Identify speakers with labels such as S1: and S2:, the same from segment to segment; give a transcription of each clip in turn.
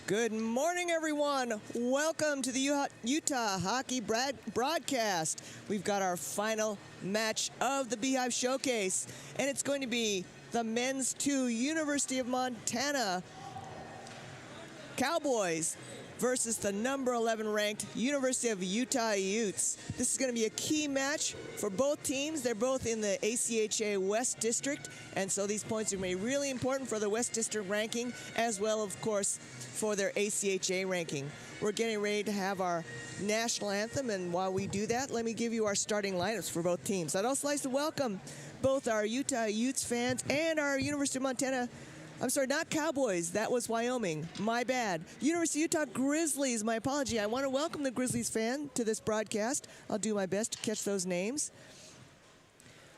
S1: Good morning, everyone. Welcome to the Utah Hockey broadcast. We've got our final match of the Beehive Showcase, and it's going to be the men's 2 University of Montana Cowboys versus the number 11 ranked University of Utah Utes. This is going to be a key match for both teams. They're both in the ACHA West District, and so these points are going to be really important for the West District ranking, as well, of course, for their ACHA ranking. We're getting ready to have our national anthem, and while we do that, let me give you our starting lineups for both teams. I'd also like to welcome both our Utah Utes fans and our University of Montana, I'm sorry, not Cowboys, that was Wyoming, my bad. University of Utah Grizzlies, my apology. I want to welcome the Grizzlies fan to this broadcast. I'll do my best to catch those names.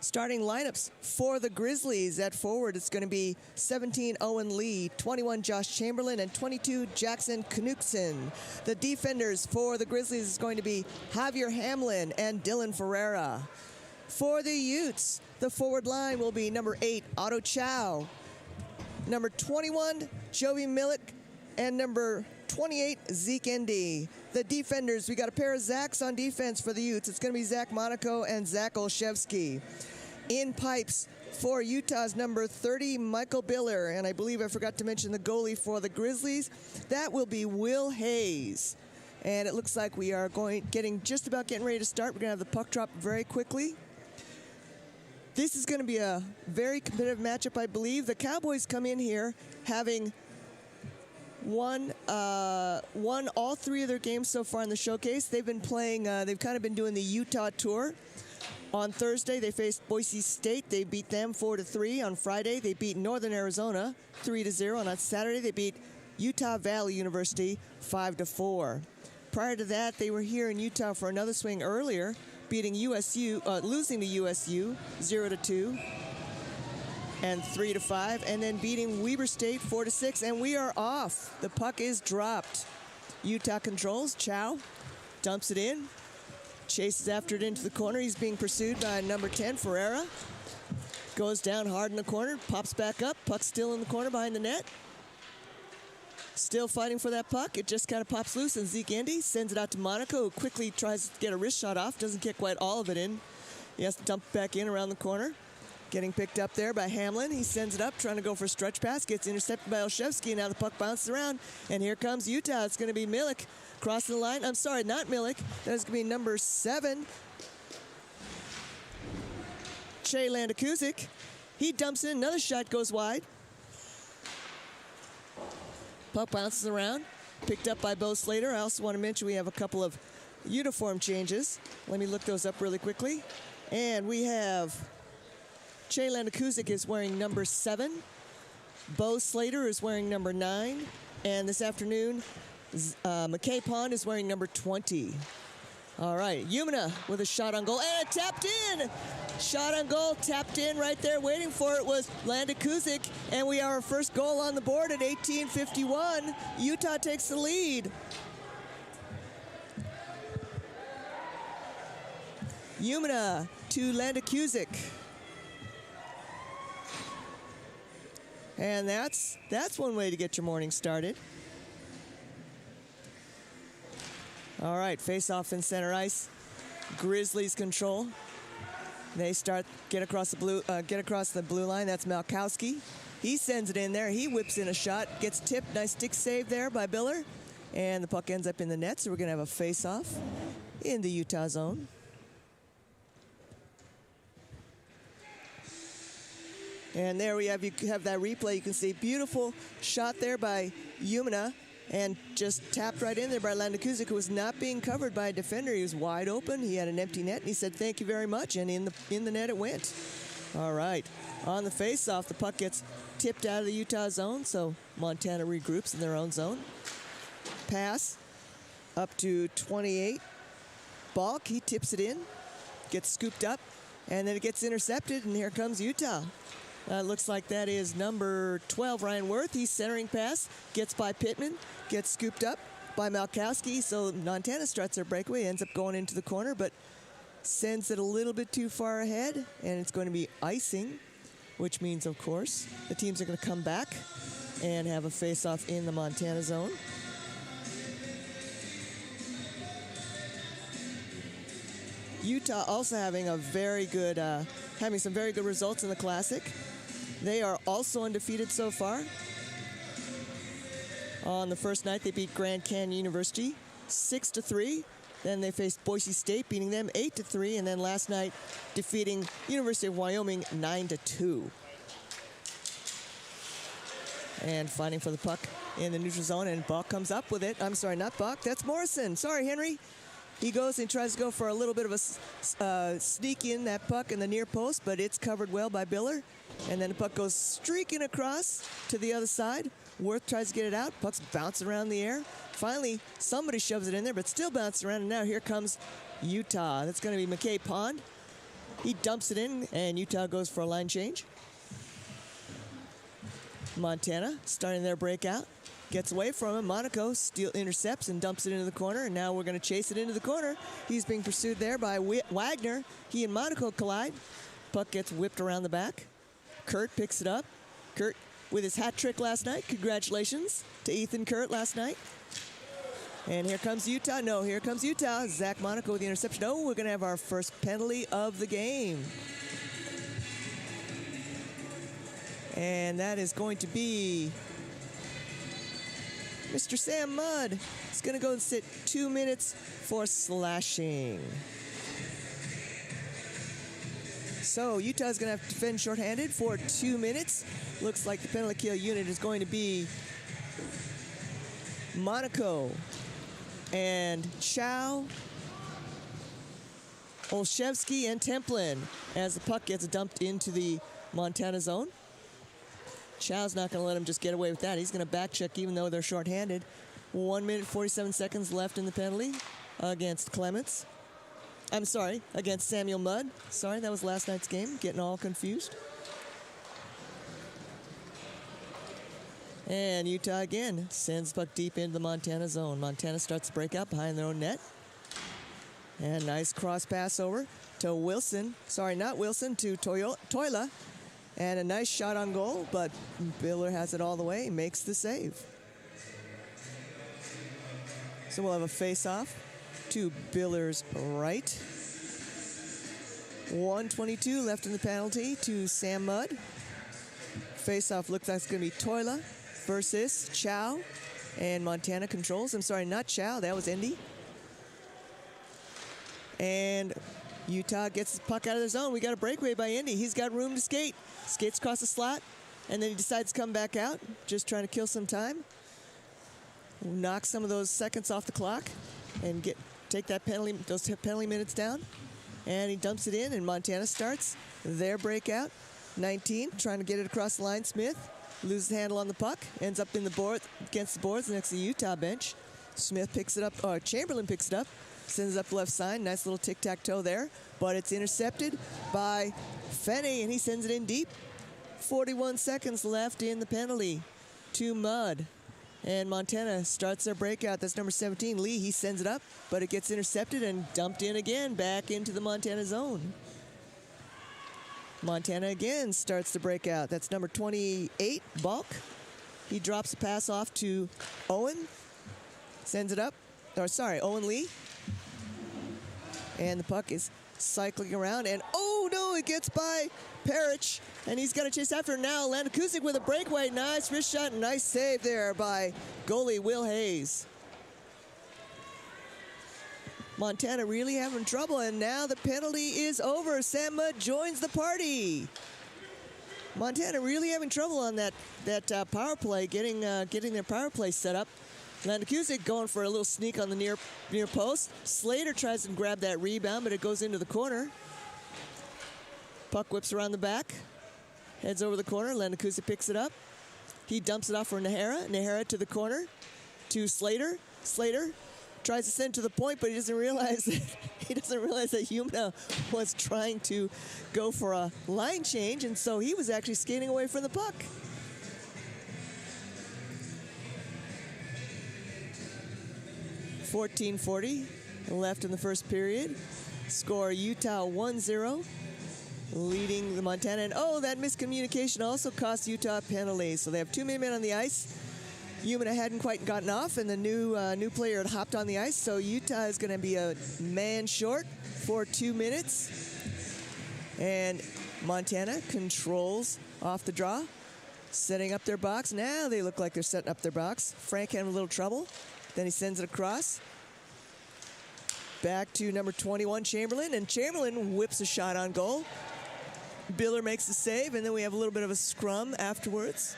S1: Starting lineups for the Grizzlies at forward, it's going to be 17 Owen Lee, 21 Josh Chamberlain, and 22 Jackson Knutson. The defenders for the Grizzlies is going to be Javier Hamlin and Dylan Ferreira. For the Utes, the forward line will be number 8 Otto Chow, number 21 Jovi Milik, and number 28 Zeke Indy. The defenders, we got a pair of Zachs on defense for the Utes. It's going to be Zach Monaco and Zach Olszewski. In pipes for Utah's number 30 Michael Biller, and I believe I forgot to mention the goalie for the Grizzlies. That will be Will Hayes. And it looks like we are getting ready to start. We're going to have the puck drop very quickly. This is going to be a very competitive matchup, I believe. The Cowboys come in here having won all 3 of their games so far in the showcase. They've been playing, they've kind of been doing the Utah tour. On Thursday, they faced Boise State. They beat them 4-3. On Friday, they beat Northern Arizona 3-0. And on Saturday, they beat Utah Valley University 5-4. Prior to that, they were here in Utah for another swing earlier, beating USU, losing to USU 0-2 and 3-5, and then beating Weber State 4-6. And we are off. The puck is dropped. Utah controls. Chow dumps it in. Chases after it into the corner. He's being pursued by number 10, Ferreira. Goes down hard in the corner, pops back up. Puck still in the corner behind the net. Still fighting for that puck. It just kind of pops loose, and Zeke Indy sends it out to Monaco, who quickly tries to get a wrist shot off. Doesn't get quite all of it in. He has to dump it back in around the corner. Getting picked up there by Hamlin. He sends it up, trying to go for a stretch pass. Gets intercepted by Olszewski, and now the puck bounces around. And here comes Utah. It's going to be Milik crossing the line. I'm sorry, not Milik. That's going to be number 7, Che Landakuzik. He dumps in. Another shot goes wide. Puck bounces around. Picked up by Bo Slater. I also want to mention we have a couple of uniform changes. Let me look those up really quickly. And we have Che Landakuzik is wearing number 7. Bo Slater is wearing number 9. And this afternoon, McKay Pond is wearing number 20. All right, Umina with a shot on goal, and it tapped in. Shot on goal, tapped in right there. Waiting for it was Landakuzik, and we have our first goal on the board at 18:51. Utah takes the lead. Umina to Landakuzik. And that's one way to get your morning started. All right, face-off in center ice. Grizzlies control. They get across the blue line. That's Malkowski. He sends it in there. He whips in a shot, gets tipped. Nice stick save there by Biller, and the puck ends up in the net. So we're gonna have a face-off in the Utah zone. And there you have that replay. You can see beautiful shot there by Umina, and just tapped right in there by Landakuzik, who was not being covered by a defender. He was wide open. He had an empty net, and he said, "Thank you very much," and in the net it went. All right. On the face-off, the puck gets tipped out of the Utah zone, so Montana regroups in their own zone. Pass up to 28. Balk, he tips it in, gets scooped up, and then it gets intercepted, and here comes Utah. Looks like that is number 12, Ryan Worth. He's centering pass, gets by Pittman, gets scooped up by Malkowski. So Montana starts their breakaway, ends up going into the corner, but sends it a little bit too far ahead, and it's going to be icing, which means, of course, the teams are going to come back and have a face-off in the Montana zone. Utah also having a very good, having some very good results in the Classic. They are also undefeated so far. On the first night, they beat Grand Canyon University 6-3. Then they faced Boise State, beating them 8-3. And then last night, defeating University of Wyoming 9-2. And fighting for the puck in the neutral zone, and Buck comes up with it. I'm sorry, not Buck. That's Morrison. Sorry, Henry. He goes and tries to go for a little bit of a sneak in that puck in the near post, but it's covered well by Biller. And then the puck goes streaking across to the other side. Worth tries to get it out. Puck's bouncing around the air. Finally, somebody shoves it in there, but still bouncing around. And now here comes Utah. That's going to be McKay Pond. He dumps it in, and Utah goes for a line change. Montana starting their breakout. Gets away from him. Monaco intercepts and dumps it into the corner. And now we're going to chase it into the corner. He's being pursued there by Wagner. He and Monaco collide. Puck gets whipped around the back. Kurt picks it up. Kurt with his hat trick last night. Congratulations to Ethan Kurt last night. And here comes Utah. No, here comes Utah. Zach Monaco with the interception. Oh, we're going to have our first penalty of the game. And that is going to be Mr. Sam Mudd. He's going to go and sit 2 minutes for slashing. So Utah's going to have to defend shorthanded for 2 minutes. Looks like the penalty kill unit is going to be Monaco and Chow, Olszewski, and Templin as the puck gets dumped into the Montana zone. Chow's not going to let him just get away with that. He's going to back check even though they're shorthanded. 1 minute, 47 seconds left in the penalty against Clements. I'm sorry, against Samuel Mudd. Sorry, that was last night's game. Getting all confused. And Utah again sends the puck deep into the Montana zone. Montana starts to break out behind their own net. And nice cross pass over to Wilson. Sorry, not Wilson, to Toila. And a nice shot on goal, but Biller has it all the way, makes the save. So we'll have a face-off to Biller's right. 1:22 left in the penalty to Sam Mudd. Face-off looks like it's going to be Toila versus Chow. And Montana controls. I'm sorry, not Chow. That was Indy. And Utah gets the puck out of their zone. We got a breakaway by Indy. He's got room to skate. Skates across the slot, and then he decides to come back out, just trying to kill some time. Knock some of those seconds off the clock and take that those penalty minutes down. And he dumps it in, and Montana starts their breakout. 19, trying to get it across the line. Smith loses the handle on the puck, ends up in the board against the boards next to the Utah bench. Smith picks it up, or Chamberlain picks it up, sends it up the left side. Nice little tic-tac-toe there, but it's intercepted by Fenney, and he sends it in deep. 41 seconds left in the penalty to Mudd. And Montana starts their breakout. That's number 17, Lee. He sends it up, but it gets intercepted and dumped in again back into the Montana zone. Montana again starts the breakout. That's number 28, Balk. He drops the pass off to Owen. Sends it up. Owen Lee. And the puck is cycling around, and oh no, it gets by Parrish, and he's going to chase after now. Landakusic with a breakaway. Nice wrist shot, nice save there by goalie Will Hayes. Montana really having trouble, and now the penalty is over. Sam Mudd joins the party. Montana really having trouble on that power play, getting their power play set up. Landakusic going for a little sneak on the near post. Slater tries to grab that rebound, but it goes into the corner. Puck whips around the back, heads over the corner. Landakusic picks it up. He dumps it off for Nahara. Nahara to the corner to Slater. Slater tries to send to the point, but he doesn't realize that Humna was trying to go for a line change, and so he was actually skating away from the puck. .40 left in the first period. Score Utah 1-0, leading the Montana. And oh, that miscommunication also cost Utah a penalty. So they have 2 men on the ice. Umina hadn't quite gotten off, and the new player had hopped on the ice, so Utah is going to be a man short for 2 minutes. And Montana controls off the draw, setting up their box. Now they look like they're setting up their box. Frank having a little trouble. Then he sends it across. Back to number 21, Chamberlain, and Chamberlain whips a shot on goal. Biller makes the save, and then we have a little bit of a scrum afterwards.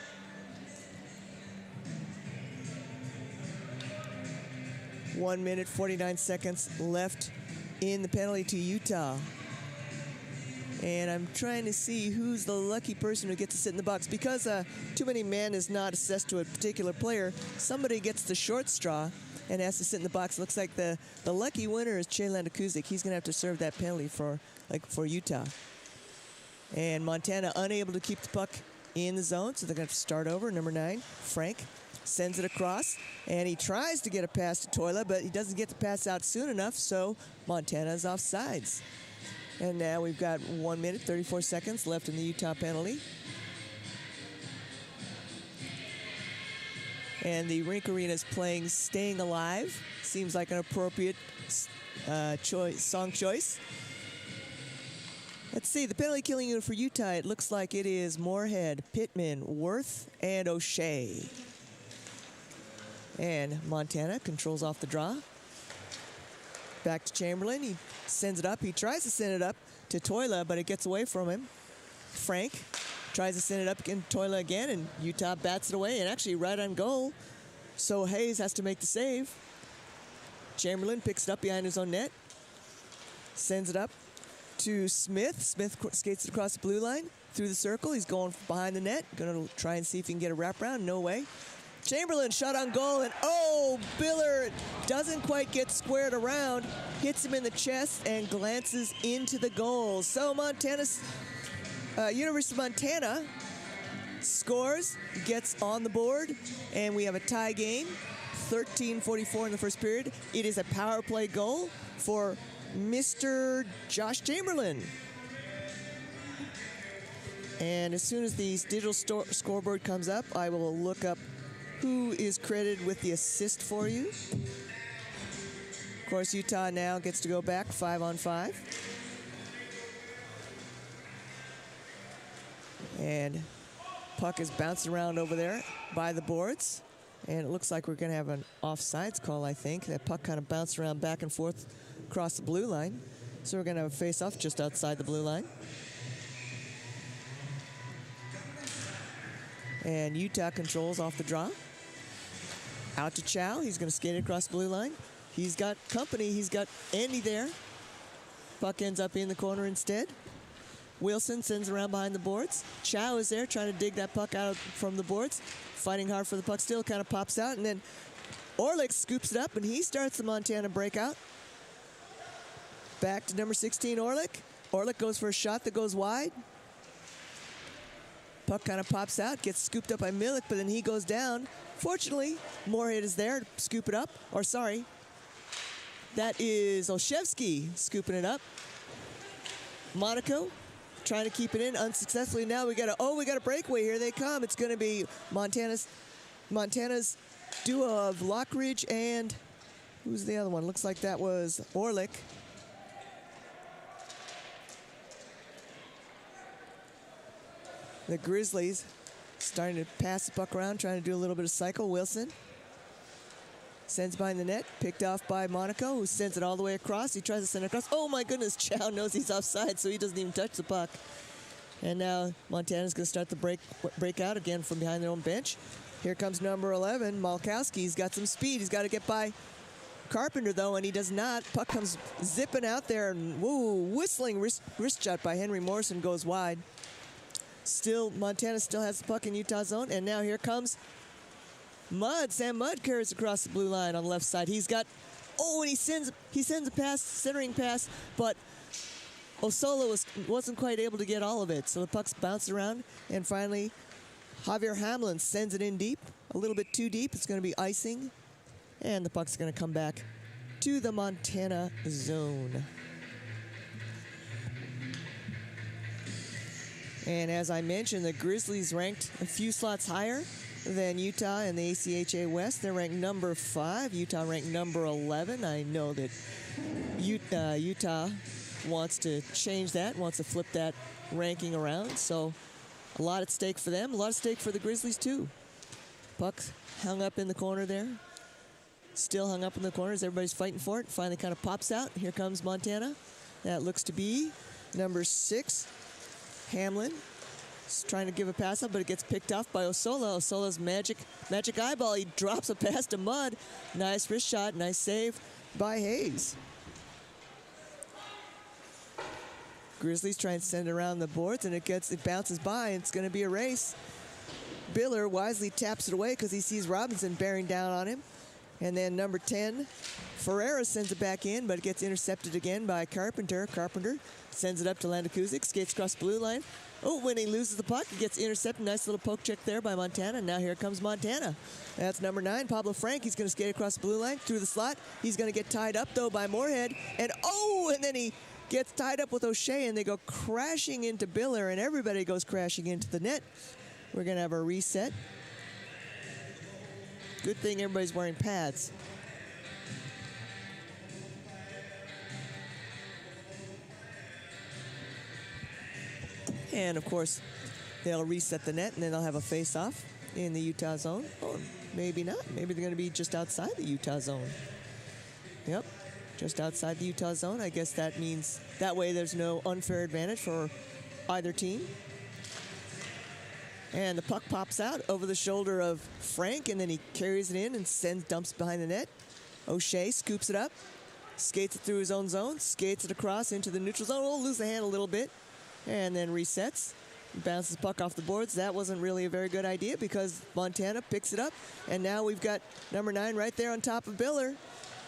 S1: One minute, 49 seconds left in the penalty to Utah. And I'm trying to see who's the lucky person who gets to sit in the box. Because too many men is not assessed to a particular player, somebody gets the short straw and has to sit in the box. Looks like the lucky winner is Che Landakuzik. He's going to have to serve that penalty for Utah. And Montana unable to keep the puck in the zone, so they're going to have to start over. Number 9, Frank, sends it across, and he tries to get a pass to Toila, but he doesn't get the pass out soon enough, so Montana's offsides. And now we've got 1 minute, 34 seconds left in the Utah penalty. And the rink arena is playing Staying Alive. Seems like an appropriate song choice. Let's see, the penalty killing unit for Utah, it looks like it is Moorhead, Pittman, Worth, and O'Shea. And Montana controls off the draw. Back to Chamberlain, he sends it up. He tries to send it up to Toila, but it gets away from him. Frank tries to send it up again, Toila again, and Utah bats it away, and actually right on goal. So Hayes has to make the save. Chamberlain picks it up behind his own net, sends it up to Smith. Smith skates it across the blue line through the circle. He's going behind the net, going to try and see if he can get a wraparound. No way. Chamberlain shot on goal, and Biller doesn't quite get squared around, hits him in the chest, and glances into the goal. So University of Montana scores, gets on the board, and we have a tie game. 13:44 in the first period. It is a power play goal for Mr. Josh Chamberlain. And as soon as the digital scoreboard comes up, I will look up who is credited with the assist for you. Of course, Utah now gets to go back 5-on-5. And puck is bouncing around over there by the boards. And it looks like we're going to have an offsides call, I think. That puck kind of bounced around back and forth across the blue line. So we're going to have a face-off just outside the blue line. And Utah controls off the draw. Out to Chow. He's going to skate across the blue line. He's got company. He's got Andy there. Puck ends up in the corner instead. Wilson sends around behind the boards. Chow is there trying to dig that puck out from the boards. Fighting hard for the puck still. Kind of pops out. And then Orlick scoops it up, and he starts the Montana breakout. Back to number 16, Orlick. Orlick goes for a shot that goes wide. Puck kind of pops out, gets scooped up by Milik, but then he goes down. Fortunately, Moorhead is there to scoop it up. Or sorry, that is Olszewski scooping it up. Monaco trying to keep it in unsuccessfully. Now we got a breakaway. Here they come. It's going to be Montana's duo of Lockridge and who's the other one? Looks like that was Orlick. The Grizzlies starting to pass the puck around, trying to do a little bit of cycle. Wilson sends behind the net, picked off by Monaco, who sends it all the way across. He tries to send it across. Oh my goodness, Chow knows he's offside, so he doesn't even touch the puck. And now Montana's going to start the breakout again from behind their own bench. Here comes number 11, Malkowski. He's got some speed. He's got to get by Carpenter, though, and he does not. Puck comes zipping out there, and whistling wrist shot by Henry Morrison goes wide. Still, Montana still has the puck in Utah zone, and now here comes Mudd. Sam Mudd carries across the blue line on the left side. He's got, and he sends a pass, centering pass, but Osola wasn't quite able to get all of it, so the puck's bounced around, and finally Javier Hamlin sends it in deep, a little bit too deep. It's going to be icing, and the puck's going to come back to the Montana zone. And as I mentioned, the Grizzlies ranked a few slots higher than Utah in the ACHA West. They're ranked number 5. Utah ranked number 11. I know that Utah wants to change that, wants to flip that ranking around. So a lot at stake for them. A lot at stake for the Grizzlies, too. Puck hung up in the corner there. Still hung up in the corners. Everybody's fighting for it. Finally kind of pops out. Here comes Montana. That looks to be number 6, Hamlin. He's trying to give a pass up, but it gets picked off by Osola. Osola's magic eyeball. He drops a pass to Mudd. Nice wrist shot. Nice save by Hayes. Grizzlies trying to send it around the boards, and it bounces by, and it's going to be a race. Biller wisely taps it away because he sees Robinson bearing down on him. And then number 10, Ferreira sends it back in, but it gets intercepted again by Carpenter. Carpenter sends it up to Landakuzic, skates across the blue line. Oh, when he loses the puck, he gets intercepted. Nice little poke check there by Montana. Now here comes Montana. That's number 9, Pablo Frank. He's going to skate across the blue line through the slot. He's going to get tied up, though, by Moorhead. And then he gets tied up with O'Shea, and they go crashing into Biller, and everybody goes crashing into the net. We're going to have a reset. Good thing everybody's wearing pads. And, of course, they'll reset the net, and then they'll have a face-off in the Utah zone. Or maybe not. Maybe they're going to be just outside the Utah zone. Yep, just outside the Utah zone. I guess that means that way there's no unfair advantage for either team. And the puck pops out over the shoulder of Frank, and then he carries it in and dumps behind the net. O'Shea scoops it up, skates it through his own zone, skates it across into the neutral zone. We'll lose the hand a little bit, and then resets. Bounces the puck off the boards. That wasn't really a very good idea because Montana picks it up, and now we've got number 9 right there on top of Biller.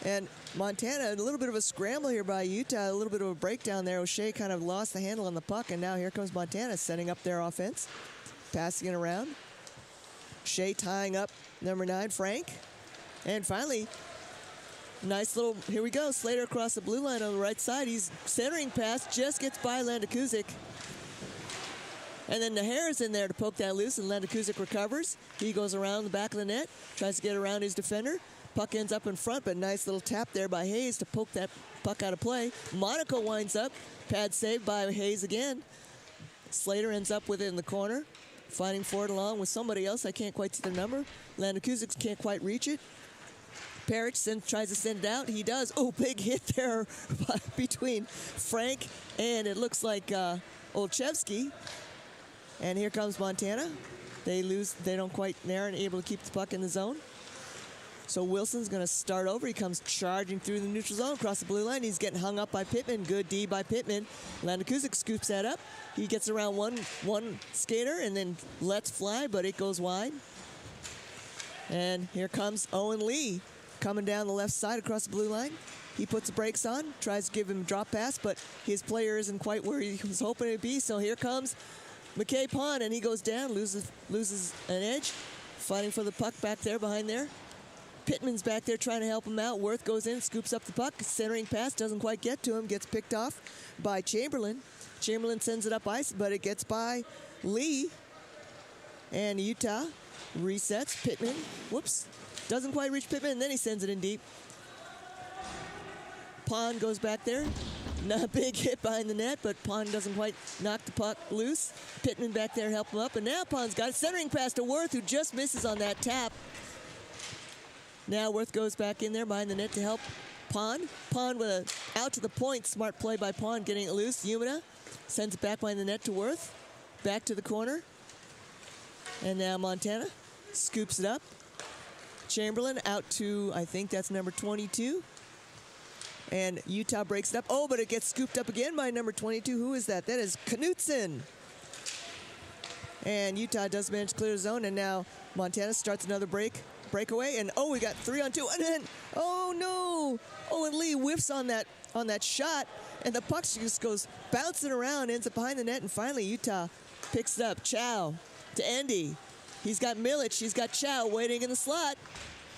S1: And Montana, a little bit of a scramble here by Utah, a little bit of a breakdown there. O'Shea kind of lost the handle on the puck, and now here comes Montana setting up their offense. Passing it around. Shea tying up number 9, Frank. And finally, nice little, here we go, Slater across the blue line on the right side. He's centering pass, just gets by Landakuzic. And then Nahar's in there to poke that loose, and Landakuzic recovers. He goes around the back of the net, tries to get around his defender. Puck ends up in front, but nice little tap there by Hayes to poke that puck out of play. Monaco winds up, pad saved by Hayes again. Slater ends up with it in the corner. Fighting for it along with somebody else. I can't quite see the number. Landakuzic can't quite reach it. Perich tries to send it out. He does. Oh, big hit there between Frank and it looks like Olszewski. And here comes Montana. They lose. They don't quite, they aren't able to keep the puck in the zone. So Wilson's going to start over. He comes charging through the neutral zone across the blue line. He's getting hung up by Pittman. Good D by Pittman. Landakuzic scoops that up. He gets around one skater and then lets fly, but it goes wide. And here comes Owen Lee coming down the left side across the blue line. He puts the brakes on, tries to give him a drop pass, but his player isn't quite where he was hoping it would be. So here comes McKay Pond, and he goes down, loses an edge, fighting for the puck back there behind there. Pittman's back there trying to help him out. Worth goes in, scoops up the puck. Centering pass doesn't quite get to him. Gets picked off by Chamberlain. Chamberlain sends it up ice, but it gets by Lee. And Utah resets. Pittman, whoops, doesn't quite reach Pittman, and then he sends it in deep. Pond goes back there. Not a big hit behind the net, but Pond doesn't quite knock the puck loose. Pittman back there help him up, and now Pond's got it. Centering pass to Worth, who just misses on that tap. Now Worth goes back in there behind the net to help Pond. Pond with a out to the point. Smart play by Pond, getting it loose. Umina sends it back behind the net to Worth. Back to the corner. And now Montana scoops it up. Chamberlain out to, I think that's number 22. And Utah breaks it up. Oh, but it gets scooped up again by number 22. Who is that? That is Knutson. And Utah does manage to clear the zone. And now Montana starts another breakaway. And oh, we got 3-on-2. And then, oh no! Owen Lee whiffs on that shot. And the puck just goes bouncing around, ends up behind the net. And finally, Utah picks it up. Chow to Endy. He's got Milic. He's got Chow waiting in the slot.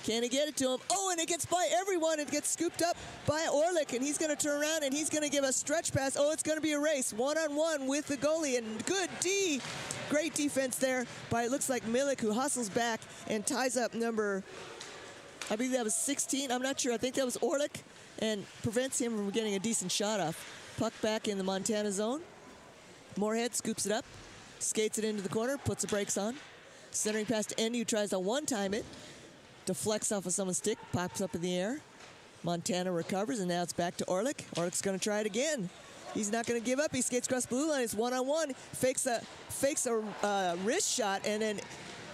S1: Can he get it to him? Oh, and it gets by everyone. It gets scooped up by Orlik, and he's going to turn around, and he's going to give a stretch pass. Oh, it's going to be a race, one-on-one with the goalie, and good D. Great defense there by, it looks like Milik, who hustles back and ties up number, I believe that was 16. I'm not sure. I think that was Orlik, and prevents him from getting a decent shot off. Puck back in the Montana zone. Moorhead scoops it up, skates it into the corner, puts the brakes on. Centering pass to Endy, who tries to one-time it. Deflects off of someone's stick, pops up in the air. Montana recovers, and now it's back to Orlik. Orlik's going to try it again. He's not going to give up. He skates across the blue line. It's one-on-one. Fakes a wrist shot, and then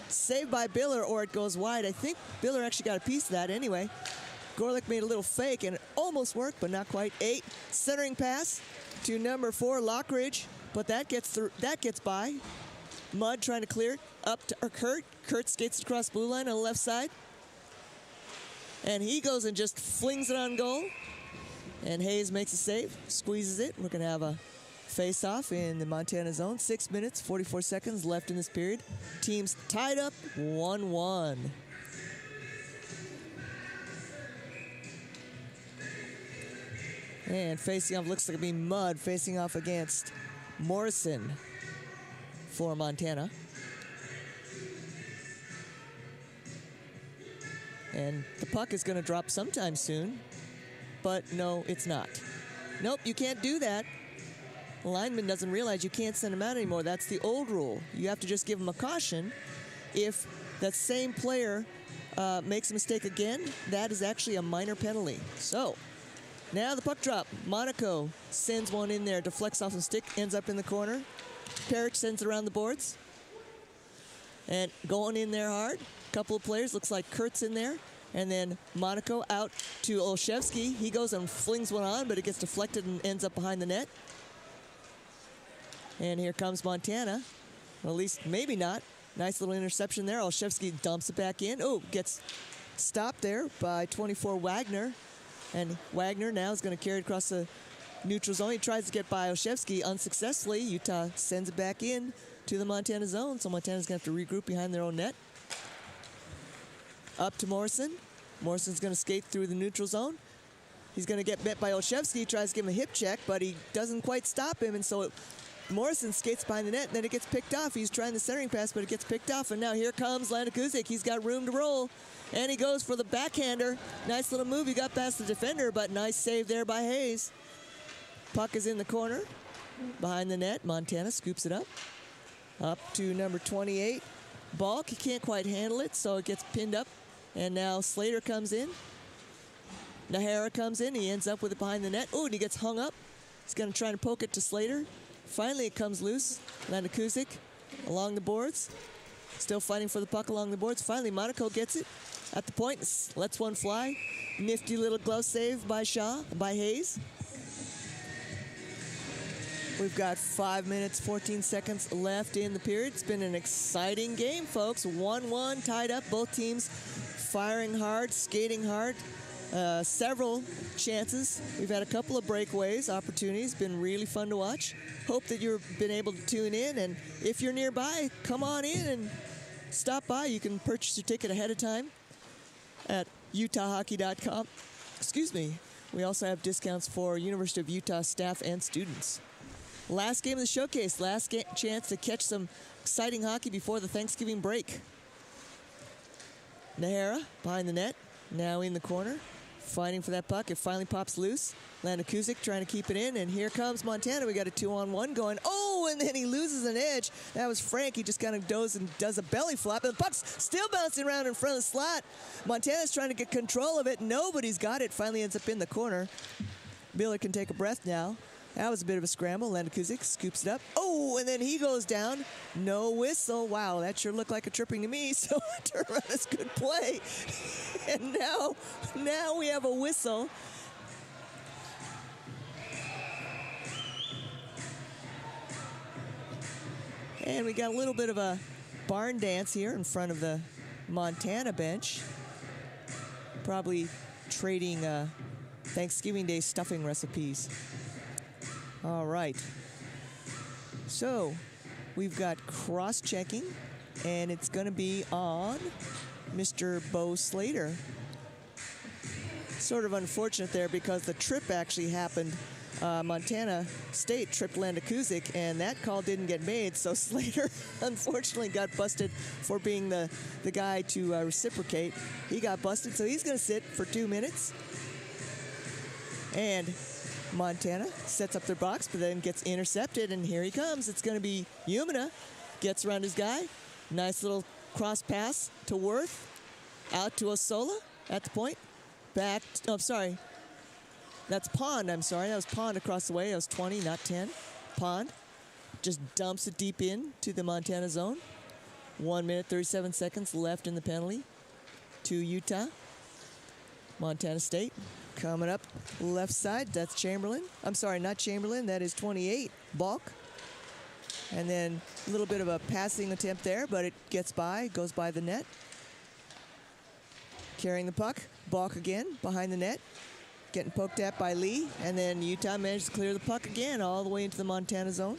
S1: saved by Biller, or it goes wide. I think Biller actually got a piece of that anyway. Gorlick made a little fake, and it almost worked, but not quite. 8, centering pass to number 4, Lockridge, but that gets through. That gets by. Mudd trying to clear it up to Kurt. Kurt skates across the blue line on the left side. And he goes and just flings it on goal. And Hayes makes a save, squeezes it. We're going to have a face-off in the Montana zone. 6 minutes, 44 seconds left in this period. Teams tied up 1-1. And facing off, looks like it'll be Mudd facing off against Morrison for Montana. And the puck is going to drop sometime soon, but no, it's not. Nope, you can't do that. The lineman doesn't realize you can't send him out anymore. That's the old rule. You have to just give him a caution. If that same player makes a mistake again, that is actually a minor penalty. So, now the puck drop. Monaco sends one in there, deflects off the stick, ends up in the corner. Parrish sends it around the boards. And going in there hard. Couple of players, looks like Kurt's in there. And then Monaco out to Olszewski. He goes and flings one on, but it gets deflected and ends up behind the net. And here comes Montana. Well, at least maybe not. Nice little interception there. Olszewski dumps it back in. Oh, gets stopped there by 24 Wagner. And Wagner now is going to carry it across the neutral zone. He tries to get by Olszewski unsuccessfully. Utah sends it back in to the Montana zone. So Montana's going to have to regroup behind their own net. Up to Morrison. Morrison's going to skate through the neutral zone. He's going to get met by Olszewski. He tries to give him a hip check, but he doesn't quite stop him. And so Morrison skates behind the net, and then it gets picked off. He's trying the centering pass, but it gets picked off. And now here comes Landon Kuzik. He's got room to roll. And he goes for the backhander. Nice little move. He got past the defender, but nice save there by Hayes. Puck is in the corner. Behind the net, Montana scoops it up. Up to number 28. Balk, he can't quite handle it, so it gets pinned up. And now Slater comes in. Nahara comes in. He ends up with it behind the net. Oh, and he gets hung up. He's going to try to poke it to Slater. Finally, it comes loose. Landon Kuzik along the boards. Still fighting for the puck along the boards. Finally, Monaco gets it at the point. Lets one fly. Nifty little glove save by Hayes. We've got 5 minutes, 14 seconds left in the period. It's been an exciting game, folks. 1-1, tied up. Both teams firing hard, skating hard. Several chances. We've had a couple of breakaways, opportunities. Been really fun to watch. Hope that you've been able to tune in. And if you're nearby, come on in and stop by. You can purchase your ticket ahead of time at utahhockey.com. Excuse me. We also have discounts for University of Utah staff and students. Last game of the showcase. Last chance to catch some exciting hockey before the Thanksgiving break. Nahara behind the net. Now in the corner. Fighting for that puck. It finally pops loose. Landon Kuzik trying to keep it in. And here comes Montana. We got a 2-on-1 going. Oh, and then he loses an edge. That was Frank. He just kind of does a belly flop. And the puck's still bouncing around in front of the slot. Montana's trying to get control of it. Nobody's got it. Finally ends up in the corner. Biller can take a breath now. That was a bit of a scramble. Landon Kuzik scoops it up. Oh, and then he goes down. No whistle. Wow, that sure looked like a tripping to me. So turnaround is good play. And now we have a whistle. And we got a little bit of a barn dance here in front of the Montana bench. Probably trading Thanksgiving Day stuffing recipes. All right. So we've got cross-checking, and it's going to be on Mr. Bo Slater. Sort of unfortunate there because the trip actually happened. Montana State tripped Landa Kuzik, and that call didn't get made, so Slater unfortunately got busted for being the guy to reciprocate. He got busted, so he's going to sit for 2 minutes. And Montana sets up their box, but then gets intercepted, and here he comes. It's going to be Umina. Gets around his guy. Nice little cross pass to Worth. Out to Osola at the point. Back, oh, sorry. That's Pond, I'm sorry. That was Pond across the way. That was 20, not 10. Pond just dumps it deep in to the Montana zone. 1 minute, 37 seconds left in the penalty to Utah. Montana State coming up left side. That's Chamberlain. I'm sorry, not Chamberlain. That is 28, Balk. And then a little bit of a passing attempt there, but it gets by, goes by the net. Carrying the puck. Balk again behind the net. Getting poked at by Lee, and then Utah managed to clear the puck again all the way into the Montana zone.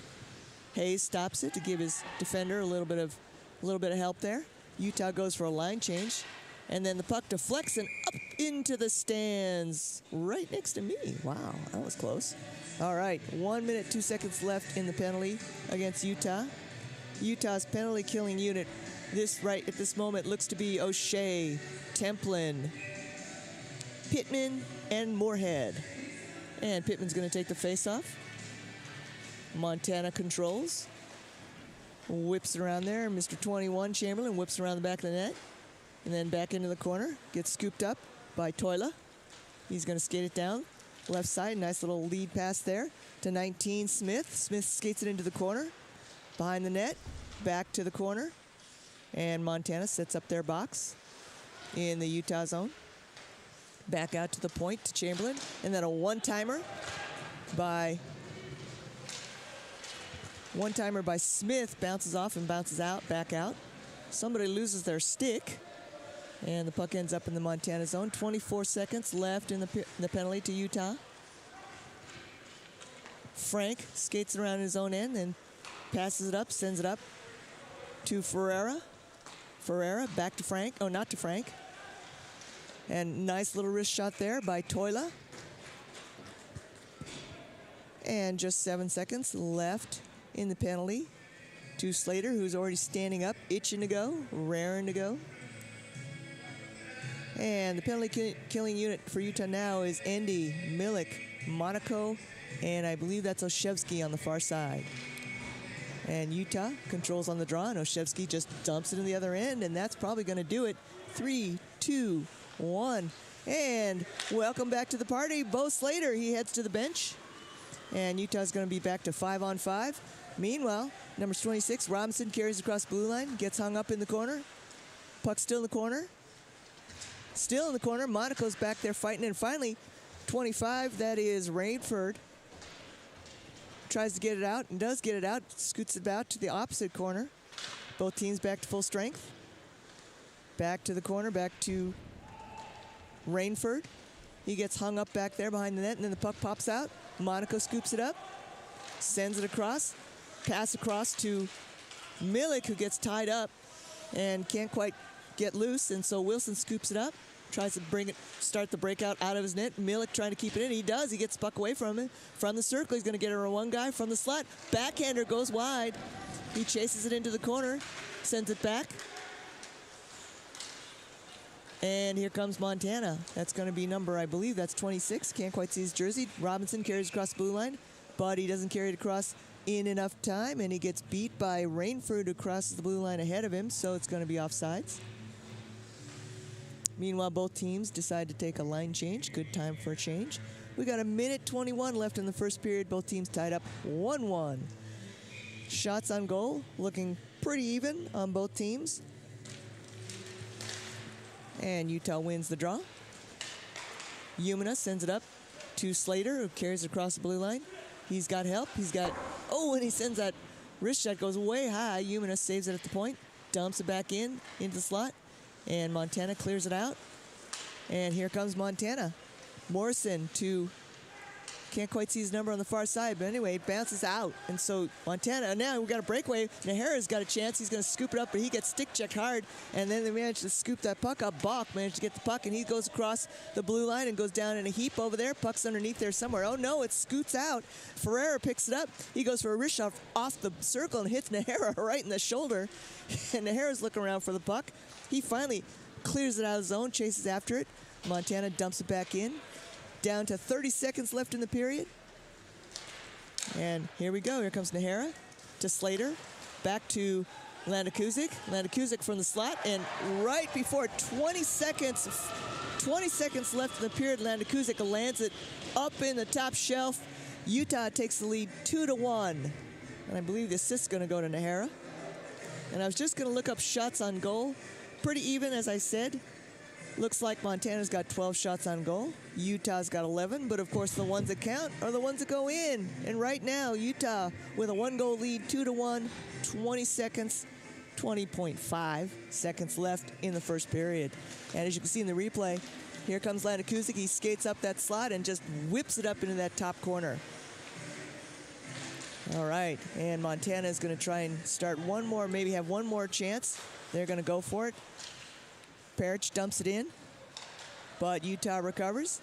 S1: Hayes stops it to give his defender a little bit of help there. Utah goes for a line change, and then the puck deflects and up into the stands right next to me. Wow, that was close. All right, 1 minute, 2 seconds left in the penalty against Utah. Utah's penalty killing unit right at this moment looks to be O'Shea, Templin, Pittman, and Moorhead. And Pittman's going to take the face-off. Montana controls. Whips it around there. Mr. 21, Chamberlain, whips around the back of the net. And then back into the corner. Gets scooped up by Toila. He's going to skate it down. Left side, nice little lead pass there to 19, Smith. Smith skates it into the corner. Behind the net, back to the corner. And Montana sets up their box in the Utah zone. Back out to the point to Chamberlain. And then a one-timer by Smith. Bounces off and bounces out, back out. Somebody loses their stick. And the puck ends up in the Montana zone. 24 seconds left in the penalty to Utah. Frank skates around his own end and passes it up, sends it up to Ferreira. Ferreira back to Frank. Oh, not to Frank. And nice little wrist shot there by Toila. And just 7 seconds left in the penalty to Slater, who's already standing up, itching to go, raring to go. And the penalty killing unit for Utah now is Endy, Milik, Monaco, and I believe that's Oshevsky on the far side. And Utah controls on the draw, and Oshevsky just dumps it in the other end, and that's probably going to do it. 3, 2, 1. And welcome back to the party, Bo Slater. He heads to the bench, and Utah's going to be back to 5-on-5. Meanwhile, number 26, Robinson, carries across the blue line, gets hung up in the corner. Puck still in the corner. Still in the corner. Monaco's back there fighting, and finally, 25, that is Rainford. Tries to get it out and does get it out. Scoots it out to the opposite corner. Both teams back to full strength. Back to the corner, back to Rainford. He gets hung up back there behind the net, and then the puck pops out. Monaco scoops it up, sends it across. Pass across to Milik, who gets tied up and can't quite get loose, and so Wilson scoops it up, tries to start the breakout out of his net. Milik trying to keep it in. He does. He gets the puck away from it. From the circle, he's going to get it on one guy from the slot. Backhander goes wide. He chases it into the corner, sends it back. And here comes Montana. That's going to be number, I believe, that's 26. Can't quite see his jersey. Robinson carries across the blue line, but he doesn't carry it across in enough time, and he gets beat by Rainford, who crosses the blue line ahead of him, so it's going to be offsides. Meanwhile, both teams decide to take a line change. Good time for a change. We got 1:21 left in the first period. Both teams tied up 1-1. Shots on goal looking pretty even on both teams. And Utah wins the draw. Umina sends it up to Slater, who carries it across the blue line. He's got help. And he sends that wrist shot, goes way high. Umina saves it at the point, dumps it back into the slot, and Montana clears it out. And here comes Montana. Morrison to Can't quite see his number on the far side, but anyway, it bounces out. And so Montana, now we got a breakaway. Nahara's got a chance. He's going to scoop it up, but he gets stick checked hard. And then they managed to scoop that puck up. Bach managed to get the puck, and he goes across the blue line and goes down in a heap over there. Puck's underneath there somewhere. Oh, no, it scoots out. Ferreira picks it up. He goes for a wrist shot off the circle and hits Nahara right in the shoulder. And Nahara's looking around for the puck. He finally clears it out of the zone, chases after it. Montana dumps it back in. Down to 30 seconds left in the period. And here we go. Here comes Nahara to Slater. Back to Landakuzic. Landakuzic from the slot. And right before 20 seconds left in the period, Landakuzic lands it up in the top shelf. Utah takes the lead 2-1. And I believe the assist's going to go to Nahara. And I was just going to look up shots on goal. Pretty even, as I said. Looks like Montana's got 12 shots on goal. Utah's got 11, but of course the ones that count are the ones that go in. And right now, Utah with a 1-goal lead, 2-1, 20 seconds, 20.5 seconds left in the first period. And as you can see in the replay, here comes Landakuzic. He skates up that slot and just whips it up into that top corner. All right, and Montana is going to try and start one more, maybe have one more chance. They're going to go for it. Parrish dumps it in, but Utah recovers,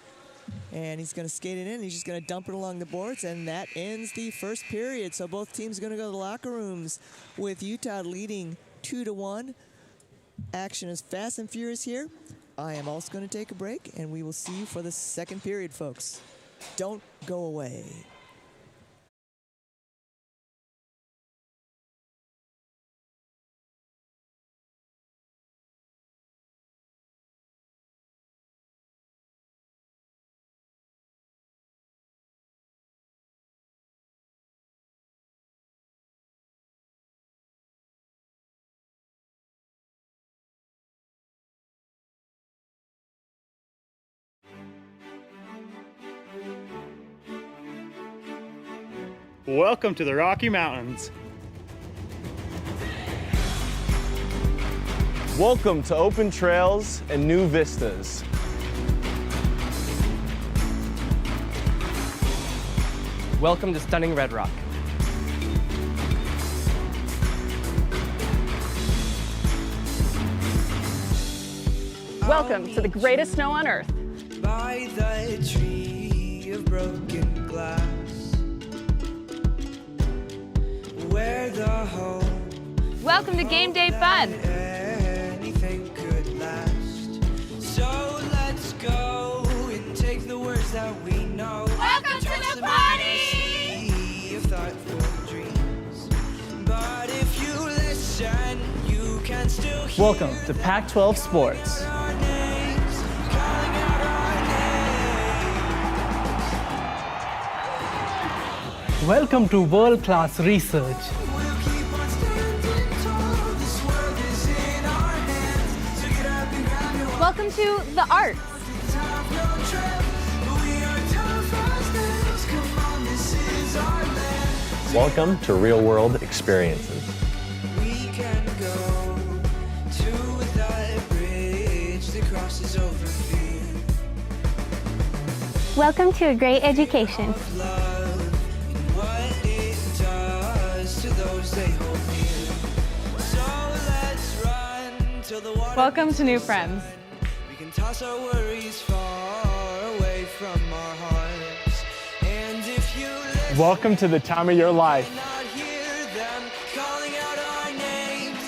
S1: and he's going to skate it in. He's just going to dump it along the boards, and that ends the first period. So both teams are going to go to the locker rooms with Utah leading 2-1. Action is fast and furious here. I am also going to take a break, and we will see you for the second period, folks. Don't go away.
S2: Welcome to the Rocky Mountains.
S3: Welcome to open trails and new vistas.
S4: Welcome to stunning Red Rock.
S5: Welcome to the greatest snow on earth.
S6: By the tree of broken glass, where the hope
S5: Welcome to Game Day Fun.
S6: anything could last. So let's go and take the words that we know.
S5: Welcome to the party!
S6: Sea of thoughtful dreams. But if you listen, you can still hear
S4: Welcome to Pac-12 Sports.
S6: our names, calling out our names.
S7: Welcome to world-class research.
S6: We'll keep on standing tall. This world is in our hands. So get up and grab your
S5: Welcome to the arts.
S6: have no trip. We are tough as nails. Come on, this is our land.
S3: Welcome to Real World Experiences.
S6: We can go to that bridge that crosses over fear.
S8: Welcome to a great education.
S6: Love and what it does to those they hold near. So let's run till the water.
S5: Welcome to new
S6: meets the
S5: friends.
S6: sun. We can toss our worries far away from our hearts. And if you listen,
S2: Welcome to the time of your life.
S6: not hear them calling out our names,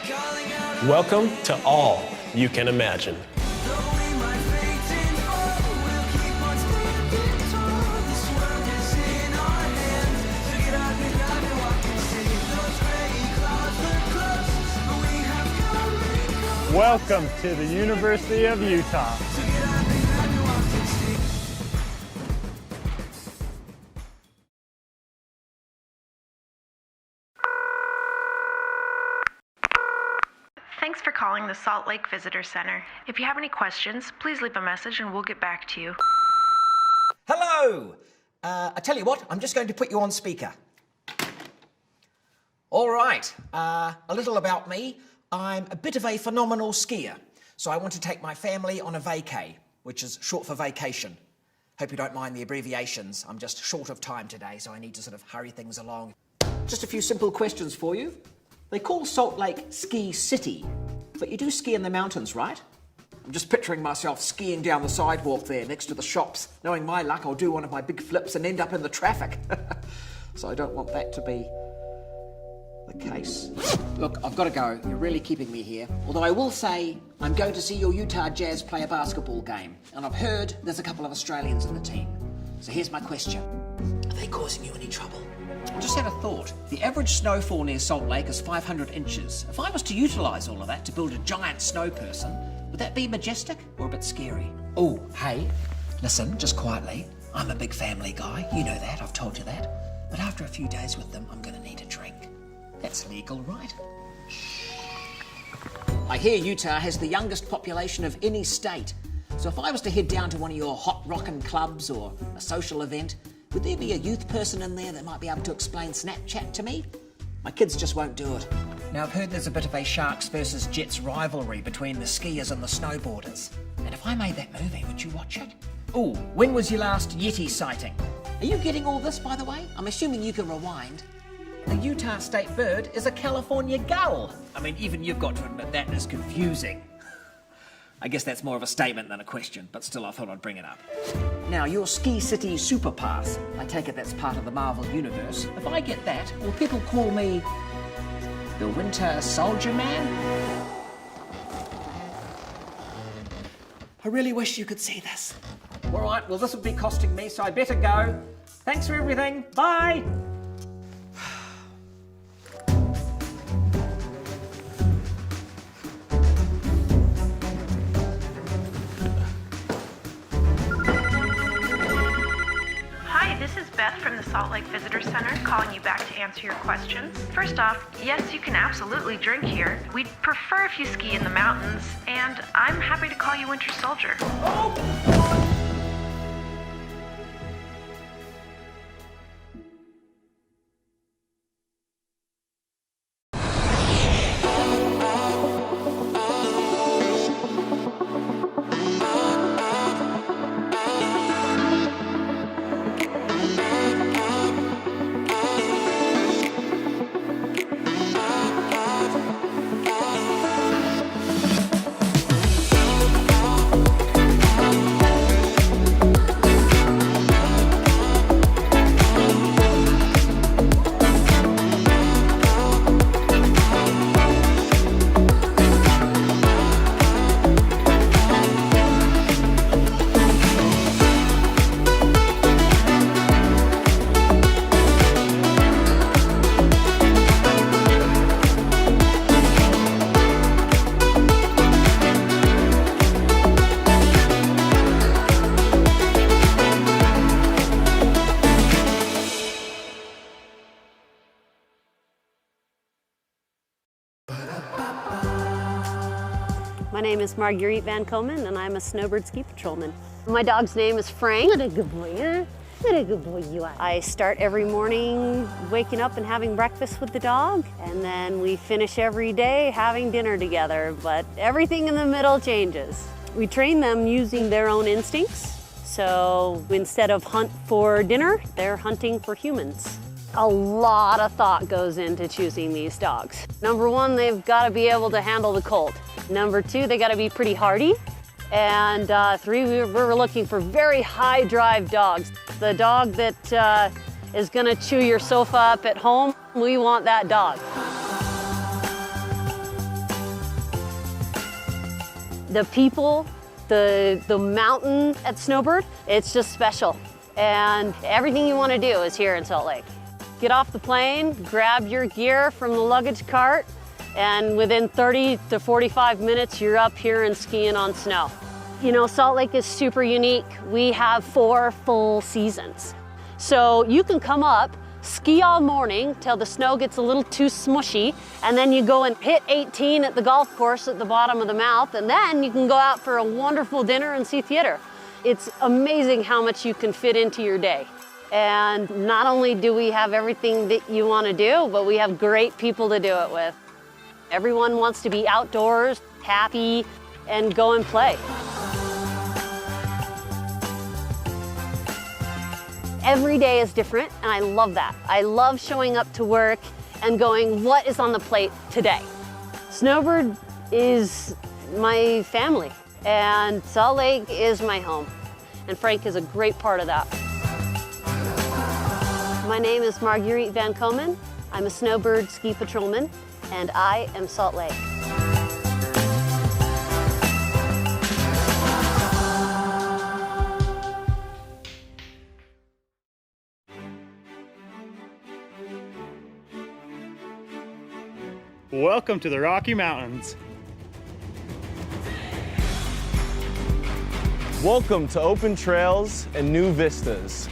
S6: calling out our
S3: Welcome to all you can imagine.
S6: Though we might fade and fall, we'll keep on standing tall. This world is in our hands. So get up and grab and walk and see. Those gray clouds look close, but we have come and gone.
S2: Welcome to the University of Utah.
S6: So get up and grab and walk and see.
S9: Thanks for calling the Salt Lake Visitor Center. If you have any questions, please leave a message and we'll get back to you.
S10: Hello! I tell you what, I'm just going to put you on speaker. All right, a little about me. I'm a bit of a phenomenal skier, so I want to take my family on a vacay, which is short for vacation. Hope you don't mind the abbreviations. I'm just short of time today, so I need to sort of hurry things along. Just a few simple questions for you. They call Salt Lake Ski City, but you do ski in the mountains, right? I'm just picturing myself skiing down the sidewalk there next to the shops. Knowing my luck, I'll do one of my big flips and end up in the traffic. So I don't want that to be the case. Look, I've got to go. You're really keeping me here. Although I will say, I'm going to see your Utah Jazz play a basketball game. And I've heard there's a couple of Australians in the team. So here's my question. Are they causing you any trouble? I just had a thought. The average snowfall near Salt Lake is 500 inches. If I was to utilise all of that to build a giant snow person, would that be majestic or a bit scary? Oh, hey, listen, just quietly. I'm a big family guy. You know that, I've told you that. But after a few days with them, I'm going to need a drink. That's legal, right? I hear Utah has the youngest population of any state. So if I was to head down to one of your hot rockin' clubs or a social event, would there be a youth person in there that might be able to explain Snapchat to me? My kids just won't do it. Now, I've heard there's a bit of a Sharks versus Jets rivalry between the skiers and the snowboarders. And if I made that movie, would you watch it? Ooh, when was your last Yeti sighting? Are you getting all this, by the way? I'm assuming you can rewind. The Utah state bird is a California gull. I mean, even you've got to admit that is confusing. I guess that's more of a statement than a question, but still I thought I'd bring it up. Now, your Ski City Super Pass, I take it that's part of the Marvel Universe. If I get that, will people call me the Winter Soldier Man? I really wish you could see this. All right, well, this would be costing me, so I better go. Thanks for everything. Bye.
S9: This is Beth from the Salt Lake Visitor Center calling you back to answer your questions. First off, yes, you can absolutely drink here. We'd prefer if you ski in the mountains, and I'm happy to call you Winter Soldier.
S5: My name is Marguerite Van Komen, and I'm a snowbird ski patrolman. My dog's name is Frank. What a good boy, huh? What a good boy you are. I start every morning waking up and having breakfast with the dog, and then we finish every day having dinner together, but everything in the middle changes. We train them using their own instincts, so instead of hunt for dinner, they're hunting for humans. A lot of thought goes into choosing these dogs. Number one, they've got to be able to handle the cold. Number two, they got to be pretty hardy. And three, we're looking for very high drive dogs. The dog that is going to chew your sofa up at home, we want that dog. The people, the mountain at Snowbird, it's just special. And everything you want to do is here in Salt Lake. Get off the plane, grab your gear from the luggage cart, and within 30 to 45 minutes, you're up here and skiing on snow. You know, Salt Lake is super unique. We have 4 full seasons. So you can come up, ski all morning till the snow gets a little too smushy, and then you go and hit 18 at the golf course at the bottom of the mouth, and then you can go out for a wonderful dinner and see theater. It's amazing how much you can fit into your day. And not only do we have everything that you want to do, but we have great people to do it with. Everyone wants to be outdoors, happy, and go and play. Every day is different, and I love that. I love showing up to work and going, what is on the plate today? Snowbird is my family, and Salt Lake is my home, and Frank is a great part of that. My name is Marguerite Van Komen. I'm a Snowbird ski patrolman, and I am Salt Lake.
S2: Welcome to the Rocky Mountains.
S3: Welcome to open trails and new vistas.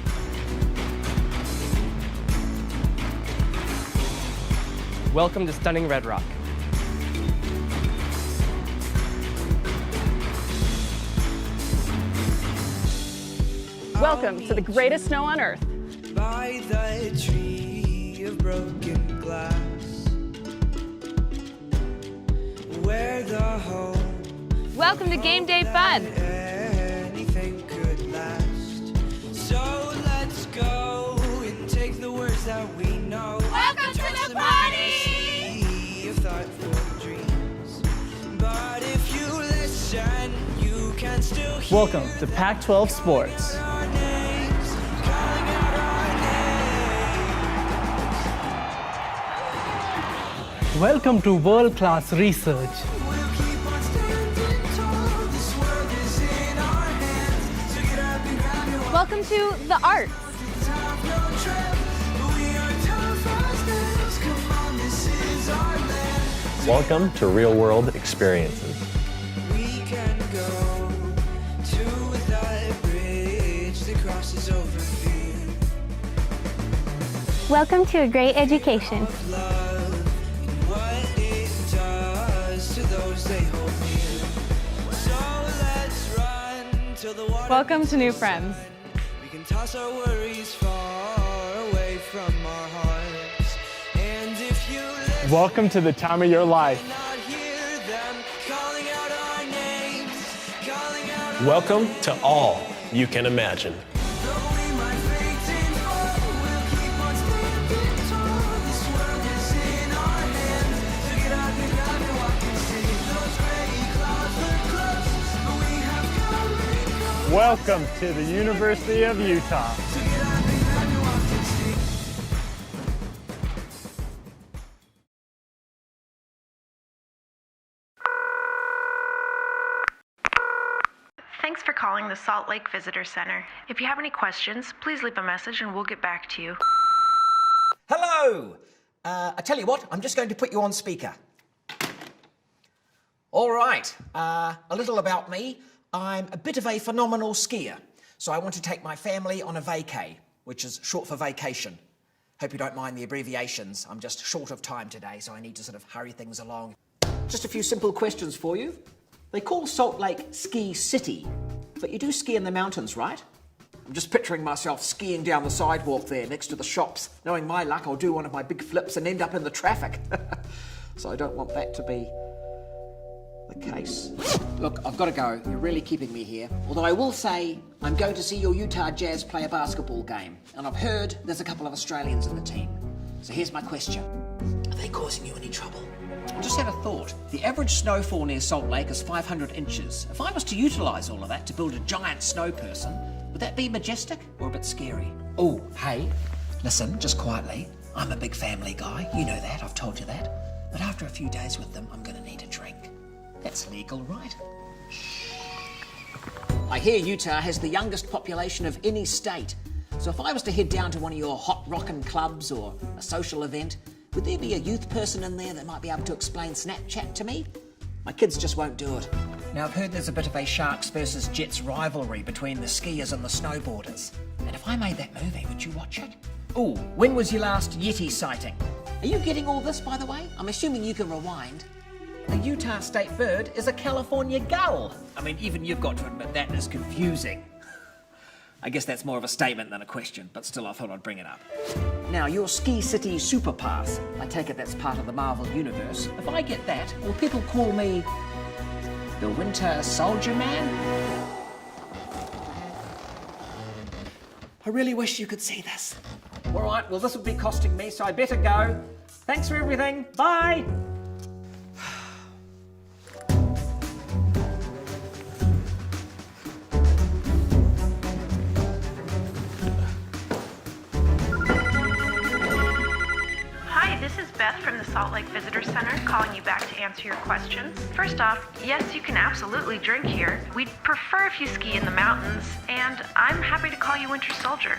S4: Welcome to stunning Red Rock.
S11: Welcome to the greatest snow on earth.
S6: By the tree of broken glass, where the hope
S11: Welcome to Game Day Fun.
S6: anything could last. So let's go and take the words that we know.
S11: Welcome to the party!
S6: Of thoughtful dreams. But if you listen, you can still hear
S4: Welcome to Pac-12 Sports.
S6: our names, calling out our names.
S7: Welcome to world-class research.
S6: We'll keep on standing tall. This world is in our hands. So get up and grab your
S11: Welcome to the arts.
S6: have no trip. We are tough as nails. Come on, this is our land.
S3: Welcome to real world experiences.
S6: We can go to the bridge that crosses over fear.
S8: Welcome to a great education.
S6: Love and what it does to those they hold near. So let's run till the water.
S11: Welcome to new friends.
S6: We can toss our worries far away from our hearts. And if you listen,
S2: Welcome to the time of your life.
S6: not hear them calling out our names, calling out our
S12: Welcome to all you can imagine.
S6: Though we might fade and fall, we'll keep on standing tall. This world is in our hands. So get up and grab and walk and see. Those gray clouds look close, but we have come and gone.
S2: Welcome to the University of Utah.
S6: So get up and grab and walk and see.
S9: Thanks for calling the Salt Lake Visitor Center. If you have any questions, please leave a message and we'll get back to you.
S10: Hello! I tell you what, I'm just going to put you on speaker. All right, a little about me. I'm a bit of a phenomenal skier, so I want to take my family on a vacay, which is short for vacation. Hope you don't mind the abbreviations. I'm just short of time today, so I need to sort of hurry things along. Just a few simple questions for you. They call Salt Lake Ski City, but you do ski in the mountains, right? I'm just picturing myself skiing down the sidewalk there next to the shops. Knowing my luck, I'll do one of my big flips and end up in the traffic. So I don't want that to be the case. Look, I've got to go. You're really keeping me here. Although I will say, I'm going to see your Utah Jazz play a basketball game. And I've heard there's a couple of Australians in the team. So here's my question. Are they causing you any trouble? I just had a thought. The average snowfall near Salt Lake is 500 inches. If I was to utilise all of that to build a giant snow person, would that be majestic or a bit scary? Oh, hey, listen, just quietly. I'm a big family guy. You know that, I've told you that. But after a few days with them, I'm going to need a drink. That's legal, right? I hear Utah has the youngest population of any state. So if I was to head down to one of your hot rockin' clubs or a social event, would there be a youth person in there that might be able to explain Snapchat to me? My kids just won't do it. Now, I've heard there's a bit of a Sharks versus Jets rivalry between the skiers and the snowboarders. And if I made that movie, would you watch it? Ooh, when was your last Yeti sighting? Are you getting all this, by the way? I'm assuming you can rewind. The Utah state bird is a California gull. I mean, even you've got to admit that is confusing. I guess that's more of a statement than a question, but still I thought I'd bring it up. Now, your Ski City Super Pass, I take it that's part of the Marvel Universe. If I get that, will people call me the Winter Soldier Man? I really wish you could see this. All right, well, this will be costing me, so I better go. Thanks for everything. Bye.
S9: Hi, this is Beth from the Salt Lake Visitor Center calling you back to answer your questions. First off, yes, you can absolutely drink here. We'd prefer if you ski in the mountains, and I'm happy to call you Winter Soldier.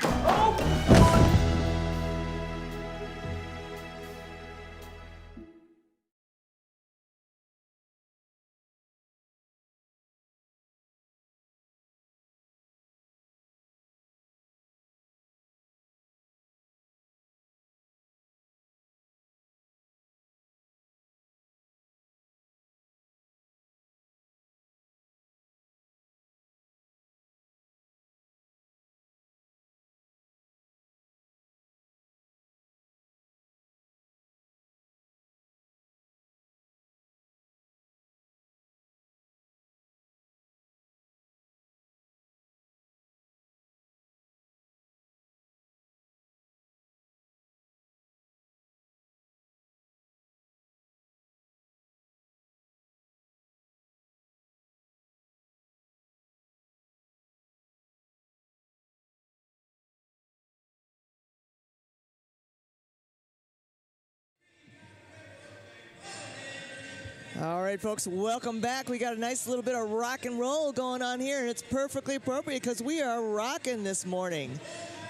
S1: All right, folks, welcome back. We got a nice little bit of rock and roll going on here, and it's perfectly appropriate because we are rocking this morning.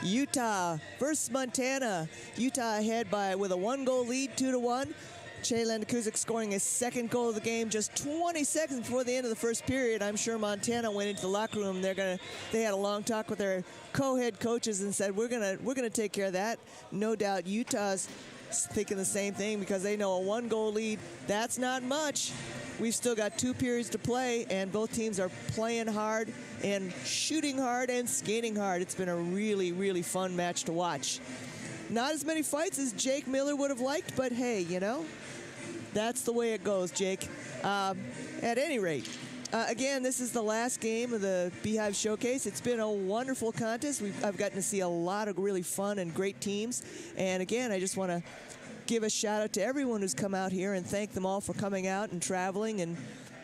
S1: Utah versus Montana. Utah ahead with a 1-goal lead, 2-1. Che Landekusic scoring his second goal of the game just 20 seconds before the end of the first period. I'm sure Montana went into the locker room. They had a long talk with their co-head coaches and said, we're gonna take care of that. No doubt Utah's thinking the same thing because they know a 1-goal lead, that's not much. We've still got 2 periods to play, and both teams are playing hard and shooting hard and skating hard. It's been a really, really fun match to watch. Not as many fights as Jake Miller would have liked, but hey, you know, that's the way it goes, Jake. At any rate, again, this is the last game of the Beehive Showcase. It's been a wonderful contest. I've gotten to see a lot of really fun and great teams. And again, I just want to give a shout out to everyone who's come out here and thank them all for coming out and traveling and,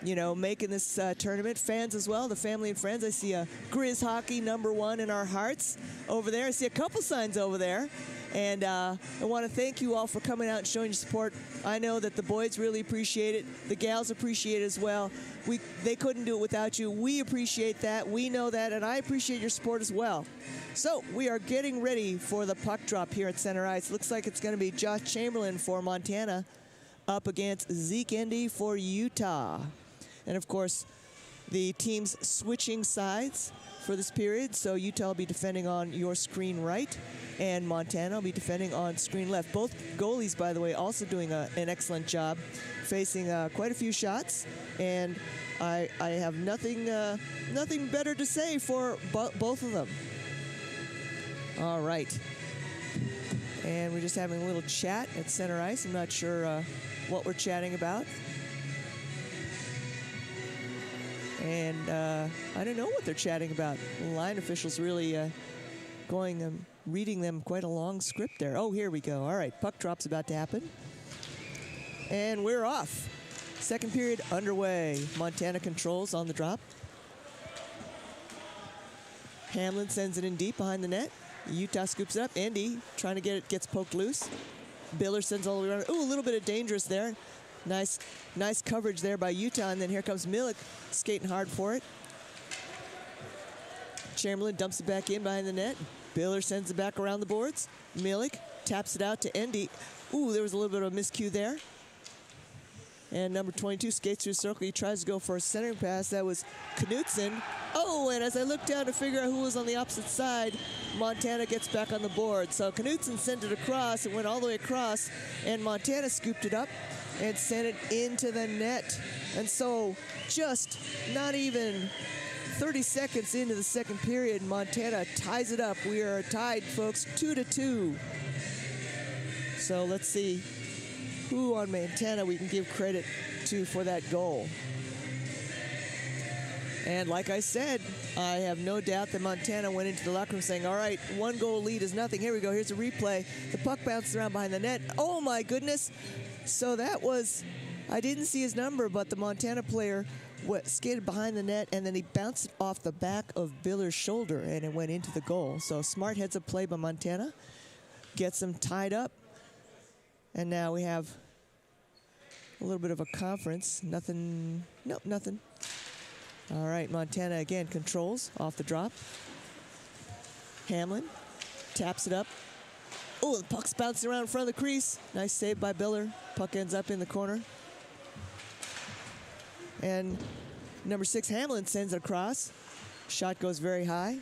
S1: you know, making this tournament. Fans as well, the family and friends. I see a Grizz Hockey #1 in our hearts over there. I see a couple signs over there. And I want to thank you all for coming out and showing your support. I know that the boys really appreciate it. The gals appreciate it as well. They couldn't do it without you. We appreciate that. We know that. And I appreciate your support as well. So we are getting ready for the puck drop here at center ice. Looks like it's going to be Josh Chamberlain for Montana up against Zeke Endy for Utah. And, of course, the teams switching sides for this period. So Utah will be defending on your screen right, and Montana will be defending on screen left. Both goalies, by the way, also doing an excellent job, facing quite a few shots. And I have nothing better to say for both of them. All right. And we're just having a little chat at center ice. I'm not sure what we're chatting about. And I don't know what they're chatting about. The line officials really reading them quite a long script there. Oh, here we go. All right, puck drop's about to happen. And we're off. Second period underway. Montana controls on the drop. Hamlin sends it in deep behind the net. Utah scoops it up. Endy trying to get it, gets poked loose. Biller sends all the way around. Ooh, a little bit of dangerous there. Nice coverage there by Utah, and then here comes Milik skating hard for it. Chamberlain dumps it back in behind the net. Biller sends it back around the boards. Milik taps it out to Endy. Ooh, there was a little bit of a miscue there. And number 22 skates through the circle. He tries to go for a centering pass. That was Knutson. Oh, and as I looked down to figure out who was on the opposite side, Montana gets back on the board. So Knutson sent it across. It went all the way across, and Montana scooped it up and sent it into the net. And so just not even 30 seconds into the second period, Montana ties it up. We are tied, folks, 2-2. So let's see who on Montana we can give credit to for that goal. And like I said, I have no doubt that Montana went into the locker room saying, all right, 1-goal lead is nothing. Here we go. Here's a replay. The puck bounces around behind the net. Oh, my goodness. So that was, I didn't see his number, but the Montana player skated behind the net, and then he bounced off the back of Biller's shoulder, and it went into the goal. So smart heads-up play by Montana. Gets them tied up. And now we have a little bit of a conference. Nothing. Nope, nothing. All right, Montana again controls off the drop. Hamlin taps it up. Oh, the puck's bouncing around in front of the crease. Nice save by Biller. Puck ends up in the corner. And number 6, Hamlin sends it across. Shot goes very high.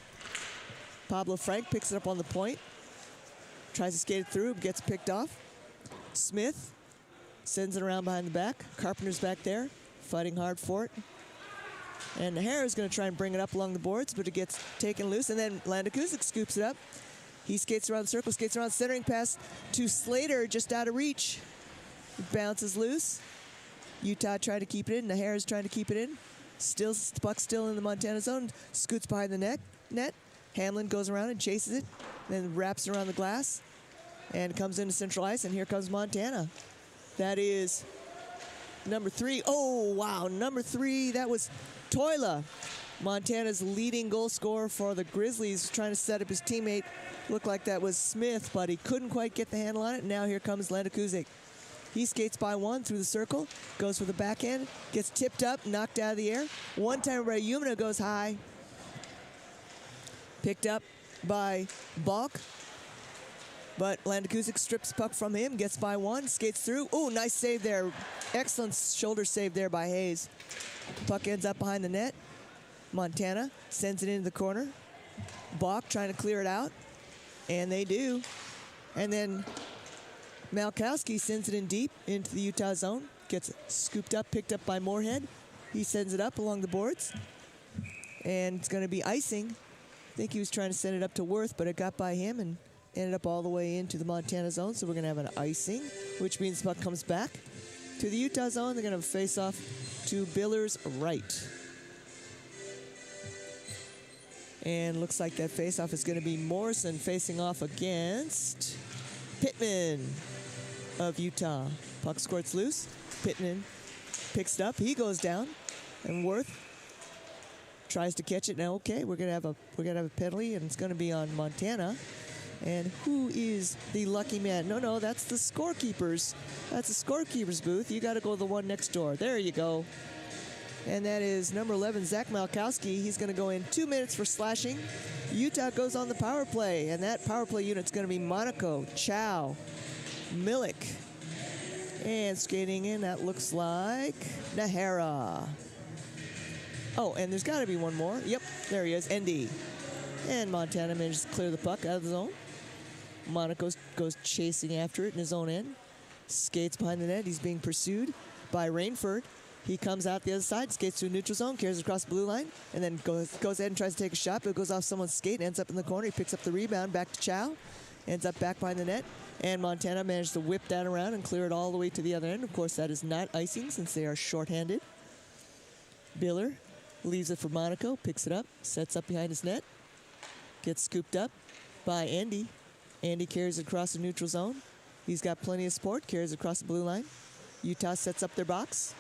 S1: Pablo Frank picks it up on the point. Tries to skate it through, gets picked off. Smith sends it around behind the back. Carpenter's back there, fighting hard for it. And Nahara is going to try and bring it up along the boards, but it gets taken loose. And then Landakusic scoops it up. He skates around the circle, skates around, centering pass to Slater, just out of reach. It bounces loose. Utah tried to keep it in. Nahara's trying to keep it in. Still, the puck still in the Montana zone. Scoots behind the net. Hamlin goes around and chases it, then wraps around the glass, and comes into central ice. And here comes Montana. That is number 3. Oh, wow, number 3. That was Toila, Montana's leading goal scorer for the Grizzlies, trying to set up his teammate. Looked like that was Smith, but he couldn't quite get the handle on it. Now here comes Landakusic. He skates by one through the circle, goes for the backhand, gets tipped up, knocked out of the air. One-timer by Umina goes high. Picked up by Balk. But Landakusic strips puck from him, gets by one, skates through. Oh, nice save there. Excellent shoulder save there by Hayes. Puck ends up behind the net. Montana sends it into the corner. Balk trying to clear it out, and they do. And then Malkowski sends it in deep into the Utah zone. Gets scooped up, picked up by Moorhead. He sends it up along the boards. And it's going to be icing. I think he was trying to send it up to Worth, but it got by him and ended up all the way into the Montana zone. So we're going to have an icing, which means the puck comes back to the Utah zone. They're going to have a face-off to Biller's right. And looks like that face-off is going to be Morrison facing off against Pittman of Utah. Puck squirts loose. Pittman picks it up. He goes down, and Worth tries to catch it. Now, okay, we're gonna have a penalty, and it's going to be on Montana. And who is the lucky man? No, that's the scorekeepers. That's the scorekeepers booth. You got to go to the one next door. There you go. And that is number 11, Zach Malkowski. He's going to go in 2 minutes for slashing. Utah goes on the power play, and that power play unit's going to be Monaco, Chow, Milik. And skating in, that looks like Nahara. Oh, and there's got to be one more. Yep, there he is, ND. And Montana manages to clear the puck out of the zone. Monaco goes chasing after it in his own end. Skates behind the net. He's being pursued by Rainford. He comes out the other side, skates to a neutral zone, carries across the blue line, and then goes ahead and tries to take a shot, but it goes off someone's skate, ends up in the corner. He picks up the rebound, back to Chow, ends up back behind the net, and Montana managed to whip that around and clear it all the way to the other end. Of course, that is not icing since they are shorthanded. Biller leaves it for Monaco, picks it up, sets up behind his net, gets scooped up by Andy. Andy carries it across the neutral zone. He's got plenty of support, carries it across the blue line. Utah sets up their box.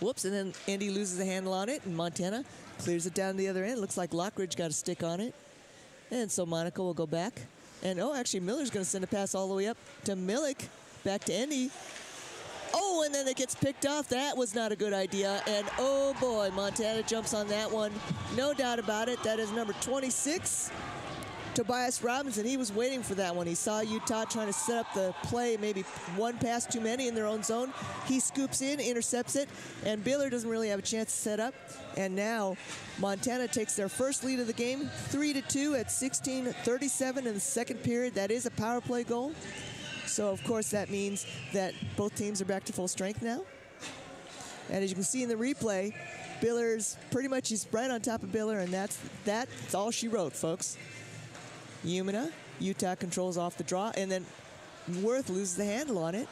S1: Whoops, and then Andy loses the handle on it, and Montana clears it down the other end. Looks like Lockridge got a stick on it. And so Monaco will go back. And, oh, actually, Miller's going to send a pass all the way up to Milik, back to Andy. Oh, and then it gets picked off. That was not a good idea. And, oh, boy, Montana jumps on that one. No doubt about it. That is number 26, Tobias Robinson. He was waiting for that one. He saw Utah trying to set up the play, maybe one pass too many in their own zone. He scoops in, intercepts it, and Biller doesn't really have a chance to set up. And now Montana takes their first lead of the game, 3-2 at 16:37 in the second period. That is a power play goal. So, of course, that means that both teams are back to full strength now. And as you can see in the replay, Biller's pretty much, he's right on top of Biller, and that's all she wrote, folks. Umina, Utah controls off the draw, and then Worth loses the handle on it.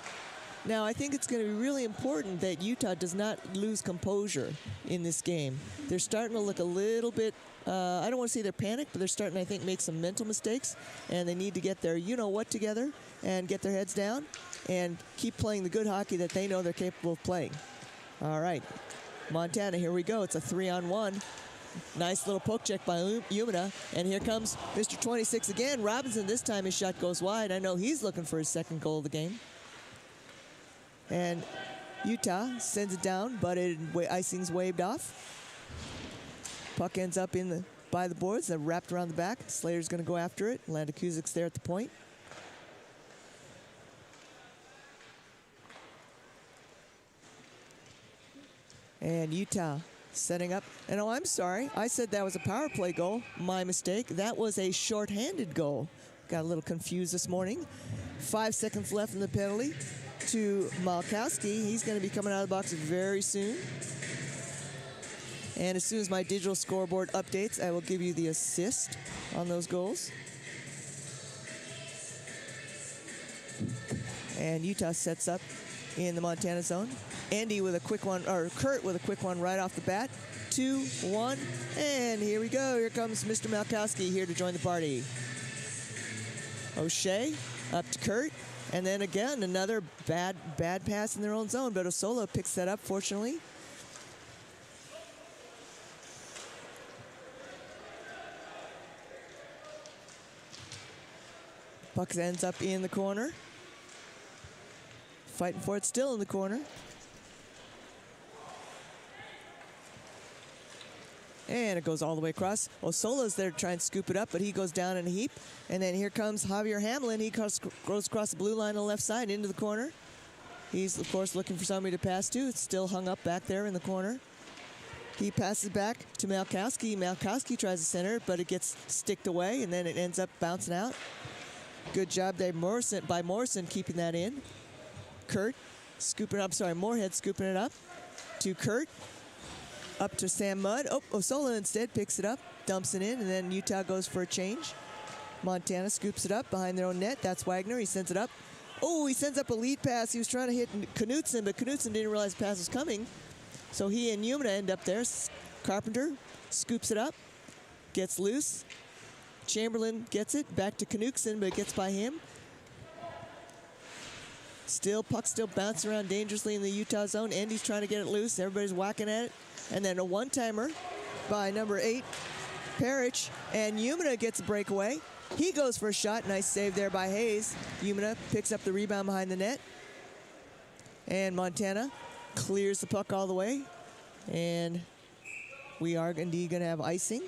S1: Now, I think it's going to be really important that Utah does not lose composure in this game. They're starting to look a little bit, I don't want to say they're panicked, but they're starting, I think, make some mental mistakes, and they need to get their you-know-what together and get their heads down and keep playing the good hockey that they know they're capable of playing. All right, Montana, here we go. It's a 3-on-1. Nice little poke check by Umina, and here comes Mr. 26 again. Robinson, this time his shot goes wide. I know he's looking for his second goal of the game. And Utah sends it down, but icing's waved off. Puck ends up by the boards. They're wrapped around the back. Slater's going to go after it. Landa Kuzik's there at the point. And Utah setting up. And oh, I'm sorry. I said that was a power play goal. My mistake. That was a shorthanded goal. Got a little confused this morning. 5 seconds left in the penalty to Malkowski. He's going to be coming out of the box very soon. And as soon as my digital scoreboard updates, I will give you the assist on those goals. And Utah sets up in the Montana zone. Andy with a quick one, or Kurt with a quick one right off the bat. 2-1, and here we go. Here comes Mr. Malkowski here to join the party. O'Shea up to Kurt. And then again, another bad pass in their own zone, but Osola picks that up, fortunately. Puck ends up in the corner. Fighting for it, still in the corner. And it goes all the way across. Osola's there to try and scoop it up, but he goes down in a heap. And then here comes Javier Hamlin. He goes across the blue line on the left side into the corner. He's, of course, looking for somebody to pass to. It's still hung up back there in the corner. He passes back to Malkowski. Malkowski tries to center it, but it gets sticked away, and then it ends up bouncing out. Good job there by Morrison keeping that in. Kurt scooping up, Moorhead scooping it up to Kurt. Up to Sam Mudd. Oh, Osola instead picks it up, dumps it in, and then Utah goes for a change. Montana scoops it up behind their own net. That's Wagner. He sends it up. Oh, he sends up a lead pass. He was trying to hit Knutson, but Knutson didn't realize the pass was coming. So he and Umina end up there. Carpenter scoops it up, gets loose. Chamberlain gets it back to Knutson, but it gets by him. Puck still bouncing around dangerously in the Utah zone. Andy's trying to get it loose. Everybody's whacking at it. And then a one-timer by number 8, Parrish. And Umina gets a breakaway. He goes for a shot. Nice save there by Hayes. Umina picks up the rebound behind the net. And Montana clears the puck all the way. And we are indeed going to have icing.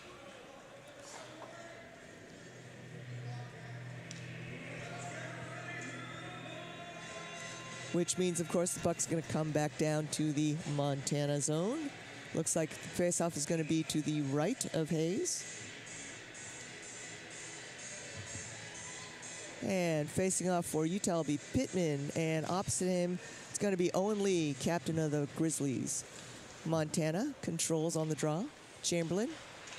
S1: Which means, of course, the puck's going to come back down to the Montana zone. Looks like the faceoff is going to be to the right of Hayes. And facing off for Utah will be Pittman. And opposite him, it's going to be Owen Lee, captain of the Grizzlies. Montana controls on the draw. Chamberlain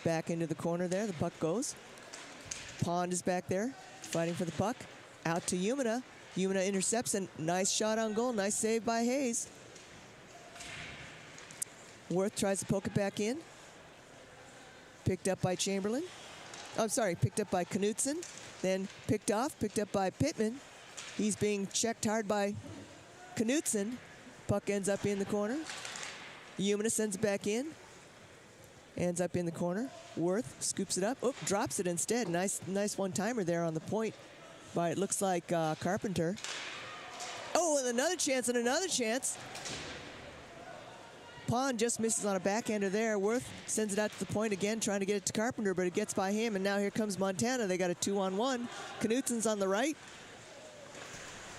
S1: back into the corner there. The puck goes. Pond is back there fighting for the puck. Out to Umina. Umina intercepts, and nice shot on goal. Nice save by Hayes. Worth tries to poke it back in. Picked up by Chamberlain. Picked up by Knutson. Then picked up by Pittman. He's being checked hard by Knutson. Puck ends up in the corner. Umina sends it back in. Ends up in the corner. Worth scoops it up. Oh, drops it instead. Nice one-timer there on the point by, it looks like, Carpenter. Oh, and another chance. Pond just misses on a backhander there. Worth sends it out to the point again, trying to get it to Carpenter, but it gets by him, and now here comes Montana. They got a 2-on-1. Knutson's on the right,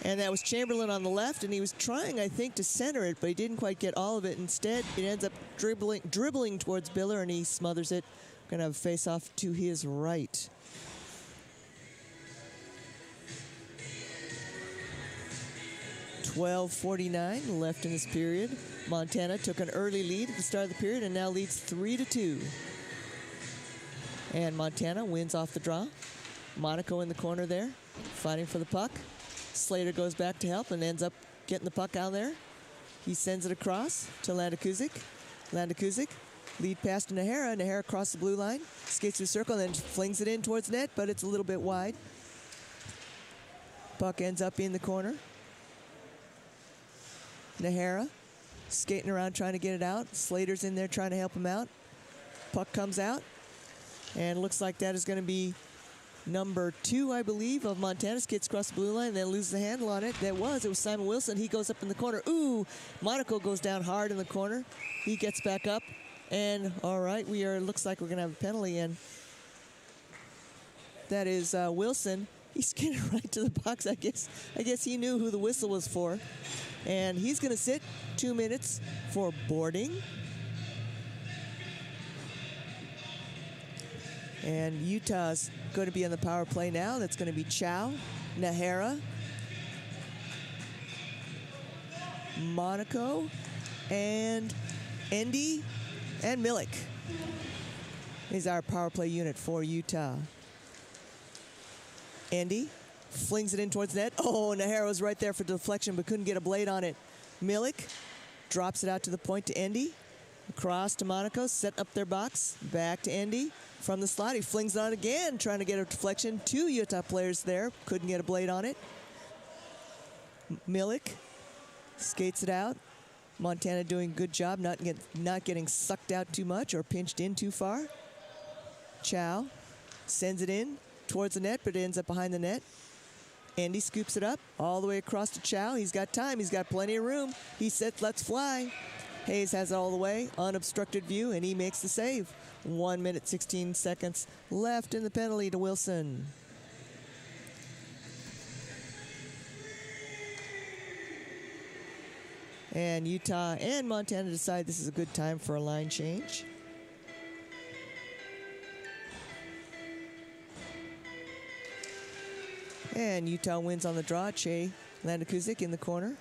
S1: and that was Chamberlain on the left, and he was trying, I think, to center it, but he didn't quite get all of it. Instead, it ends up dribbling towards Biller, and he smothers it. Gonna have a face-off to his right. .12:49 left in this period. Montana took an early lead at the start of the period and now leads 3-2. And Montana wins off the draw. Monaco in the corner there, fighting for the puck. Slater goes back to help and ends up getting the puck out there. He sends it across to Landakuzik. Landakuzik, lead pass to Nahara. Nahara across the blue line, skates through the circle, and then flings it in towards net, but it's a little bit wide. Puck ends up in the corner. Nahara skating around trying to get it out. Slater's in there trying to help him out. Puck comes out, and looks like that is going to be number 2, I believe, of Montana. Skates across the blue line and then loses the handle on it. It was Simon Wilson. He goes up in the corner. Ooh, Monaco goes down hard in the corner. He gets back up, and all right, looks like we're going to have a penalty, and that is Wilson. He's skated right to the box. I guess he knew who the whistle was for, and he's going to sit 2 minutes for boarding. And Utah's going to be on the power play now. That's going to be Chow, Nahara, Monaco, and Endy, and Milik is our power play unit for Utah. Endy flings it in towards net. Oh, Nahara was right there for deflection, but couldn't get a blade on it. Milik drops it out to the point to Endy. Across to Monaco, set up their box. Back to Endy. From the slot, he flings it on again, trying to get a deflection. 2 Utah players there, couldn't get a blade on it. Milik skates it out. Montana doing a good job, not getting sucked out too much or pinched in too far. Chow sends it in towards the net, but it ends up behind the net. Endy scoops it up all the way across to Chow. He's got time, he's got plenty of room. He said, let's fly. Hayes has it all the way, unobstructed view, and he makes the save. 1 minute, 16 seconds left in the penalty to Wilson. And Utah and Montana decide this is a good time for a line change. And Utah wins on the draw. Che Landakuzik in the corner.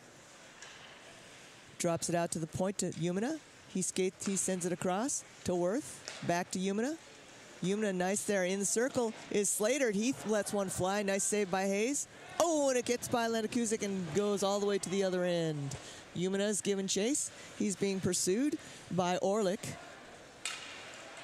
S1: Drops it out to the point to Umina. He sends it across to Worth. Back to Umina. Umina, nice there in the circle, is Slater. He lets one fly. Nice save by Hayes. Oh, and it gets by Landakuzik and goes all the way to the other end. Umina is given chase. He's being pursued by Orlik.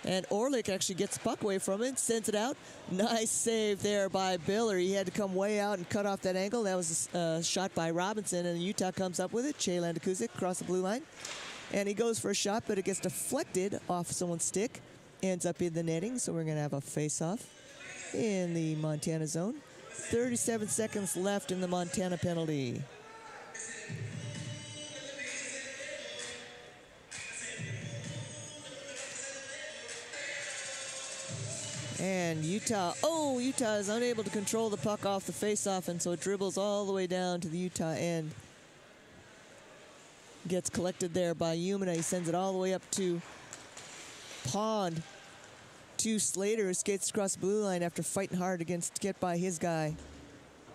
S1: And Orlik actually gets the puck away from it, sends it out. Nice save there by Biller. He had to come way out and cut off that angle. That was a shot by Robinson, and Utah comes up with it. Che Landakuzik across the blue line. And he goes for a shot, but it gets deflected off someone's stick. Ends up in the netting, so we're going to have a face-off in the Montana zone. 37 seconds left in the Montana penalty. And Utah is unable to control the puck off the face-off, and so it dribbles all the way down to the Utah end. Gets collected there by Umina. He sends it all the way up to Pond. To Slater, who skates across the blue line after fighting hard to get by his guy.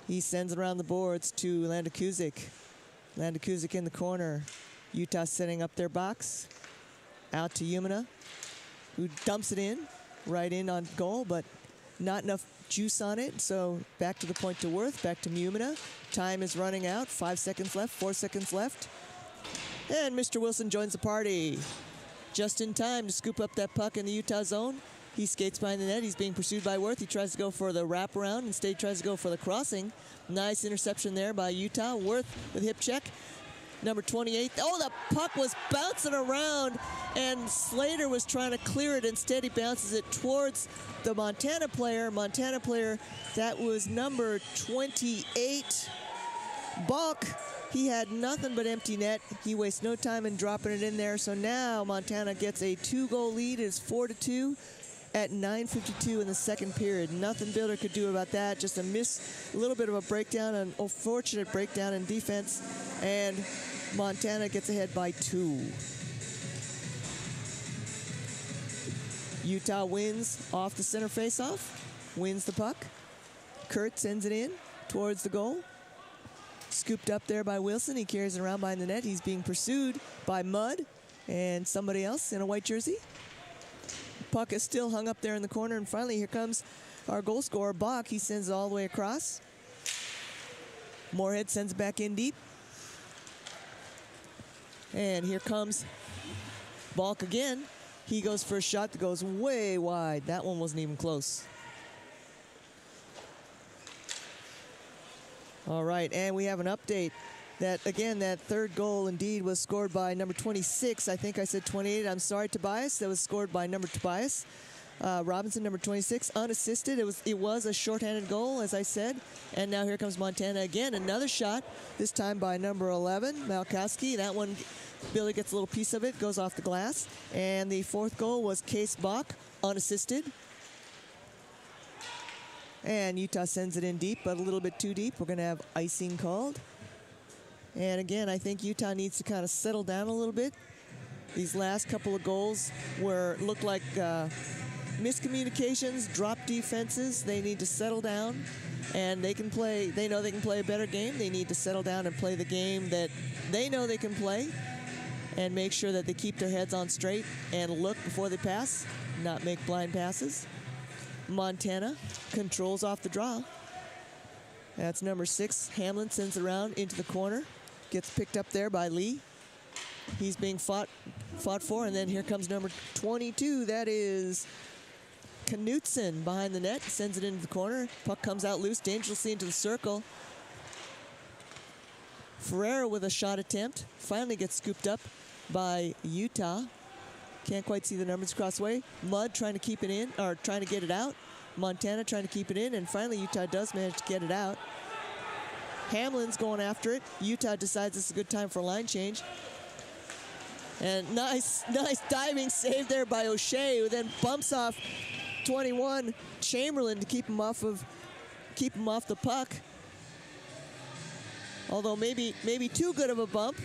S1: He sends it around the boards to Landakuzik. Landakuzik in the corner. Utah setting up their box. Out to Umina, who dumps it in. Right in on goal, but not enough juice on it. So back to the point to Worth, back to Umina. Time is running out. 5 seconds left, 4 seconds left. And Mr. Wilson joins the party. Just in time to scoop up that puck in the Utah zone. He skates behind the net. He's being pursued by Worth. He tries to go for the wraparound. Instead, he tries to go for the crossing. Nice interception there by Utah. Worth with hip check. Number 28. Oh, the puck was bouncing around, and Slater was trying to clear it. Instead, he bounces it towards the Montana player. Montana player, that was number 28. Balk, he had nothing but empty net. He wastes no time in dropping it in there. So now Montana gets a 2-goal lead. It's 4-2 at 9:52 in the second period. Nothing Biller could do about that. Just a little bit of a breakdown, an unfortunate breakdown in defense, and Montana gets ahead by 2. Utah wins off the center faceoff, wins the puck. Kurt sends it in towards the goal. Scooped up there by Wilson. He carries it around behind the net. He's being pursued by Mudd and somebody else in a white jersey. Puck is still hung up there in the corner, and finally here comes our goal scorer, Bach. He sends it all the way across. Moorhead sends it back in deep. And here comes Balk again. He goes for a shot that goes way wide. That one wasn't even close. All right, and we have an update that, again, that third goal indeed was scored by number 26. I think I said 28. I'm sorry, Tobias. That was scored by number Tobias Robinson, number 26, unassisted. It was a shorthanded goal, as I said. And now here comes Montana again. Another shot, this time by number 11, Malkowski. That one, Billy gets a little piece of it, goes off the glass. And the fourth goal was Case Bach, unassisted. And Utah sends it in deep, but a little bit too deep. We're going to have icing called. And again, I think Utah needs to kind of settle down a little bit. These last couple of goals looked like miscommunications, drop defenses. They need to settle down, and they know they can play a better game. They need to settle down and play the game that they know they can play, and make sure that they keep their heads on straight and look before they pass, not make blind passes. Montana controls off the draw. That's number 6. Hamlin sends it around into the corner. Gets picked up there by Lee. He's being fought for, and then here comes number 22. That is Knutson behind the net. Sends it into the corner. Puck comes out loose dangerously into the circle. Ferreira with a shot attempt. Finally gets scooped up by Utah. Can't quite see the numbers across the way. Mudd trying to keep it in, or trying to get it out. Montana trying to keep it in, and finally Utah does manage to get it out. Hamlin's going after it. Utah decides it's a good time for a line change. And nice diving save there by O'Shea, who then bumps off 21 Chamberlain to keep him off the puck. Although maybe too good of a bump,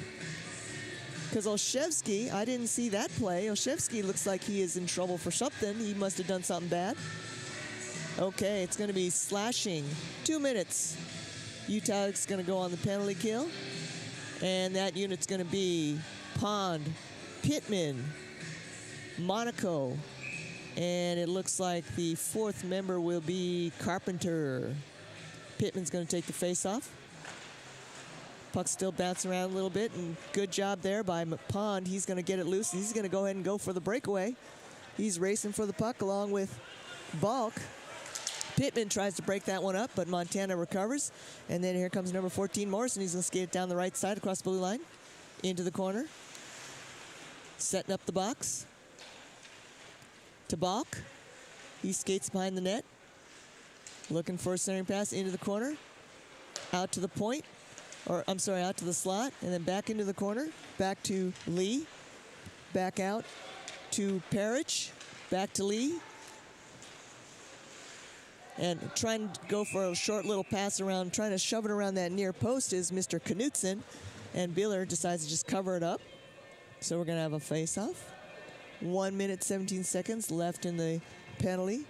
S1: because Olszewski, I didn't see that play. Olszewski looks like he is in trouble for something. He must have done something bad. Okay, it's going to be slashing. 2 minutes. Utah is going to go on the penalty kill. And that unit's going to be Pond, Pittman, Monaco. And it looks like the 4th member will be Carpenter. Pittman's going to take the face-off. Puck's still bouncing around a little bit, and good job there by Pond. He's going to get it loose. He's going to go ahead and go for the breakaway. He's racing for the puck along with Balk. Pittman tries to break that one up, but Montana recovers. And then here comes number 14, Morrison. He's going to skate it down the right side across the blue line into the corner. Setting up the box. To Balk. He skates behind the net. Looking for a centering pass into the corner. Out to the point. Or, I'm sorry, out to the slot, and then back into the corner, back to Lee, back out to Parrish, back to Lee, and trying to go for a short little pass around, trying to shove it around that near post is Mr. Knutson, and Bieler decides to just cover it up. So we're going to have a face-off. 1 minute, 17 seconds left in the penalty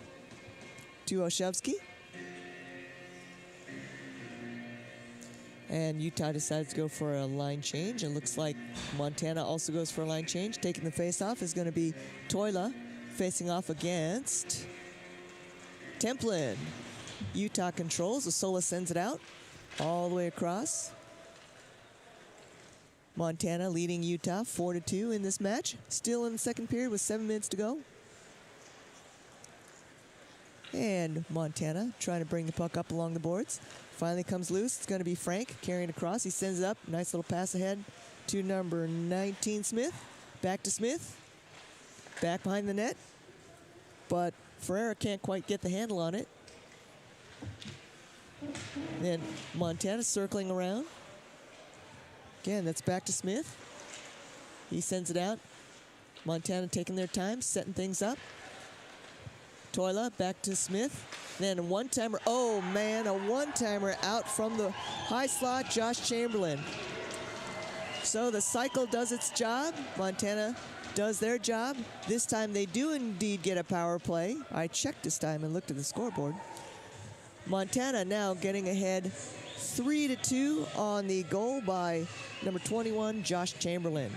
S1: to Olszewski. And Utah decides to go for a line change. It looks like Montana also goes for a line change. Taking the face-off is going to be Toila facing off against Templin. Utah controls. Osola sends it out all the way across. Montana leading Utah 4-2 in this match. Still in the second period with 7 minutes to go. And Montana trying to bring the puck up along the boards. Finally comes loose. It's going to be Frank carrying across. He sends it up. Nice little pass ahead to number 19, Smith. Back to Smith. Back behind the net. But Ferreira can't quite get the handle on it. Then Montana circling around. Again, that's back to Smith. He sends it out. Montana taking their time, setting things up. Toila back to Smith. Then a one-timer. Oh, man, a one-timer out from the high slot, Josh Chamberlain. So the cycle does its job. Montana does their job. This time they do indeed get a power play. I checked this time and looked at the scoreboard. Montana now getting ahead 3-2 on the goal by number 21, Josh Chamberlain.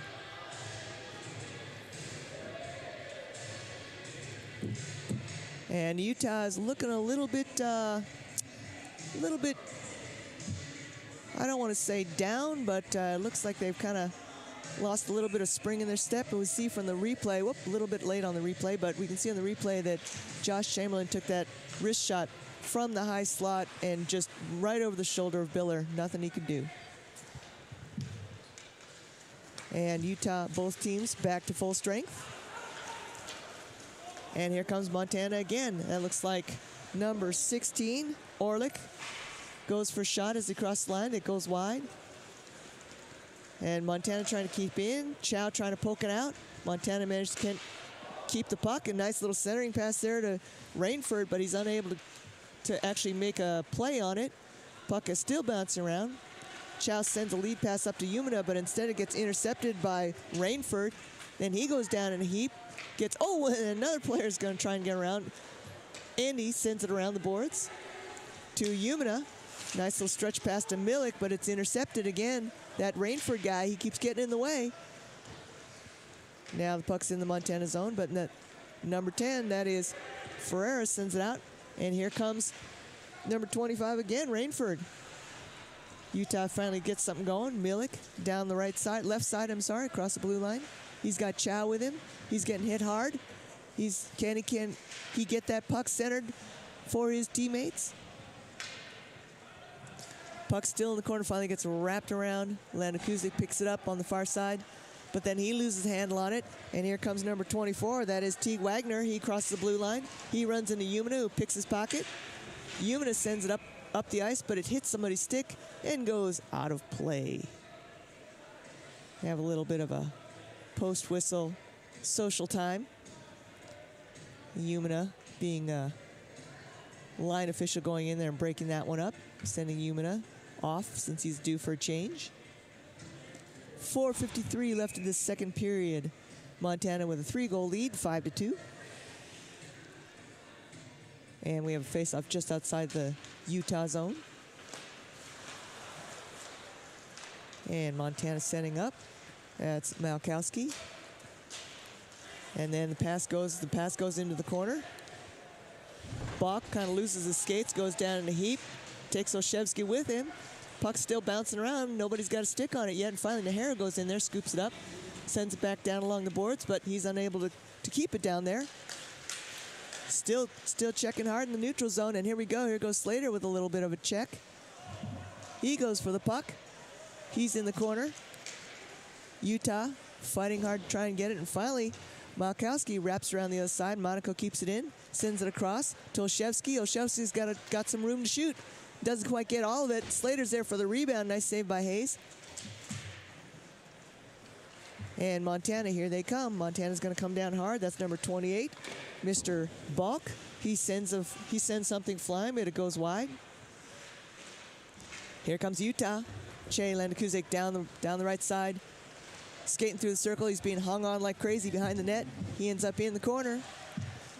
S1: And Utah is looking a little bit, I don't want to say down, but looks like they've kind of lost a little bit of spring in their step, and we see from the replay, a little bit late on the replay, but we can see on the replay that Josh Chamberlain took that wrist shot from the high slot and just right over the shoulder of Biller. Nothing he could do. And Utah, both teams back to full strength. And here comes Montana again. That looks like number 16, Orlick, goes for a shot as he crosses the line. It goes wide. And Montana trying to keep in. Chow trying to poke it out. Montana managed to keep the puck. A nice little centering pass there to Rainford, but he's unable to actually make a play on it. Puck is still bouncing around. Chow sends a lead pass up to Umina, but instead it gets intercepted by Rainford. Then he goes down in a heap. And another player is going to try and get around. Andy sends it around the boards to Umina. Nice little stretch pass to Milik, but it's intercepted again. That Rainford guy, he keeps getting in the way. Now the puck's in the Montana zone, but number 10, that is Ferreira, sends it out. And here comes number 25 again, Rainford. Utah finally gets something going. Milik down the left side, across the blue line. He's got Chow with him. He's getting hit hard. Can he get that puck centered for his teammates? Puck still in the corner, finally gets wrapped around. Landon Kuzik picks it up on the far side, but then he loses handle on it. And here comes number 24, that is Teague Wagner. He crosses the blue line. He runs into Umina, who picks his pocket. Umina sends it up the ice, but it hits somebody's stick and goes out of play. We have a little bit of a post-whistle social time. Umina being a line official going in there and breaking that one up, sending Umina off since he's due for a change. 4:53 left in this second period. Montana with a 3-goal lead, 5-2. And we have a face-off just outside the Utah zone. And Montana setting up. That's Malkowski. And then the pass goes into the corner. Bach kind of loses his skates, goes down in a heap, takes Olszewski with him. Puck's still bouncing around. Nobody's got a stick on it yet. And finally, Nahara goes in there, scoops it up, sends it back down along the boards, but he's unable to keep it down there. Still checking hard in the neutral zone. And here we go. Here goes Slater with a little bit of a check. He goes for the puck. He's in the corner. Utah fighting hard to try and get it. And finally, Malkowski wraps around the other side. Monaco keeps it in, sends it across to Olszewski. Olszewski's got some room to shoot. Doesn't quite get all of it. Slater's there for the rebound. Nice save by Hayes. And Montana, here they come. Montana's going to come down hard. That's number 28, Mr. Balk. He sends something flying, but it goes wide. Here comes Utah. Che Landekuzik down the right side. Skating through the circle. He's being hung on like crazy behind the net. He ends up in the corner.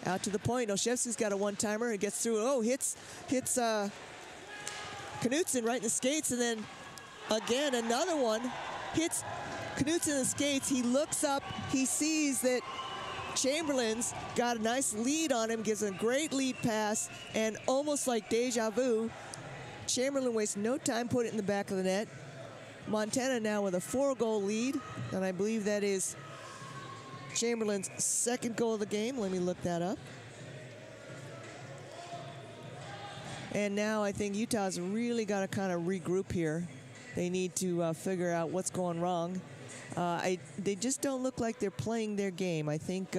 S1: Out to the point. Olszewski's got a one-timer. He gets through. Oh, hits Knutson right in the skates. And then again, another one. Hits Knutson in the skates. He looks up. He sees that Chamberlain's got a nice lead on him. Gives a great lead pass. And almost like deja vu, Chamberlain wastes no time, put it in the back of the net. Montana now with a 4-goal lead, and I believe that is Chamberlain's second goal of the game. Let me look that up. And now I think Utah's really got to kind of regroup here. They need to figure out what's going wrong. They just don't look like they're playing their game. I think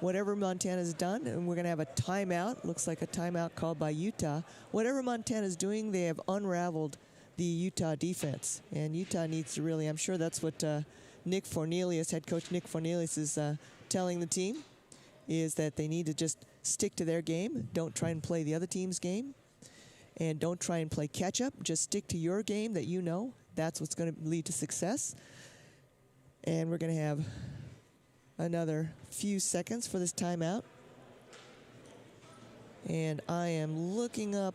S1: whatever Montana's done, and we're going to have a timeout. Looks like a timeout called by Utah. Whatever Montana's doing, they have unraveled the Utah defense. And Utah needs to really, I'm sure that's what Nick Fornelius, head coach Nick Fornelius, is telling the team, is that they need to just stick to their game. Don't try and play the other team's game. And don't try and play catch-up. Just stick to your game that you know. That's what's going to lead to success. And we're going to have another few seconds for this timeout. And I am looking up.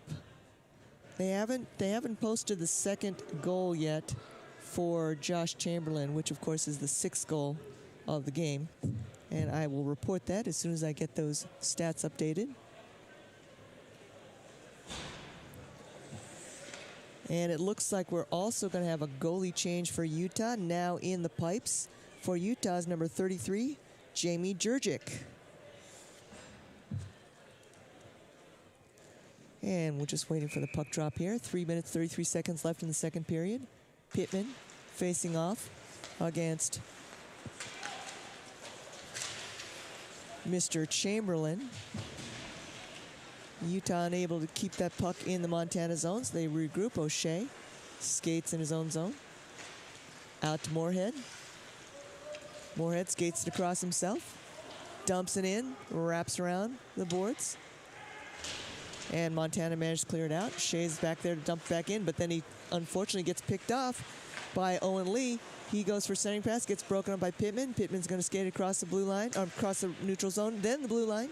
S1: They haven't posted the second goal yet for Josh Chamberlain, which of course is the 6th goal of the game. And I will report that as soon as I get those stats updated. And it looks like we're also going to have a goalie change for Utah. Now in the pipes for Utah's number 33, Jamie Jurgic. And we're just waiting for the puck drop here. 3 minutes, 33 seconds left in the second period. Pittman facing off against Mr. Chamberlain. Utah unable to keep that puck in the Montana zone, so they regroup. O'Shea skates in his own zone. Out to Moorhead. Moorhead skates it across himself. Dumps it in, wraps around the boards. And Montana managed to clear it out. Shea's back there to dump back in, but then he unfortunately gets picked off by Owen Lee. He goes for centering pass, gets broken up by Pittman. Pittman's going to skate across the blue line, or across the neutral zone, then the blue line.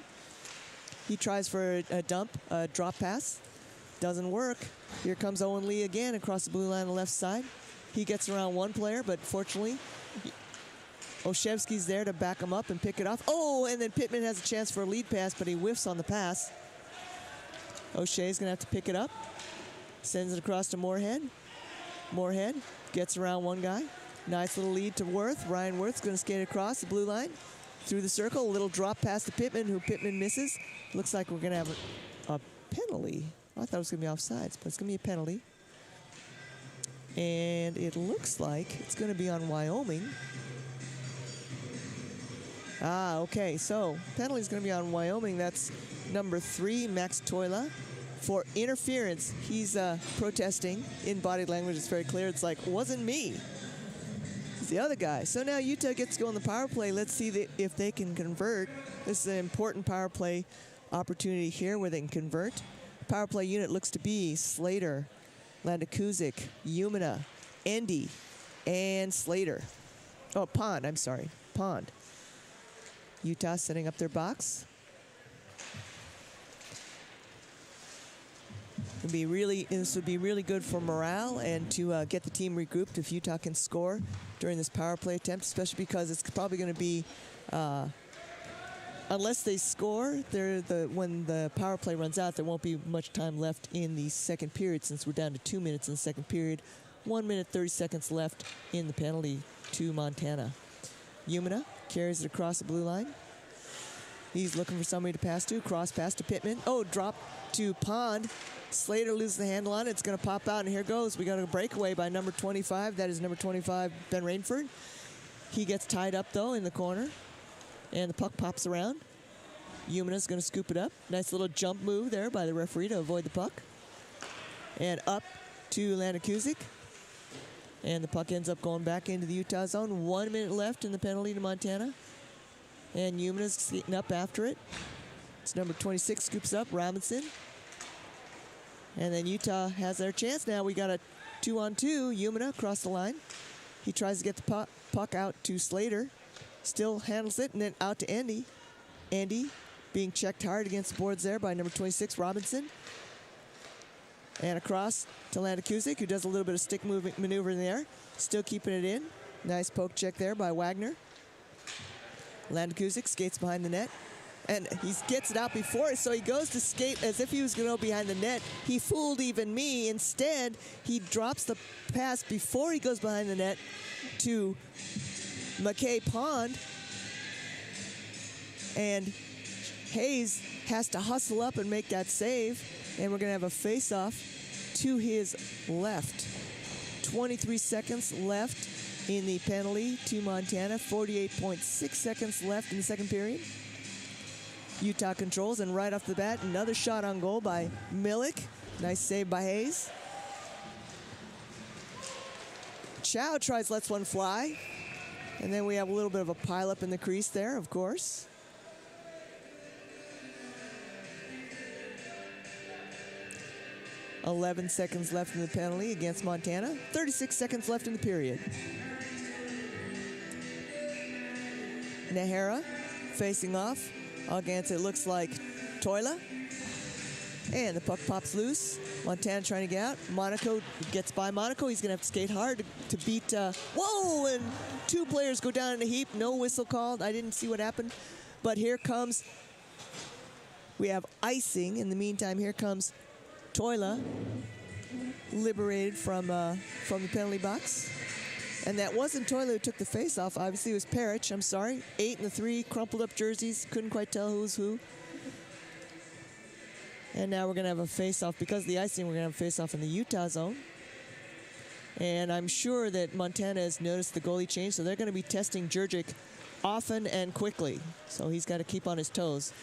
S1: He tries for a dump, a drop pass. Doesn't work. Here comes Owen Lee again across the blue line on the left side. He gets around one player, but fortunately, Olszewski's there to back him up and pick it off. Oh, and then Pittman has a chance for a lead pass, but he whiffs on the pass. O'Shea's going to have to pick it up. Sends it across to Moorhead. Moorhead gets around one guy. Nice little lead to Worth. Ryan Worth's going to skate across the blue line. Through the circle, a little drop pass to Pittman, who Pittman misses. Looks like we're going to have a penalty. I thought it was going to be offsides, but it's going to be a penalty. And it looks like it's going to be on Wyoming. Okay, so penalty is going to be on Wyoming. That's number 3, Max Toila, for interference. He's protesting in body language. It's very clear. It's like, wasn't me. It's the other guy. So now Utah gets to go on the power play. Let's see if they can convert. This is an important power play opportunity here where they can convert. Power play unit looks to be Slater, Landekuzik, Umina, Endy, and Slater. Oh, Pond, I'm sorry, Pond. Utah setting up their box. This would be really good for morale and to get the team regrouped if Utah can score during this power play attempt, especially because it's probably going to be, unless they score, when the power play runs out, there won't be much time left in the second period since we're down to 2 minutes in the second period. 1 minute, 30 seconds left in the penalty to Montana. Umina carries it across the blue line. He's looking for somebody to pass to. Cross pass to Pittman. Oh, drop to Pond. Slater loses the handle on it. It's going to pop out, and here goes. We got a breakaway by number 25. That is number 25, Ben Rainford. He gets tied up, though, in the corner, and the puck pops around. Umina's going to scoop it up. Nice little jump move there by the referee to avoid the puck. And up to Landekuzik. And the puck ends up going back into the Utah zone. 1 minute left in the penalty to Montana. And Umina's skating up after it. It's number 26, scoops up, Robinson. And then Utah has their chance now. We got a 2-on-2. Umina across the line. He tries to get the puck out to Slater. Still handles it, and then out to Andy. Andy being checked hard against the boards there by number 26, Robinson. And across to Landekuzik, who does a little bit of stick moving maneuver in there. Still keeping it in. Nice poke check there by Wagner. Landekuzik skates behind the net. And he gets it out before, so he goes to skate as if he was going to go behind the net. He fooled even me. Instead, he drops the pass before he goes behind the net to McKay Pond. And Hayes has to hustle up and make that save. And we're going to have a face-off to his left. 23 seconds left in the penalty to Montana. 48.6 seconds left in the second period. Utah controls, and right off the bat, another shot on goal by Milik. Nice save by Hayes. Chow lets one fly. And then we have a little bit of a pileup in the crease there, of course. .11 seconds left in the penalty against Montana. 36 seconds left in the period. Nahara facing off against, it looks like, Toila. And the puck pops loose. Montana trying to get out. Monaco gets by Monaco. He's going to have to skate hard to beat... whoa! And 2 players go down in a heap. No whistle called. I didn't see what happened. But here comes... We have icing. In the meantime, here comes Toila. liberated from the penalty box. And that wasn't Toiler who took the face off. Obviously, it was Parrish. I'm sorry. 8 and the 3, crumpled up jerseys. Couldn't quite tell who's who. And now we're going to have a face-off. Because of the icing, we're going to have a face-off in the Utah zone. And I'm sure that Montana has noticed the goalie change, so they're going to be testing Jurgic often and quickly. So he's got to keep on his toes.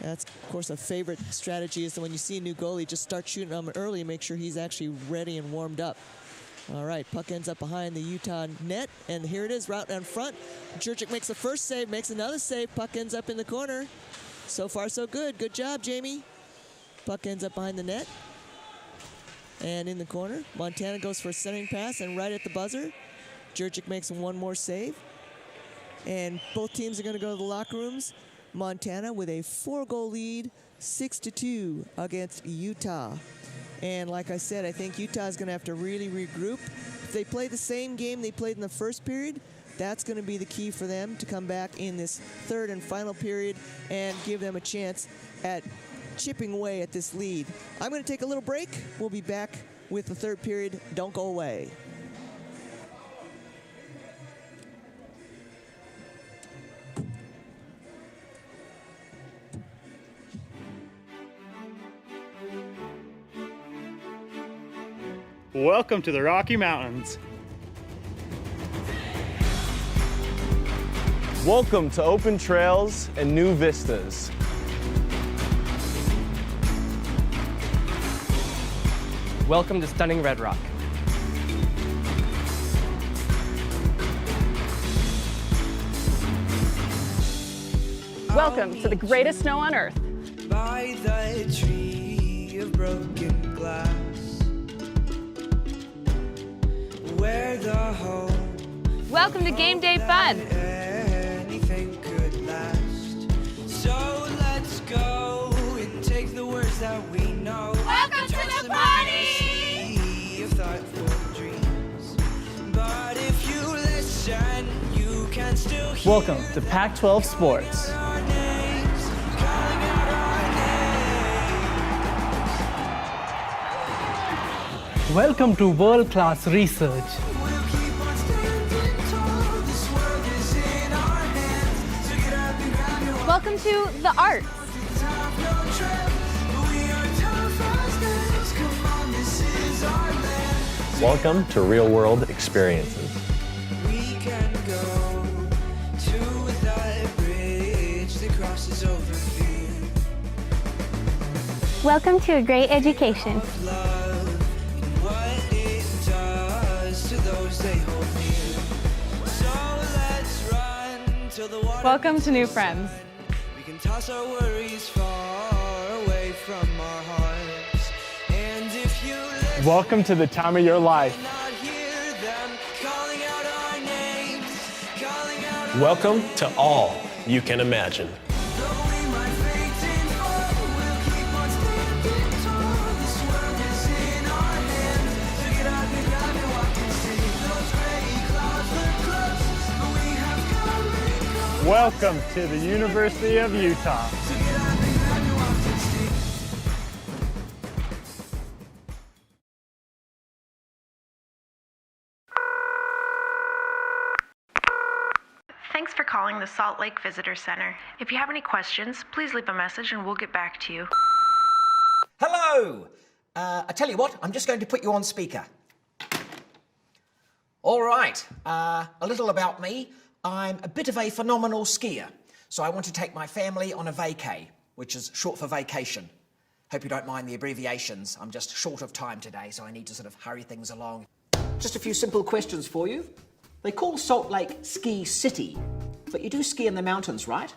S1: That's, of course, a favorite strategy is that when you see a new goalie, just start shooting him early and make sure he's actually ready and warmed up. All right, puck ends up behind the Utah net, and here it is, right down front. Jurgic makes the first save, makes another save. Puck ends up in the corner. So far, so good. Good job, Jamie. Puck ends up behind the net and in the corner. Montana goes for a centering pass, and right at the buzzer, Jurgic makes one more save. And both teams are going to go to the locker rooms. Montana with a 4-goal lead, 6-2 against Utah. And like I said, I think Utah is going to have to really regroup. If they play the same game they played in the first period, that's going to be the key for them to come back in this third and final period and give them a chance at chipping away at this lead. I'm going to take a little break. We'll be back with the third period. Don't go away.
S2: Welcome to the Rocky Mountains.
S3: Welcome to open trails and new vistas.
S4: Welcome to stunning Red Rock.
S11: Welcome to the greatest snow on earth.
S6: By the tree of broken glass, where the hope
S11: Welcome to Game Day Fun.
S6: anything could last. So let's go and take the words that we know.
S11: Welcome to the party!
S6: Sea of thoughtful dreams. But if you listen, you can still hear
S4: Welcome to Pac-12 Sports.
S6: our names, calling out our names.
S7: Welcome to world-class research.
S6: We'll keep on standing tall. This world is in our hands. So get up and grab your
S11: Welcome to the arts.
S6: have no trip. We are tough as nails. Come on, this is our land.
S12: Welcome to Real World Experiences.
S6: We can go to that bridge that crosses over fear.
S8: Welcome to a great education.
S6: Love and what it does to those they hold near. So let's run till the water.
S11: Welcome to new friends.
S6: We can toss our worries far away from our hearts. And if you listen,
S2: Welcome to the time of your life.
S6: not hear them calling out our names, calling out our
S12: Welcome to all you can imagine.
S6: Though we might fade and fall, we'll keep on standing tall. This world is in our hands. So get up and grab your walk and see. Those gray clouds look close, but we have come and gone.
S2: Welcome to the University of Utah.
S6: So get up and grab your walk and see.
S9: Thanks for calling the Salt Lake Visitor Center. If you have any questions, please leave a message and we'll get back to you.
S10: Hello! I tell you what, I'm just going to put you on speaker. All right, a little about me. I'm a bit of a phenomenal skier, so I want to take my family on a vacay, which is short for vacation. Hope you don't mind the abbreviations. I'm just short of time today, so I need to sort of hurry things along. Just a few simple questions for you. They call Salt Lake Ski City, but you do ski in the mountains, right?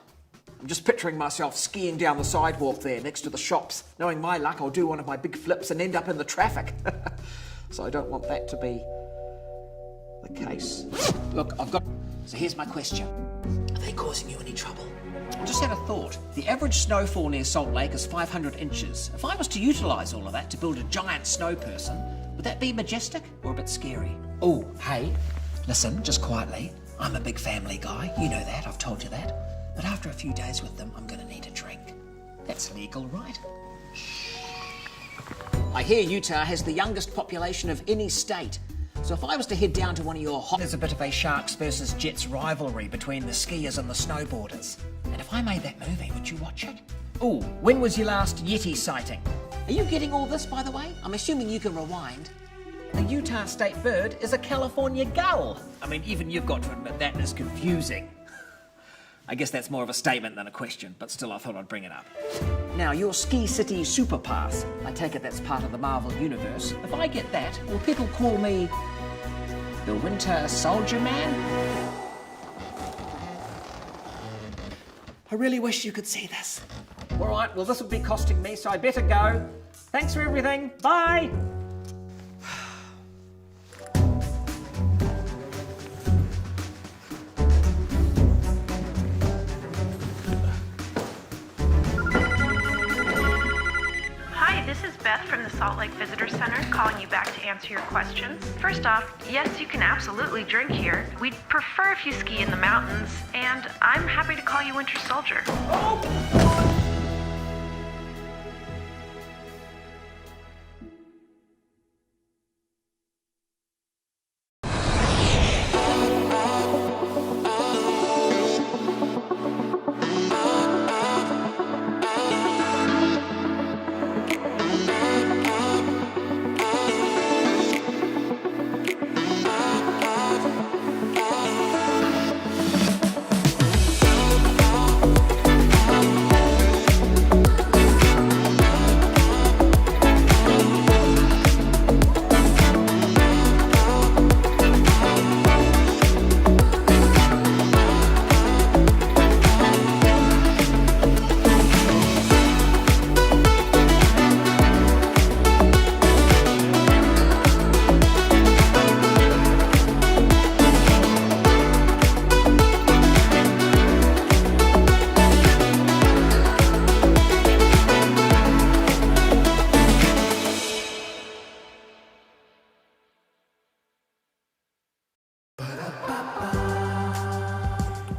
S10: I'm just picturing myself skiing down the sidewalk there next to the shops. Knowing my luck, I'll do one of my big flips and end up in the traffic. So I don't want that to be the case. Look, So here's my question. Are they causing you any trouble? I just had a thought. The average snowfall near Salt Lake is 500 inches. If I was to utilise all of that to build a giant snow person, would that be majestic or a bit scary? Oh, hey, listen, just quietly. I'm a big family guy. You know that, I've told you that. But after a few days with them, I'm going to need a drink. That's legal, right? I hear Utah has the youngest population of any state. So if I was to head down to one of your there's a bit of a Sharks versus Jets rivalry between the skiers and the snowboarders. And if I made that movie, would you watch it? Ooh, when was your last Yeti sighting? Are you getting all this, by the way? I'm assuming you can rewind. The Utah state bird is a California gull. I mean, even you've got to admit that is confusing. I guess that's more of a statement than a question, but still I thought I'd bring it up. Now, your Ski City Super Pass, I take it that's part of the Marvel Universe. If I get that, will people call me the Winter Soldier Man? I really wish you could see this. All right, well, this will be costing me, so I better go. Thanks for everything. Bye.
S9: This is Beth from the Salt Lake Visitor Center calling you back to answer your questions. First off, yes, you can absolutely drink here. We'd prefer if you ski in the mountains, and I'm happy to call you Winter Soldier.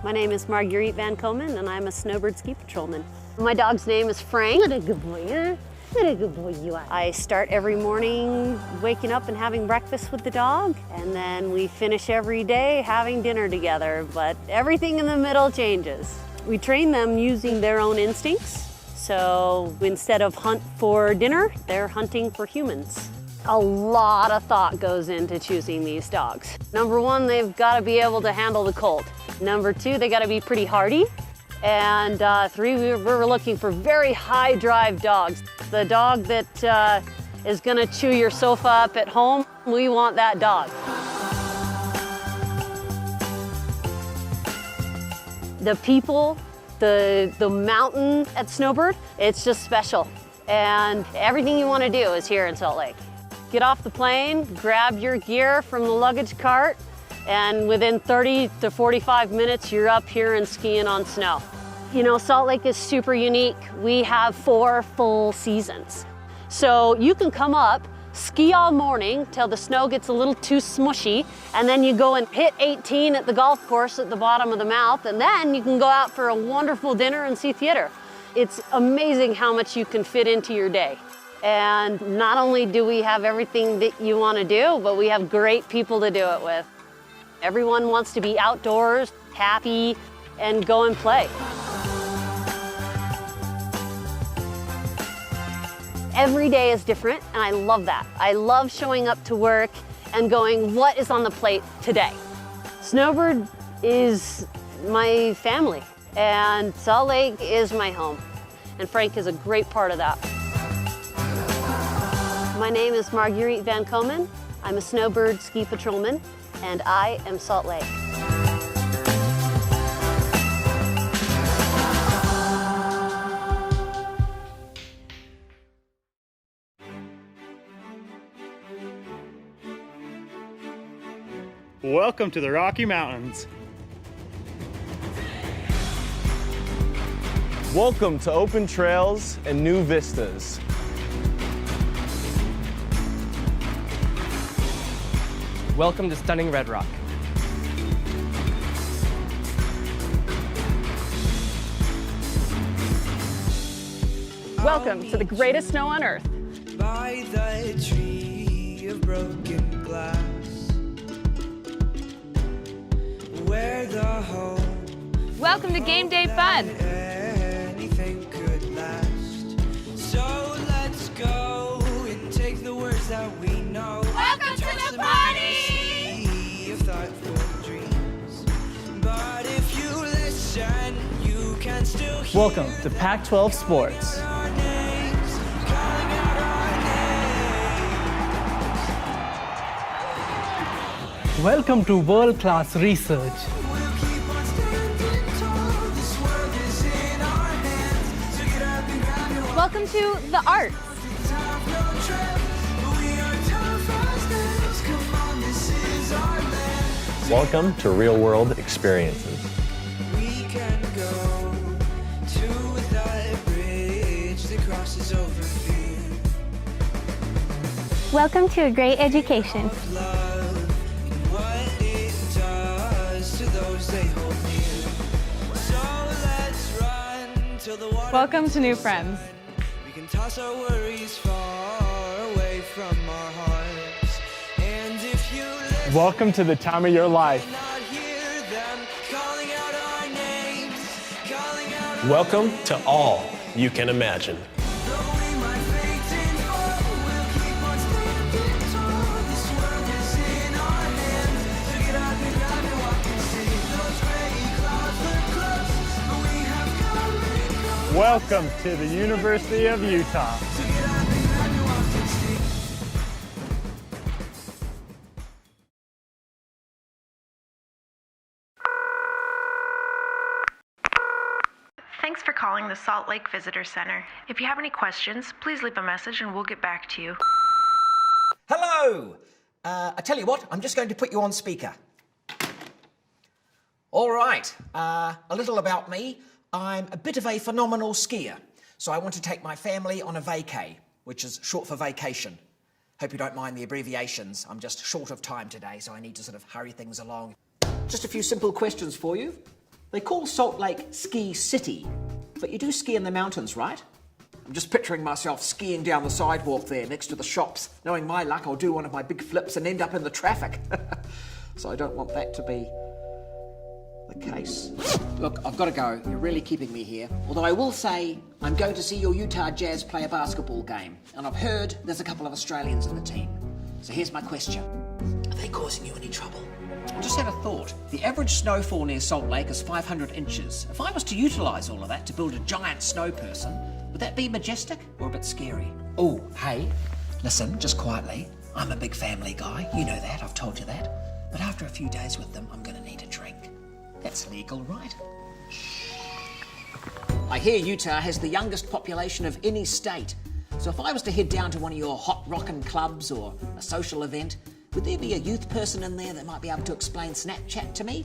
S5: My name is Marguerite Van Komen, and I'm a snowbird ski patrolman. My dog's name is Frank. What a good boy, huh? What a good boy you are. I start every morning waking up and having breakfast with the dog, and then we finish every day having dinner together, but everything in the middle changes. We train them using their own instincts, so instead of hunt for dinner, they're hunting for humans. A lot of thought goes into choosing these dogs. Number one, they've got to be able to handle the cold. Number two, they got to be pretty hardy. And three, we're looking for very high drive dogs. The dog that is going to chew your sofa up at home, we want that dog. The people, the mountain at Snowbird, it's just special. And everything you want to do is here in Salt Lake. Get off the plane, grab your gear from the luggage cart, and within 30 to 45 minutes, you're up here and skiing on snow. You know, Salt Lake is super unique. We have 4 full seasons. So you can come up, ski all morning till the snow gets a little too smushy, and then you go and hit 18 at the golf course at the bottom of the mouth, and then you can go out for a wonderful dinner and see theater. It's amazing how much you can fit into your day. And not only do we have everything that you want to do, but we have great people to do it with. Everyone wants to be outdoors, happy, and go and play. Every day is different, and I love that. I love showing up to work and going, what is on the plate today? Snowbird is my family, and Salt Lake is my home. And Frank is a great part of that. My name is Marguerite Van Komen. I'm a snowbird ski patrolman, and I am Salt Lake.
S2: Welcome to the Rocky Mountains.
S3: Welcome to open trails and new vistas.
S4: Welcome to stunning Red Rock.
S11: Welcome to the greatest snow on Earth.
S6: by the tree of broken glass, where the hope
S11: Welcome to Game Day Fun.
S6: anything could last. So let's go and take the words that we know.
S11: Welcome to the party!
S6: Sea of thoughtful dreams. But if you listen, you can still hear
S3: Welcome to Pac-12 Sports.
S6: our names, calling out our names.
S7: Welcome to world-class research.
S6: We'll keep on standing tall. This world is in our hands. So get up and grab your
S11: Welcome to the arts.
S6: time, no trip. We are tough as nails. Come on, this is our land.
S12: Welcome to real world experiences.
S6: We can go to that bridge that crosses over fear.
S8: Welcome to a great education.
S6: Love and what it does to those they hold near. So let's run till the water.
S11: Welcome to new friends.
S6: We can toss our worries far away from our hearts. And if you listen,
S3: Welcome to the time of your life.
S6: not hear them calling out our names, calling out our
S12: Welcome to all you can imagine.
S6: Though we might fade and fall, we'll keep on standing tall. This world is in our hands. So get up and grab and walk and see. Those gray clouds look close, but we have come and gone.
S2: Welcome to the University of Utah.
S6: So get up and grab and walk and see.
S9: Thanks for calling the Salt Lake Visitor Center. If you have any questions, please leave a message and we'll get back to you.
S10: Hello! I tell you what, I'm just going to put you on speaker. All right, a little about me. I'm a bit of a phenomenal skier, so I want to take my family on a vacay, which is short for vacation. Hope you don't mind the abbreviations. I'm just short of time today, so I need to sort of hurry things along. Just a few simple questions for you. They call Salt Lake Ski City, but you do ski in the mountains, right? I'm just picturing myself skiing down the sidewalk there next to the shops. Knowing my luck, I'll do one of my big flips and end up in the traffic. So I don't want that to be the case. Look, I've got to go. You're really keeping me here. Although I will say, I'm going to see your Utah Jazz play a basketball game. And I've heard there's a couple of Australians in the team. So here's my question. Are they causing you any trouble? I just had a thought. The average snowfall near Salt Lake is 500 inches. If I was to utilise all of that to build a giant snow person, would that be majestic or a bit scary? Oh, hey, listen, just quietly. I'm a big family guy. You know that, I've told you that. But after a few days with them, I'm going to need a drink. That's legal, right? I hear Utah has the youngest population of any state. So if I was to head down to one of your hot rockin' clubs or a social event, would there be a youth person in there that might be able to explain Snapchat to me?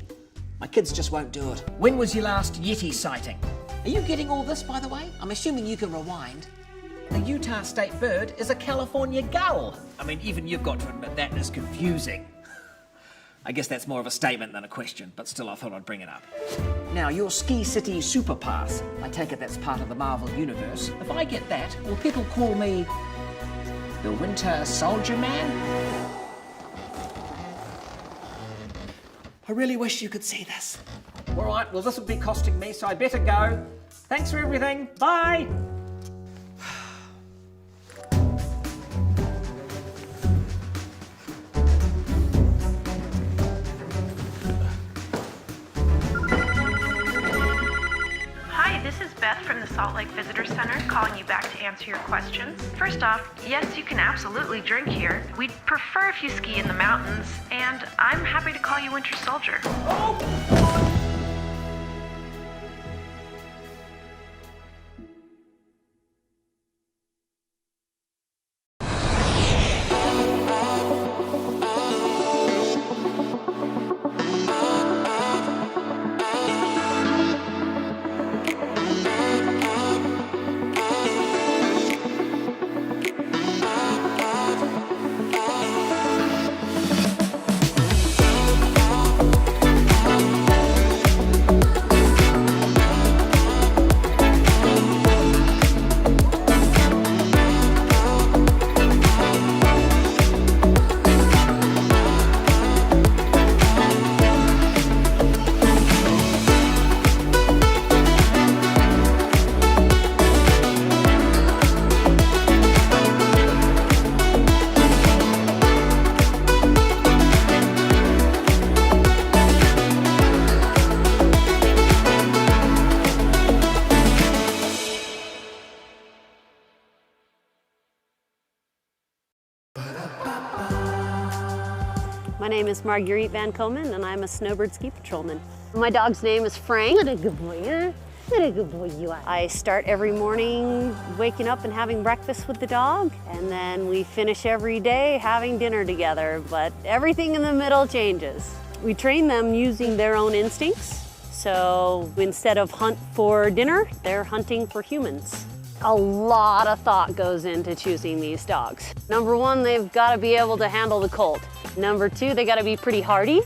S10: My kids just won't do it. When was your last Yeti sighting? Are you getting all this, by the way? I'm assuming you can rewind. The Utah state bird is a California gull. I mean, even you've got to admit that is confusing. I guess that's more of a statement than a question, but still I thought I'd bring it up. Now, your Ski City Super Pass, I take it that's part of the Marvel Universe. If I get that, will people call me the Winter Soldier Man? I really wish you could see this. All right, well, this will be costing me, so I better go. Thanks for everything. Bye.
S9: Hi, this is Beth from the Salt Lake Visitor Center calling you back to answer your questions. First off, yes, you can absolutely drink here. We'd prefer if you ski in the mountains, and I'm happy to call you Winter Soldier.
S5: name is Marguerite Van Komen, and I'm a snowbird ski patrolman. My dog's name is Frank. What a good boy, huh? What a good boy you are. I start every morning waking up and having breakfast with the dog, and then we finish every day having dinner together, but everything in the middle changes. We train them using their own instincts, so instead of hunt for dinner, they're hunting for humans. A lot of thought goes into choosing these dogs. Number one, they've got to be able to handle the cold. Number two, they got to be pretty hardy.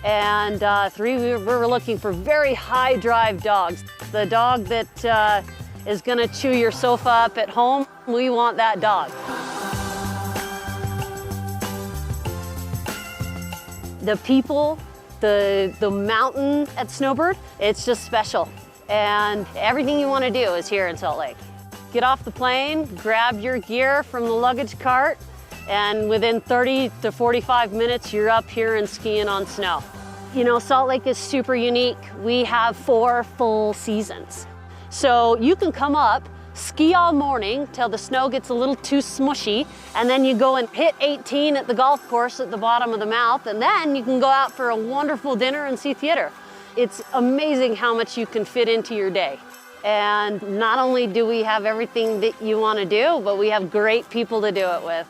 S5: And three, we're looking for very high drive dogs. The dog that is going to chew your sofa up at home, we want that dog. The people, the mountain at Snowbird, it's just special. And everything you want to do is here in Salt Lake. Get off the plane, grab your gear from the luggage cart, and within 30 to 45 minutes, you're up here and skiing on snow. You know, Salt Lake is super unique. We have 4 full seasons. So you can come up, ski all morning till the snow gets a little too smushy, and then you go and hit 18 at the golf course at the bottom of the mouth, and then you can go out for a wonderful dinner and see theater. It's amazing how much you can fit into your day. And not only do we have everything that you want to do, but we have great people to do it with.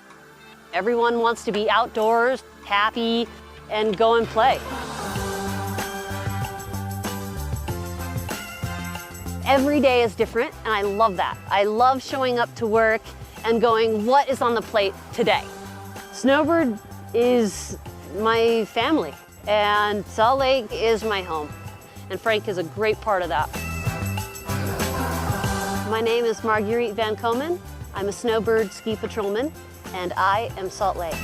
S5: Everyone wants to be outdoors, happy, and go and play. Every day is different, and I love that. I love showing up to work and going, what is on the plate today? Snowbird is my family, and Salt Lake is my home, and Frank is a great part of that. My name is Marguerite Van Komen. I'm a snowbird ski patrolman, and I am Salt Lake.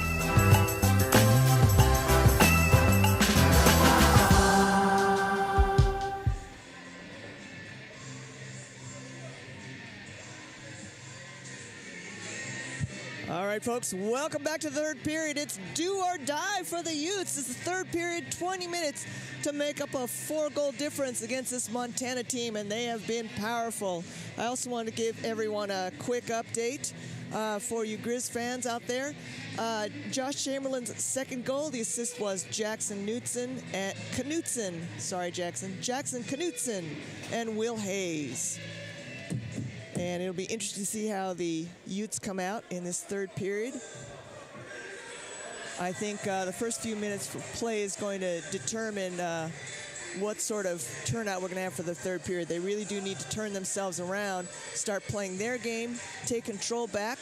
S1: All right, folks, welcome back to the third period. It's do or die for the Utes. This is the third period, 20 minutes to make up a 4-goal difference against this Montana team, and they have been powerful. I also want to give everyone a quick update for you Grizz fans out there. Josh Chamberlain's second goal, the assist was Jackson Knutson and Will Hayes. And it'll be interesting to see how the Utes come out in this third period. I think the first few minutes for play is going to determine what sort of turnout we're going to have for the third period. They really do need to turn themselves around, start playing their game, take control back,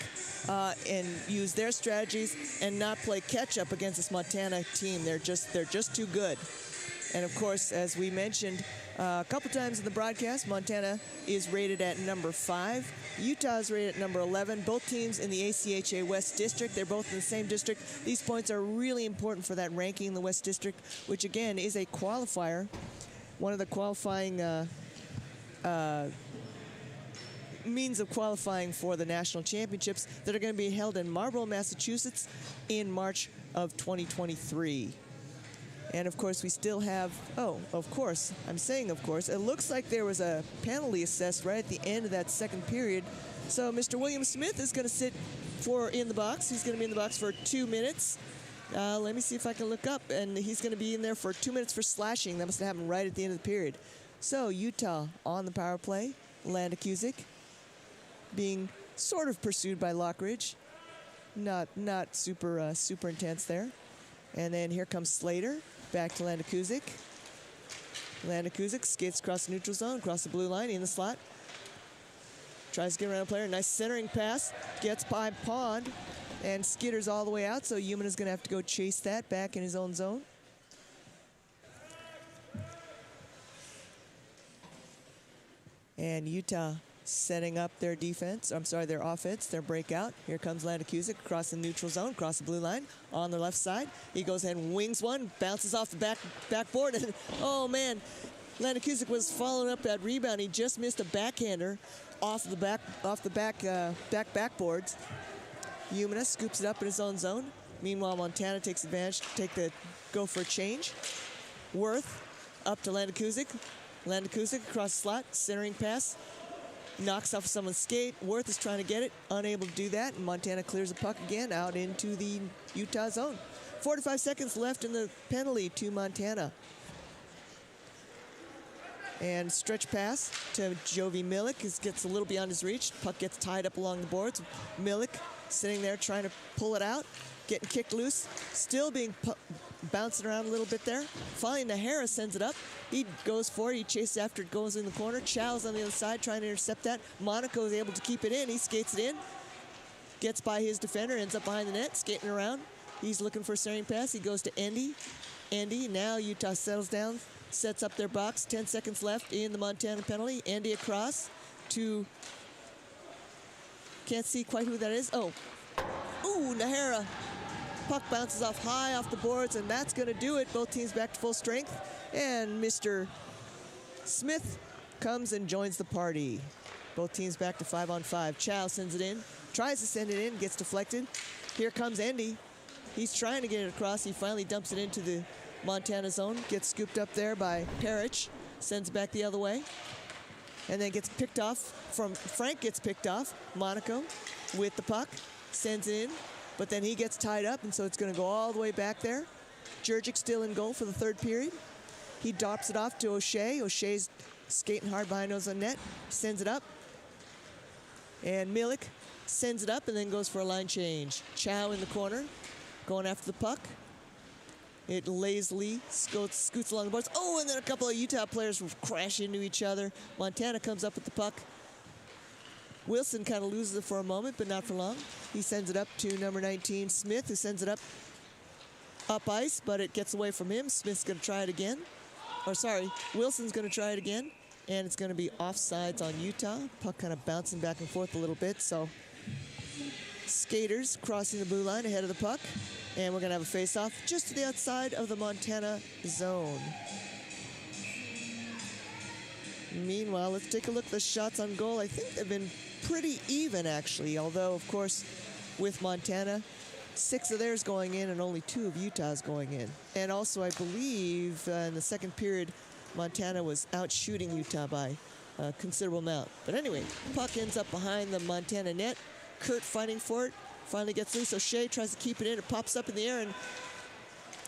S1: and use their strategies, and not play catch-up against this Montana team. They're just too good. And of course, as we mentioned a couple times in the broadcast, Montana is rated at number 5. Utah is rated at number 11. Both teams in the ACHA West District. They're both in the same district. These points are really important for that ranking in the West District, which again is a qualifier. One of the qualifying means of qualifying for the national championships that are going to be held in Marlborough, Massachusetts in March of 2023. And of course, we still have, of course, it looks like there was a penalty assessed right at the end of that second period. So Mr. William Smith is going to sit in the box. He's going to be in the box for 2 minutes. Let me see if I can look up. And he's going to be in there for 2 minutes for slashing. That must have happened right at the end of the period. So Utah on the power play. Landa Cusick being sort of pursued by Lockridge. Not super intense there. And then here comes Slater. Back to Landa Cusick. Landa Cusick skates across the neutral zone, across the blue line, in the slot. Tries to get around a player. Nice centering pass. Gets by Pond and skitters all the way out. So Human is going to have to go chase that back in his own zone. And Utah setting up their their offense, their breakout. Here comes Landa Cusick across the neutral zone, across the blue line, on the left side. He goes ahead and wings one, bounces off the backboard, and oh man, Landa Cusick was following up that rebound. He just missed a backhander off the backboards. Humana scoops it up in his own zone. Meanwhile, Montana takes advantage, go for a change. Worth up to Landa Cusick. Landa Cusick across the slot, centering pass. Knocks off someone's skate. Worth is trying to get it, unable to do that, and Montana clears the puck again out into the Utah zone. 45 seconds left in the penalty to Montana. And stretch pass to Jovi Milik. Gets a little beyond his reach. Puck gets tied up along the boards. Milik sitting there trying to pull it out. Getting kicked loose. Still being bouncing around a little bit there. Finally, Nahara sends it up. He goes for it. He chases after it. Goes in the corner. Chow's on the other side trying to intercept that. Monaco is able to keep it in. He skates it in. Gets by his defender. Ends up behind the net. Skating around. He's looking for a centering pass. He goes to Endy. Endy. Now Utah settles down. Sets up their box. 10 seconds left in the Montana penalty. Endy across to... Can't see quite who that is. Oh. Ooh, Nahara. Puck bounces off high off the boards, and that's going to do it. Both teams back to full strength. And Mr. Smith comes and joins the party. Both teams back to 5-on-5. Chow sends it in. Tries to send it in. Gets deflected. Here comes Endy. He's trying to get it across. He finally dumps it into the Montana zone. Gets scooped up there by Parrish. Sends it back the other way. And then gets picked off from... Frank gets picked off. Monaco with the puck. Sends it in. But then he gets tied up, and so it's going to go all the way back there. Jurgic still in goal for the third period. He drops it off to O'Shea. O'Shea's skating hard behind nose on net. Sends it up. And Milik sends it up and then goes for a line change. Chow in the corner, going after the puck. It lazily scoots along the boards. Oh, and then a couple of Utah players crash into each other. Montana comes up with the puck. Wilson kind of loses it for a moment, but not for long. He sends it up to number 19, Smith, who sends it up ice, but it gets away from him. Smith's going to try it again. Or sorry, Wilson's going to try it again, and it's going to be offsides on Utah. Puck kind of bouncing back and forth a little bit, so skaters crossing the blue line ahead of the puck, and we're going to have a face-off just to the outside of the Montana zone. Meanwhile, let's take a look at the shots on goal. I think they've been pretty even, actually, although, of course, with Montana, 6 of theirs going in and only 2 of Utah's going in. And also, I believe in the second period, Montana was out shooting Utah by a considerable amount. But anyway, puck ends up behind the Montana net. Kurt fighting for it, finally gets loose. O'Shea tries to keep it in. It pops up in the air, and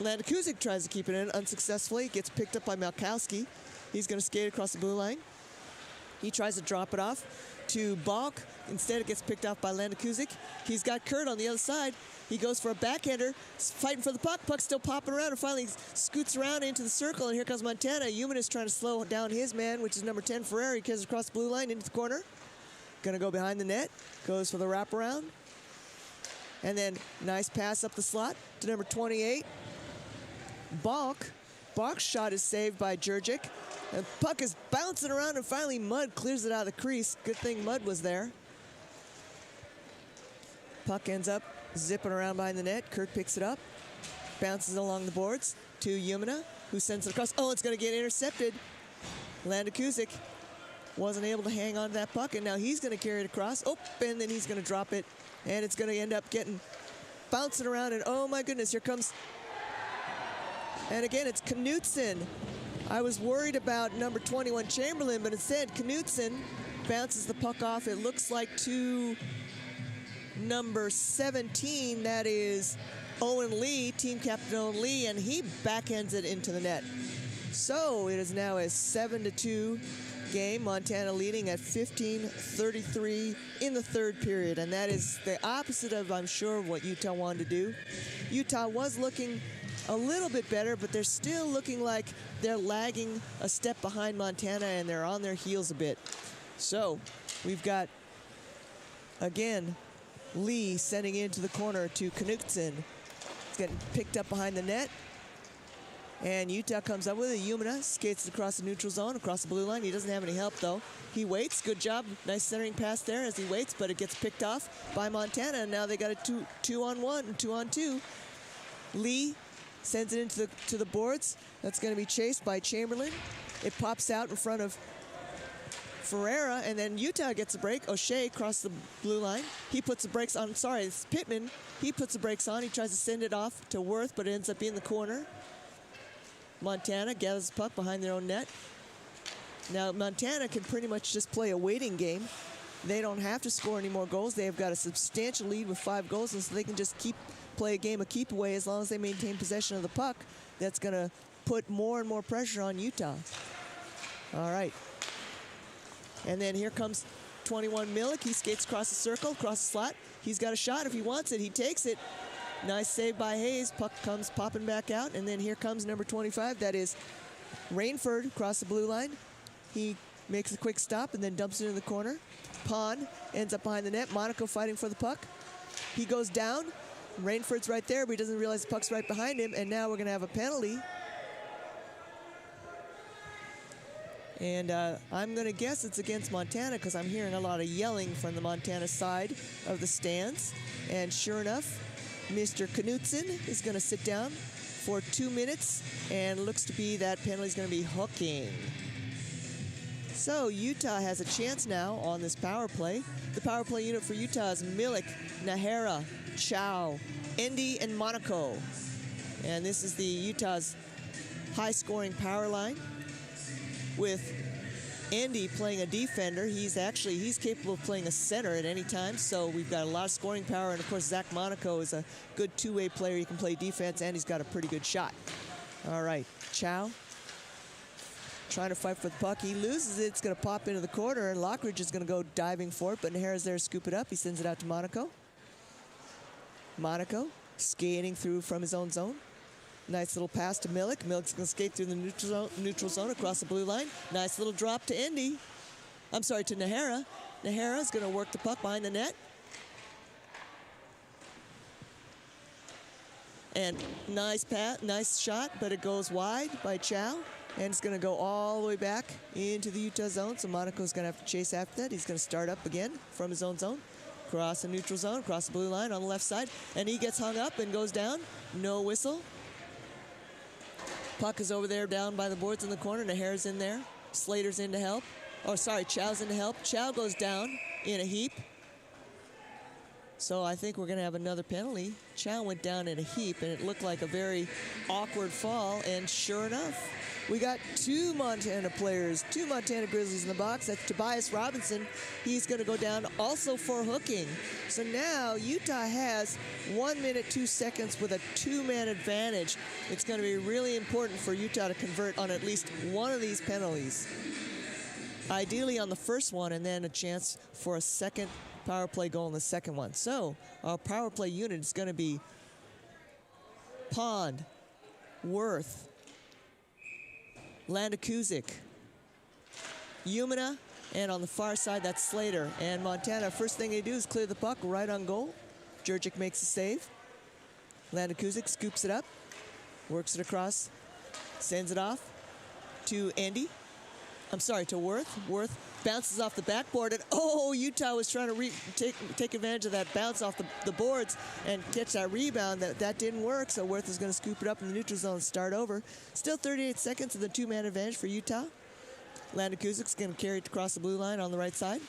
S1: Landakuzik tries to keep it in unsuccessfully. Gets picked up by Malkowski. He's going to skate across the blue line. He tries to drop it off to Balk. Instead, it gets picked off by Landakuzik. He's got Kurt on the other side. He goes for a backhander, fighting for the puck. Puck's still popping around, and finally scoots around into the circle, and here comes Montana. Human is trying to slow down his man, which is number 10, Ferrari. He carries across the blue line into the corner. Going to go behind the net. Goes for the wraparound. And then nice pass up the slot to number 28, Balk. Balk's shot is saved by Jurgic. And puck is bouncing around, and finally Mudd clears it out of the crease. Good thing Mudd was there. Puck ends up zipping around behind the net. Kurt picks it up, bounces along the boards to Yumina, who sends it across. Oh, it's going to get intercepted. Landakuzik wasn't able to hang on to that puck, and now he's going to carry it across. Oh, and then he's going to drop it, and it's going to end up getting bouncing around, and oh my goodness, here comes... And again, it's Knutson. I was worried about number 21, Chamberlain, but instead, Knutson bounces the puck off. It looks like to number 17, that is Owen Lee, team captain Owen Lee, and he backhands it into the net. So it is now a 7-2 game, Montana leading at 15-33 in the third period, and that is the opposite of, I'm sure, what Utah wanted to do. Utah was looking a little bit better, but they're still looking like they're lagging a step behind Montana, and they're on their heels a bit. So we've got, again, Lee sending into the corner to Knutson. He's getting picked up behind the net. And Utah comes up with it. Yumina skates across the neutral zone, across the blue line. He doesn't have any help, though. He waits. Good job. Nice centering pass there as he waits, but it gets picked off by Montana. And now they got a 2-on-1 and 2-on-2. Lee sends it into the boards. That's going to be chased by Chamberlain. It pops out in front of Ferreira, and then Utah gets a break. O'Shea across the blue line. He puts the brakes on. Sorry, it's Pittman. He puts the brakes on. He tries to send it off to Worth, but it ends up being the corner. Montana gathers the puck behind their own net. Now, Montana can pretty much just play a waiting game. They don't have to score any more goals. They have got a substantial lead with 5 goals, and so they can just keep play a game of keep away as long as they maintain possession of the puck. That's going to put more and more pressure on Utah. All right. And then here comes 21 Milik. He skates across the circle, across the slot. He's got a shot. If he wants it, he takes it. Nice save by Hayes. Puck comes popping back out. And then here comes number 25. That is Rainford across the blue line. He makes a quick stop and then dumps it in the corner. Pond ends up behind the net. Monaco fighting for the puck. He goes down. Rainford's right there, but he doesn't realize the puck's right behind him. And now we're going to have a penalty. And I'm going to guess it's against Montana because I'm hearing a lot of yelling from the Montana side of the stands. And sure enough, Mr. Knutson is going to sit down for 2 minutes, and looks to be that penalty is going to be hooking. So Utah has a chance now on this power play. The power play unit for Utah is Milik, Nahara, Chow, Endy, and Monaco. And this is the Utah's high-scoring power line with Endy playing a defender. He's capable of playing a center at any time, so we've got a lot of scoring power. And of course, Zach Monaco is a good two-way player. He can play defense, and he's got a pretty good shot. All right, Chow trying to fight for the puck. He loses it. It's going to pop into the corner, and Lockridge is going to go diving for it, but Nahara's there to scoop it up. He sends it out to Monaco. Monaco skating through from his own zone. Nice little pass to Milik. Milik's going to skate through the neutral zone across the blue line. Nice little drop to Endy. I'm sorry, to Nahara. Nahara's going to work the puck behind the net. And nice shot, but it goes wide by Chow. And it's going to go all the way back into the Utah zone. So Monaco's going to have to chase after that. He's going to start up again from his own zone. Across the neutral zone, across the blue line on the left side. And he gets hung up and goes down. No whistle. Puck is over there down by the boards in the corner. Nahara's in there. Slater's in to help. Oh, sorry, Chow's in to help. Chow goes down in a heap. So I think we're going to have another penalty. Chow went down in a heap, and it looked like a very awkward fall. And sure enough, we got two Montana players, two Montana Grizzlies in the box. That's Tobias Robinson. He's going to go down also for hooking. So now Utah has 1 minute, 2 seconds with a two-man advantage. It's going to be really important for Utah to convert on at least one of these penalties. Ideally on the first one, and then a chance for a second power play goal in the second one. So our power play unit is going to be Pond, Worth, Landakuzik, Umina, and on the far side, that's Slater. And Montana, first thing they do is clear the puck right on goal. Jurczyk makes a save. Landakuzik scoops it up, works it across, sends it off to Endy. I'm sorry, to Worth. Worth bounces off the backboard, and oh, Utah was trying to take advantage of that bounce off the boards and catch that rebound. That didn't work, so Worth is going to scoop it up in the neutral zone and start over. Still 38 seconds of the two-man advantage for Utah. Landakuzik's going to carry it across the blue line on the right side.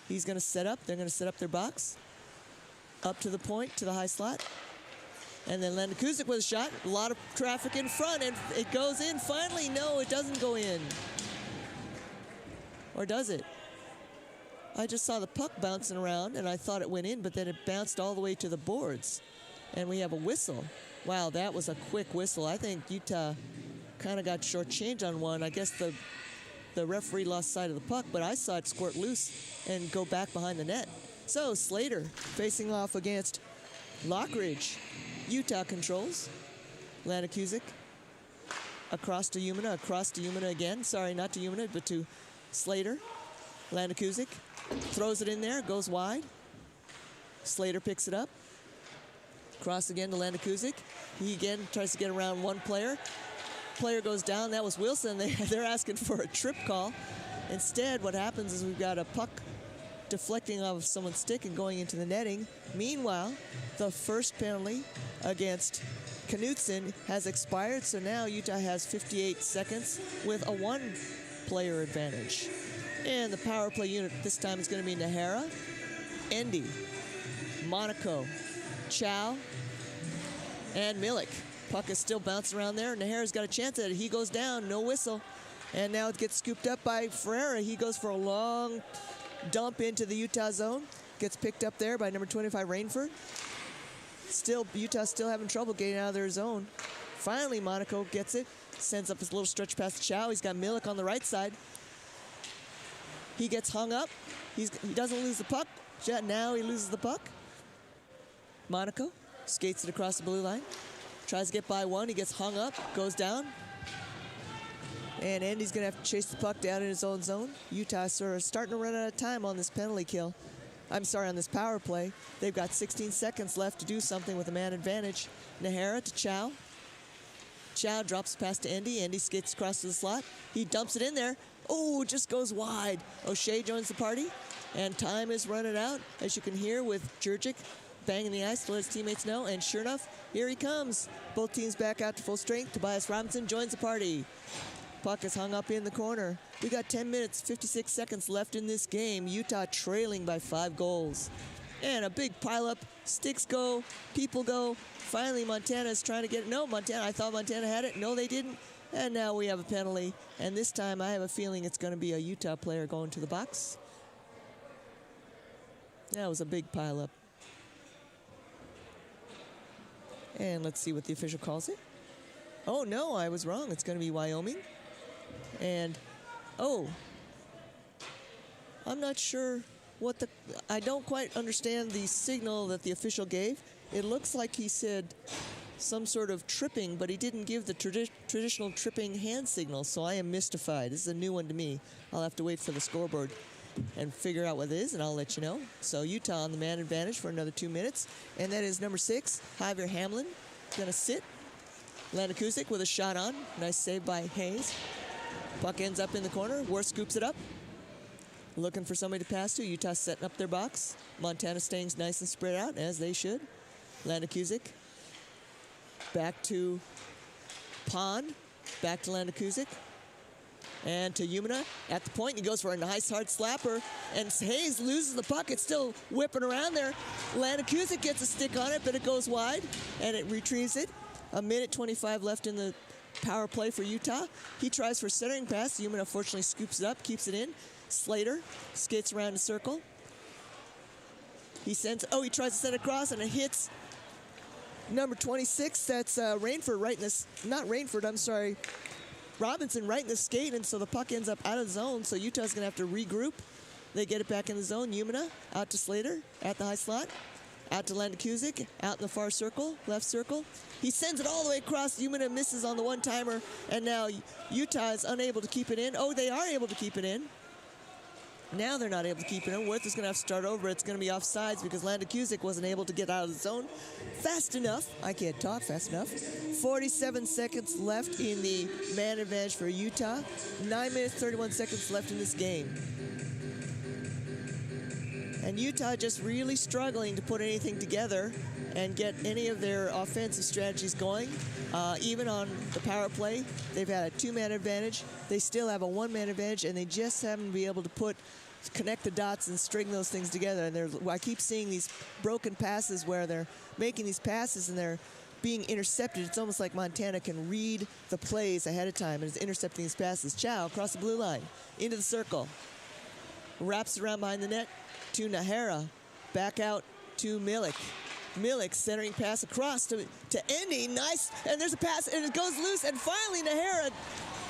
S1: He's going to set up. They're going to set up their box. Up to the point, to the high slot. And then Landakuzik with a shot. A lot of traffic in front, and it goes in finally. No, it doesn't go in. Or does it? I just saw the puck bouncing around, and I thought it went in, but then it bounced all the way to the boards. And we have a whistle. Wow, that was a quick whistle. I think Utah kind of got shortchanged on one. I guess the referee lost sight of the puck, but I saw it squirt loose and go back behind the net. So Slater facing off against Lockridge. Utah controls. Landakuzik across to Umina again. Sorry, not to Umina, but to Slater. Landakuzik throws it in there, goes wide. Slater picks it up. Cross again to Landakuzik. He again tries to get around one player. Player goes down. That was Wilson. They're asking for a trip call. Instead, what happens is we've got a puck deflecting off of someone's stick and going into the netting. Meanwhile, the first penalty against Knutson has expired, so now Utah has 58 seconds with a one-player advantage. And the power play unit this time is going to be Nahara, Endy, Monaco, Chow, and Milik. Puck is still bouncing around there. Nahara's got a chance at it. He goes down, no whistle. And now it gets scooped up by Ferreira. He goes for a long dump into the Utah zone. Gets picked up there by number 25, Rainford. Still, Utah's still having trouble getting out of their zone. Finally, Monaco gets it, sends up his little stretch pass to Chow. He's got Milik on the right side. He gets hung up. He doesn't lose the puck. Now he loses the puck. Monaco skates it across the blue line. Tries to get by one. He gets hung up, goes down. And Andy's going to have to chase the puck down in his own zone. Utah sort of starting to run out of time on this penalty kill. I'm sorry, on this power play. They've got 16 seconds left to do something with a man advantage. Nahara to Chow. Chow drops the pass to Andy. Andy skates across to the slot. He dumps it in there. Oh, it just goes wide. O'Shea joins the party. And time is running out, as you can hear, with Jurgic banging the ice to let his teammates know. And sure enough, here he comes. Both teams back out to full strength. Tobias Robinson joins the party. Puck is hung up in the corner. We got 10 minutes, 56 seconds left in this game. Utah trailing by 5 goals. And a big pileup. Sticks go, people go. Finally, Montana is trying to get it. No, Montana, I thought Montana had it. No, they didn't. And now we have a penalty. And this time, I have a feeling it's going to be a Utah player going to the box. That was a big pileup. And let's see what the official calls it. Oh, no, I was wrong. It's going to be Wyoming. And, oh, I'm not sure what I don't quite understand the signal that the official gave. It looks like he said some sort of tripping, but he didn't give the traditional tripping hand signal, so I am mystified. This is a new one to me. I'll have to wait for the scoreboard and figure out what it is, and I'll let you know. So Utah on the man advantage for another 2 minutes, and that is number 6, Javier Hamlin, gonna sit. Landon Kuzik with a shot on. Nice save by Hayes. Puck ends up in the corner. Worth scoops it up. Looking for somebody to pass to. Utah setting up their box. Montana staying nice and spread out, as they should. Landon Kuzik. Back to Pond. Back to Landon Kuzik. And to Umina at the point. He goes for a nice hard slapper. And Hayes loses the puck. It's still whipping around there. Landon Kuzik gets a stick on it, but it goes wide. And it retrieves it. 1:25 left in the power play for Utah. He tries for a centering pass. Umina fortunately scoops it up, keeps it in. Slater skates around the circle. He tries to send it across, and it hits number 26. That's Rainford right in this, not Rainford, I'm sorry. Robinson right in the skate, and so the puck ends up out of the zone, so Utah's going to have to regroup. They get it back in the zone. Umina out to Slater at the high slot. Out to Landon Kuzik, out in the far circle, left circle. He sends it all the way across. Umina misses on the one-timer, and now Utah is unable to keep it in. Oh, they are able to keep it in. Now they're not able to keep it in. Worth is going to have to start over. It's going to be offsides because Landon Kuzik wasn't able to get out of the zone fast enough. I can't talk fast enough. 47 seconds left in the man advantage for Utah. 9 minutes, 31 seconds left in this game. And Utah just really struggling to put anything together and get any of their offensive strategies going. Even on the power play, they've had a 2-man advantage. They still have a 1-man advantage, and they just haven't been able to connect the dots and string those things together. And I keep seeing these broken passes where they're making these passes and they're being intercepted. It's almost like Montana can read the plays ahead of time and is intercepting these passes. Chow across the blue line, into the circle. Wraps around behind the net to Nahara. Back out to Milik. Milik centering pass across to Andy. Nice. And there's a pass, and it goes loose. And finally, Nahara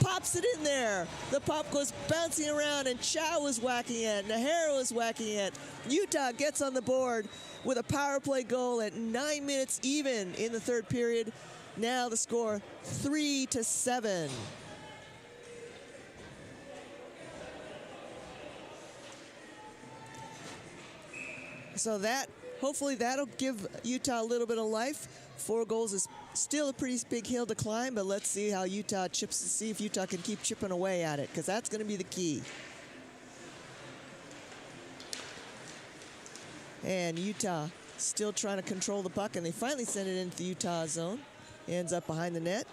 S1: pops it in there. The pop goes bouncing around, and Chow was whacking it. Nahara was whacking it. Utah gets on the board with a power play goal at 9 minutes even in the third period. Now the score 3-7. So hopefully that'll give Utah a little bit of life. 4 goals is still a pretty big hill to climb, but let's see how Utah chips to see if Utah can keep chipping away at it, because that's going to be the key. And Utah still trying to control the puck, and they finally send it into the Utah zone. Ends up behind the net.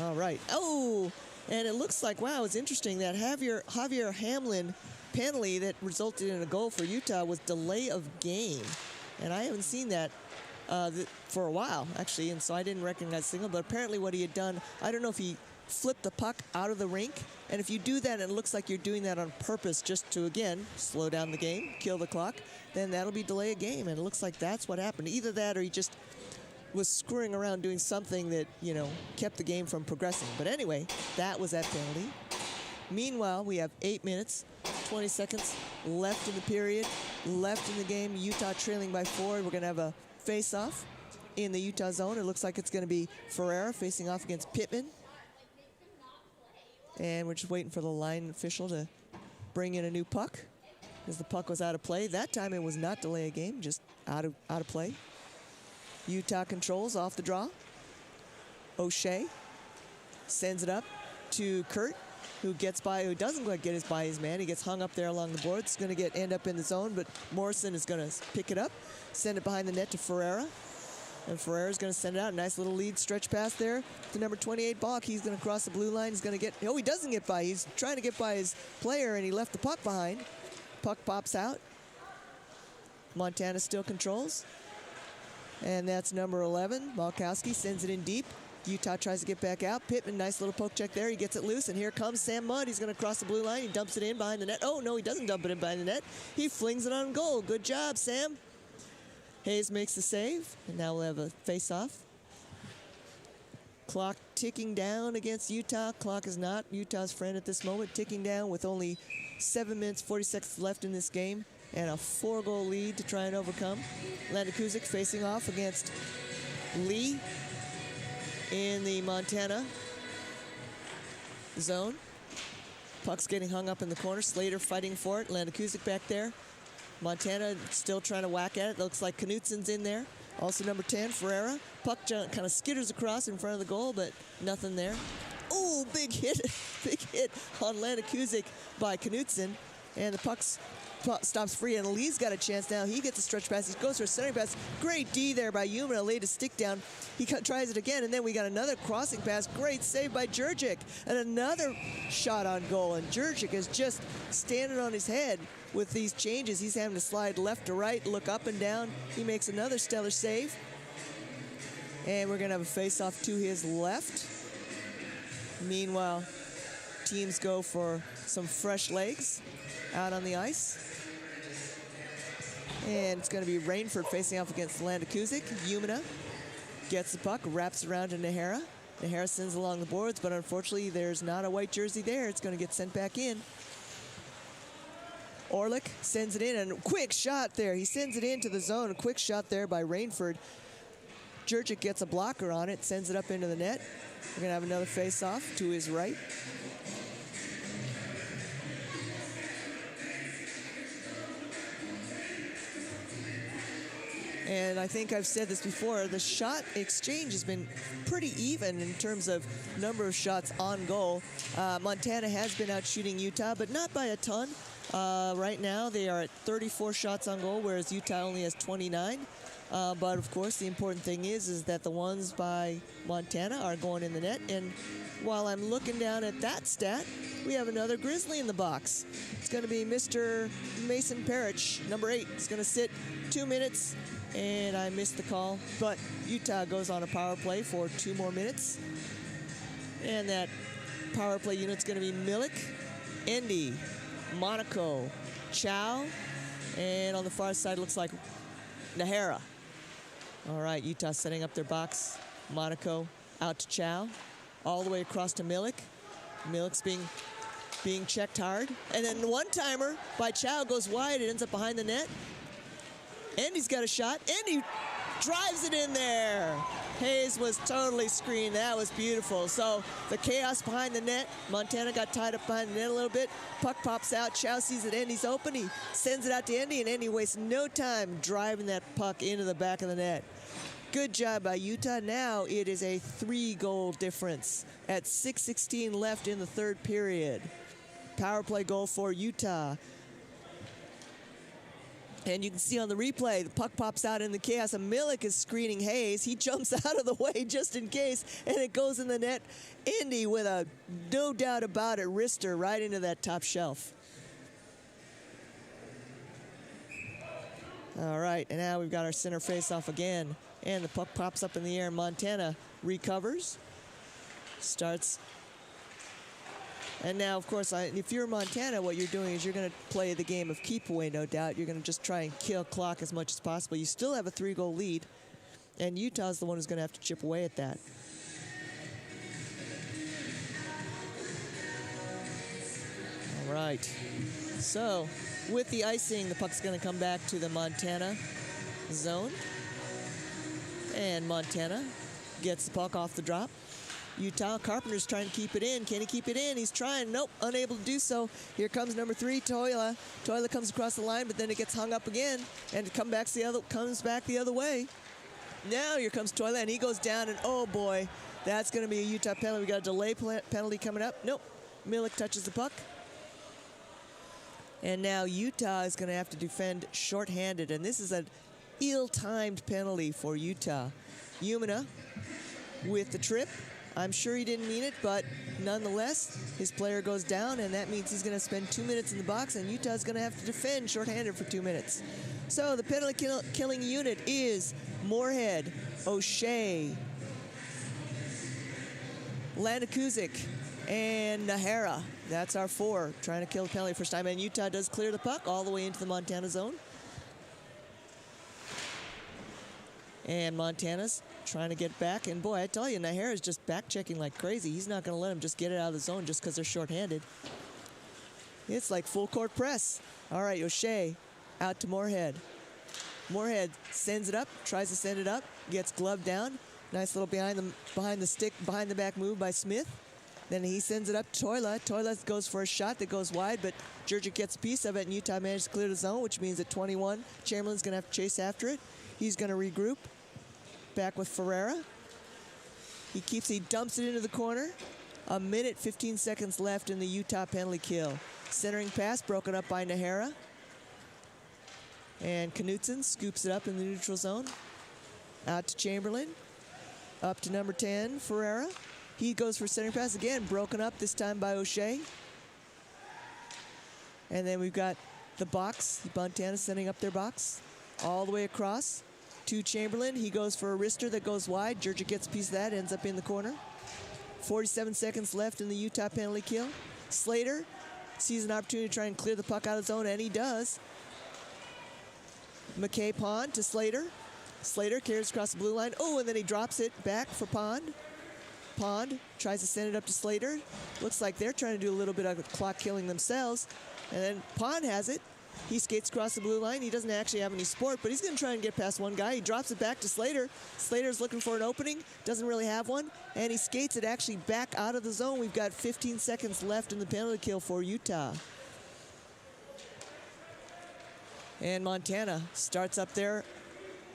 S1: All right. Oh, and it looks like, wow, it's interesting that Javier Hamlin penalty that resulted in a goal for Utah was delay of game. And I haven't seen that for a while, actually, and so I didn't recognize the signal. But apparently what he had done, I don't know if he flip the puck out of the rink. And if you do that, and it looks like you're doing that on purpose just to, again, slow down the game, kill the clock, then that'll be delay a game. And it looks like that's what happened. Either that or he just was screwing around doing something that, kept the game from progressing. But anyway, that was that penalty. Meanwhile, we have 8 minutes, 20 seconds left in the period, left in the game. Utah trailing by 4. We're going to have a face-off in the Utah zone. It looks like it's going to be Ferreira facing off against Pittman. And we're just waiting for the line official to bring in a new puck, because the puck was out of play. That time it was not delay a game, just out of play. Utah controls off the draw. O'Shea sends it up to Kurt, who doesn't quite get by his man. He gets hung up there along the board. It's going to end up in the zone, but Morrison is going to pick it up, send it behind the net to Ferreira. And Ferreira's going to send it out. Nice little lead stretch pass there to number 28, Bach. He's going to cross the blue line. He's going to he doesn't get by. He's trying to get by his player, and he left the puck behind. Puck pops out. Montana still controls. And that's number 11. Malkowski sends it in deep. Utah tries to get back out. Pittman, nice little poke check there. He gets it loose, and here comes Sam Mudd. He's going to cross the blue line. He dumps it in behind the net. Oh, no, he doesn't dump it in behind the net. He flings it on goal. Good job, Sam. Hayes makes the save, and now we'll have a face-off. Clock ticking down against Utah. Clock is not Utah's friend at this moment, ticking down with only 7 minutes, 40 seconds left in this game, and a 4-goal lead to try and overcome. Landon Kuzik facing off against Lee in the Montana zone. Puck's getting hung up in the corner. Slater fighting for it. Landon Kuzik back there. Montana still trying to whack at it. Looks like Knutsen's in there. Also number 10, Ferreira. Puck kind of skitters across in front of the goal, but nothing there. Oh, big hit. Big hit on Landon Kuzik by Knutsen. And the puck stops free, and Lee's got a chance now. He gets a stretch pass. He goes for a centering pass. Great D there by Umina. Laid a stick down. He tries it again, and then we got another crossing pass. Great save by Jurczyk. And another shot on goal. And Jurczyk is just standing on his head with these changes. He's having to slide left to right, look up and down. He makes another stellar save. And we're going to have a face-off to his left. Meanwhile, teams go for some fresh legs out on the ice. And it's going to be Rainford facing off against Landon Kuzik. Umina gets the puck, wraps around to Nahara. Nahara sends along the boards, but unfortunately there's not a white jersey there. It's going to get sent back in. Orlick sends it in, and quick shot there. He sends it into the zone. A quick shot there by Rainford. Jurczyk gets a blocker on it, sends it up into the net. We're going to have another face-off to his right. And I think I've said this before, the shot exchange has been pretty even in terms of number of shots on goal. Montana has been out shooting Utah, but not by a ton. Right now they are at 34 shots on goal, whereas Utah only has 29. But of course the important thing is that the ones by Montana are going in the net. And while I'm looking down at that stat, we have another Grizzly in the box. It's going to be Mr. Mason Parrish, number 8. He's going to sit 2 minutes. And I missed the call, but Utah goes on a power play for 2 more minutes. And that power play unit's going to be Milik, Endy, Monaco, Chow, and on the far side looks like Nahara. All right, Utah setting up their box. Monaco out to Chow, all the way across to Milik. Milik's being checked hard. And then one-timer by Chow goes wide. It ends up behind the net. Endy's got a shot. Endy drives it in there. Hayes was totally screened. That was beautiful. So the chaos behind the net. Montana got tied up behind the net a little bit. Puck pops out. Chow sees that Endy's open. He sends it out to Endy, and Endy wastes no time driving that puck into the back of the net. Good job by Utah. Now it is a 3-goal difference at 6:16 left in the third period. Power play goal for Utah. And you can see on the replay, the puck pops out in the chaos, and Milik is screening Hayes. He jumps out of the way just in case, and it goes in the net. Endy with a no doubt about it wrister right into that top shelf. All right, and now we've got our center face-off again, and the puck pops up in the air. Montana recovers, starts And now, of course, if you're Montana, what you're doing is you're going to play the game of keep away, no doubt. You're going to just try and kill clock as much as possible. You still have a 3-goal lead, and Utah's the one who's going to have to chip away at that. All right. So, with the icing, the puck's going to come back to the Montana zone. And Montana gets the puck off the drop. Utah, Carpenter's trying to keep it in. Can he keep it in? He's trying. Nope, unable to do so. Here comes number 3, Toila. Toila comes across the line, but then it gets hung up again, and it comes back the other way. Now here comes Toila, and he goes down, and oh boy, that's going to be a Utah penalty. We got a delay penalty coming up. Nope, Milik touches the puck. And now Utah is going to have to defend shorthanded, and this is an ill-timed penalty for Utah. Umina with the trip. I'm sure he didn't mean it, but nonetheless, his player goes down, and that means he's going to spend 2 minutes in the box, and Utah's going to have to defend shorthanded for 2 minutes. So the penalty killing unit is Moorhead, O'Shea, Landikuzic, and Nahara. That's our 4 trying to kill the penalty first time, and Utah does clear the puck all the way into the Montana zone. And Montana's trying to get back. And boy, I tell you, Nahara's just back checking like crazy. He's not going to let him just get it out of the zone just because they're shorthanded. It's like full court press. All right, O'Shea out to Moorhead. Moorhead sends it up, tries to send it up, gets gloved down. Nice little behind the stick, behind the back move by Smith. Then he sends it up to Toila. Toila goes for a shot that goes wide, but Jurgic gets a piece of it, and Utah managed to clear the zone, which means at 21, Chamberlain's going to have to chase after it. He's going to regroup. Back with Ferreira. He dumps it into the corner. 1 minute, 15 seconds left in the Utah penalty kill. Centering pass broken up by Nahara. And Knutson scoops it up in the neutral zone. Out to Chamberlain. Up to number 10, Ferreira. He goes for centering pass again, broken up this time by O'Shea. And then we've got the box. Montana sending up their box all the way across to Chamberlain. He goes for a wrister that goes wide. Jurgic gets a piece of that, ends up in the corner. 47 seconds left in the Utah penalty kill. Slater sees an opportunity to try and clear the puck out of the zone, and he does. McKay Pond to Slater. Slater carries across the blue line. Oh, and then he drops it back for Pond. Pond tries to send it up to Slater. Looks like they're trying to do a little bit of clock killing themselves. And then Pond has it. He skates across the blue line. He doesn't actually have any support, but he's going to try and get past one guy. He drops it back to Slater. Slater's looking for an opening, doesn't really have one, and he skates it actually back out of the zone. We've got 15 seconds left in the penalty kill for Utah. And Montana starts up their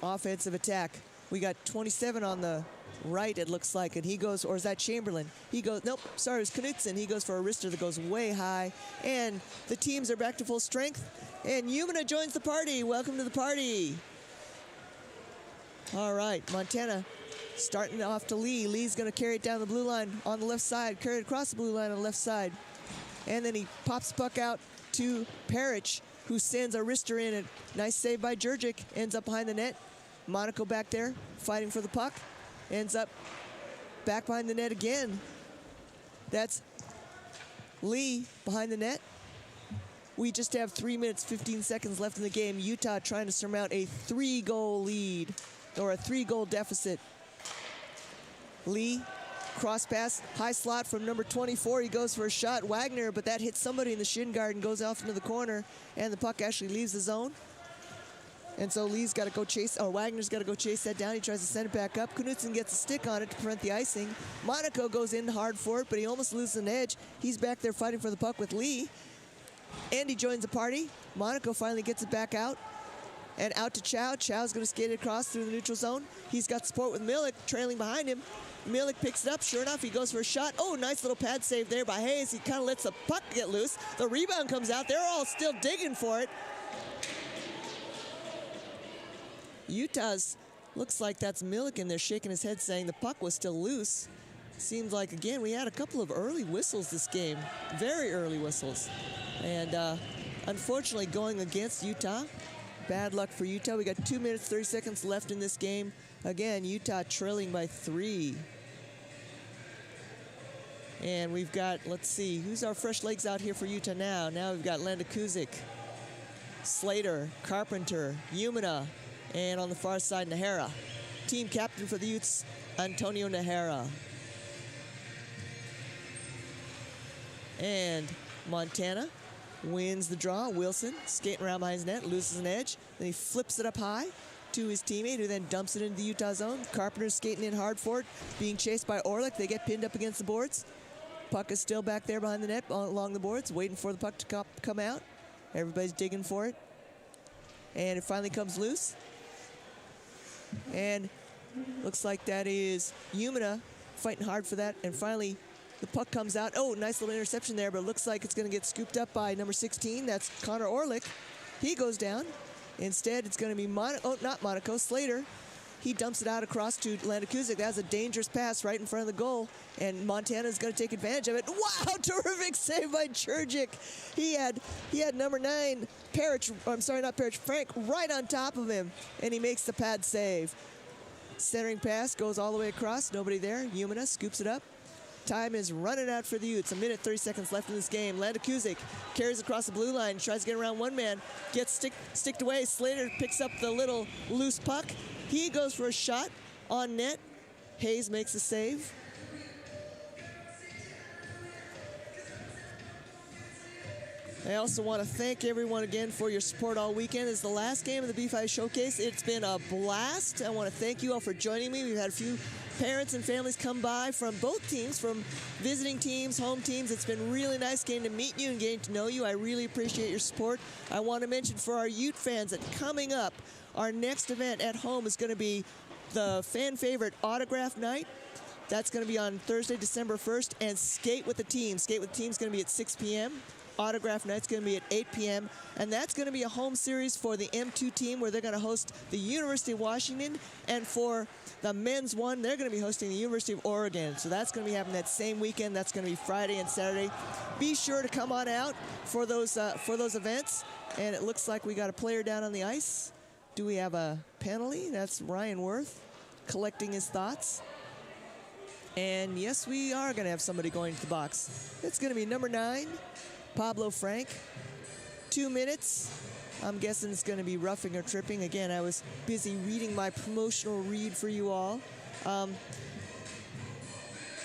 S1: offensive attack. We got 27 on the right, it looks like, and he goes, or is that Chamberlain? He goes, nope, sorry, it's Knutson. He goes for a wrister that goes way high, and the teams are back to full strength, and Umina joins the party. Welcome to the party. All right, Montana starting off to Lee. Lee's going to carry it down the blue line on the left side, carry it across the blue line on the left side, and then he pops the puck out to Parrish, who sends a wrister in. A nice save by Jurgic, ends up behind the net. Monaco back there fighting for the puck. Ends up back behind the net again. That's Lee behind the net. We just have 3 minutes, 15 seconds left in the game. Utah trying to surmount a 3-goal lead, or a 3-goal deficit. Lee, cross pass, high slot from number 24. He goes for a shot, Wagner, but that hits somebody in the shin guard and goes off into the corner, and the puck actually leaves the zone. And so Lee's got to go chase, or Wagner's got to go chase that down. He tries to send it back up. Knutson gets a stick on it to prevent the icing. Monaco goes in hard for it, but he almost loses an edge. He's back there fighting for the puck with Lee. Andy joins the party. Monaco finally gets it back out. And out to Chow. Chow's going to skate it across through the neutral zone. He's got support with Milik trailing behind him. Milik picks it up. Sure enough, he goes for a shot. Oh, nice little pad save there by Hayes. He kind of lets the puck get loose. The rebound comes out. They're all still digging for it. Utah's, looks like that's Milik in there shaking his head saying the puck was still loose. Seems like, again, we had a couple of early whistles this game. Very early whistles. And unfortunately going against Utah. Bad luck for Utah. We got 2 minutes, 30 seconds left in this game. Again, Utah trailing by 3. And we've got, let's see, who's our fresh legs out here for Utah now? Now we've got Landa Kuzik, Slater, Carpenter, Umina, and on the far side, Nahara. Team captain for the Utes, Antonio Nahara. And Montana wins the draw. Wilson skating around behind his net, loses an edge. Then he flips it up high to his teammate, who then dumps it into the Utah zone. Carpenter's skating in hard for it, being chased by Orlick. They get pinned up against the boards. Puck is still back there behind the net along the boards, waiting for the puck to come out. Everybody's digging for it. And it finally comes loose. And looks like that is Umina fighting hard for that. And finally, the puck comes out. Oh, nice little interception there, but it looks like it's going to get scooped up by number 16. That's Connor Orlick. He goes down. Instead, it's going to be not Monaco, Slater. He dumps it out across to Landa Kuzik. That's a dangerous pass right in front of the goal, and Montana's going to take advantage of it. Wow, terrific save by Churchick. He had number 9, Frank, right on top of him, and he makes the pad save. Centering pass goes all the way across. Nobody there. Umina scoops it up. Time is running out for the Utes. 1 minute, 30 seconds left in this game. Landa Kuzik carries across the blue line, tries to get around one man, gets sticked away. Slater picks up the little loose puck. He goes for a shot on net. Hayes makes a save. I also want to thank everyone again for your support all weekend. It's the last game of the B5 Showcase. It's been a blast. I want to thank you all for joining me. We've had a few parents and families come by from both teams, from visiting teams, home teams. It's been really nice getting to meet you and getting to know you. I really appreciate your support. I want to mention for our Ute fans that coming up, our next event at home is going to be the fan favorite autograph night. That's going to be on Thursday, December 1st, and Skate with the Team. Skate with the Team is going to be at 6 p.m. Autograph night's going to be at 8 p.m. And that's going to be a home series for the M2 team, where they're going to host the University of Washington. And for the men's one, they're going to be hosting the University of Oregon. So that's going to be happening that same weekend. That's going to be Friday and Saturday. Be sure to come on out for those events. And it looks like we got a player down on the ice. Do we have a penalty? That's Ryan Worth collecting his thoughts. And yes, we are going to have somebody going to the box. It's going to be number 9. Pablo Frank, 2 minutes. I'm guessing it's going to be roughing or tripping. Again, I was busy reading my promotional read for you all.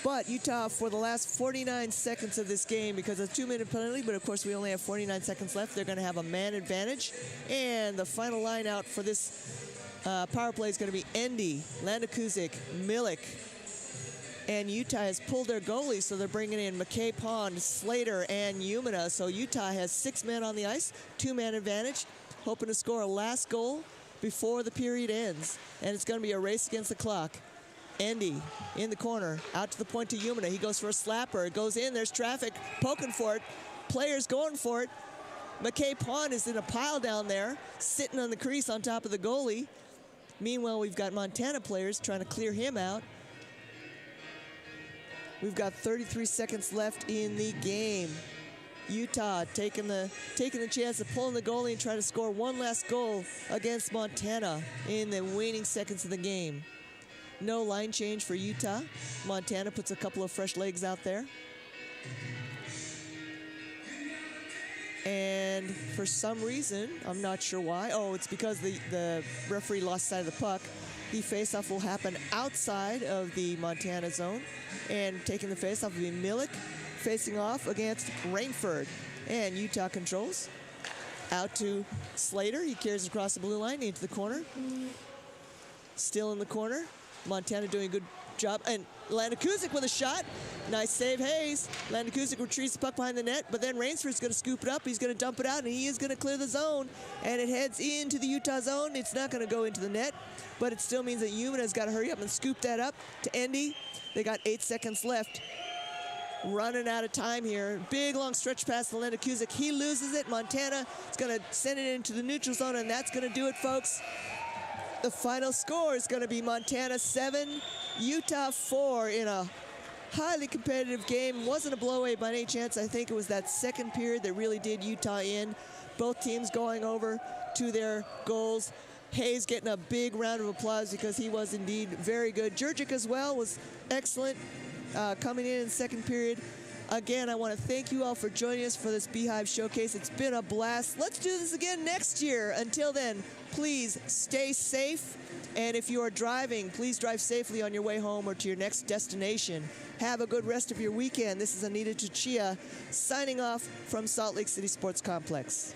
S1: But Utah, for the last 49 seconds of this game, because of a 2-minute penalty, but of course we only have 49 seconds left, they're going to have a man advantage. And the final line out for this power play is going to be Endy, Landa Kuzik, Milik. And Utah has pulled their goalies, so they're bringing in McKay Pond, Slater, and Umina. So Utah has 6 men on the ice, 2-man advantage, hoping to score a last goal before the period ends. And it's going to be a race against the clock. Endy in the corner, out to the point to Umina. He goes for a slapper. It goes in. There's traffic poking for it. Players going for it. McKay Pond is in a pile down there, sitting on the crease on top of the goalie. Meanwhile, we've got Montana players trying to clear him out. We've got 33 seconds left in the game. Utah taking the chance of pulling the goalie and trying to score one last goal against Montana in the waning seconds of the game. No line change for Utah. Montana puts a couple of fresh legs out there. And for some reason, I'm not sure why. Oh, it's because the referee lost sight of the puck. The faceoff will happen outside of the Montana zone. And taking the faceoff will be Milik facing off against Rainford. And Utah controls. Out to Slater. He carries across the blue line into the corner. Still in the corner. Montana doing a good job. And Landa Kuzik with a shot. Nice save, Hayes. Landa Kuzik retrieves the puck behind the net, but then Rainsford's going to scoop it up. He's going to dump it out, and he is going to clear the zone. And it heads into the Utah zone. It's not going to go into the net, but it still means that Umina's got to hurry up and scoop that up to Endy. They got 8 seconds left. Running out of time here. Big long stretch pass to Landa Kuzik. He loses it. Montana is going to send it into the neutral zone, and that's going to do it, folks. The final score is going to be Montana 7, Utah 4 in a highly competitive game. It wasn't a blowaway by any chance. I think it was that second period that really did Utah in. Both teams going over to their goals. Hayes getting a big round of applause because he was indeed very good. Jurgic as well was excellent. coming in second period. Again, I want to thank you all for joining us for this Beehive Showcase. It's been a blast. Let's do this again next year. Until then, please stay safe. And if you are driving, please drive safely on your way home or to your next destination. Have a good rest of your weekend. This is Anita Tuchia signing off from Salt Lake City Sports Complex.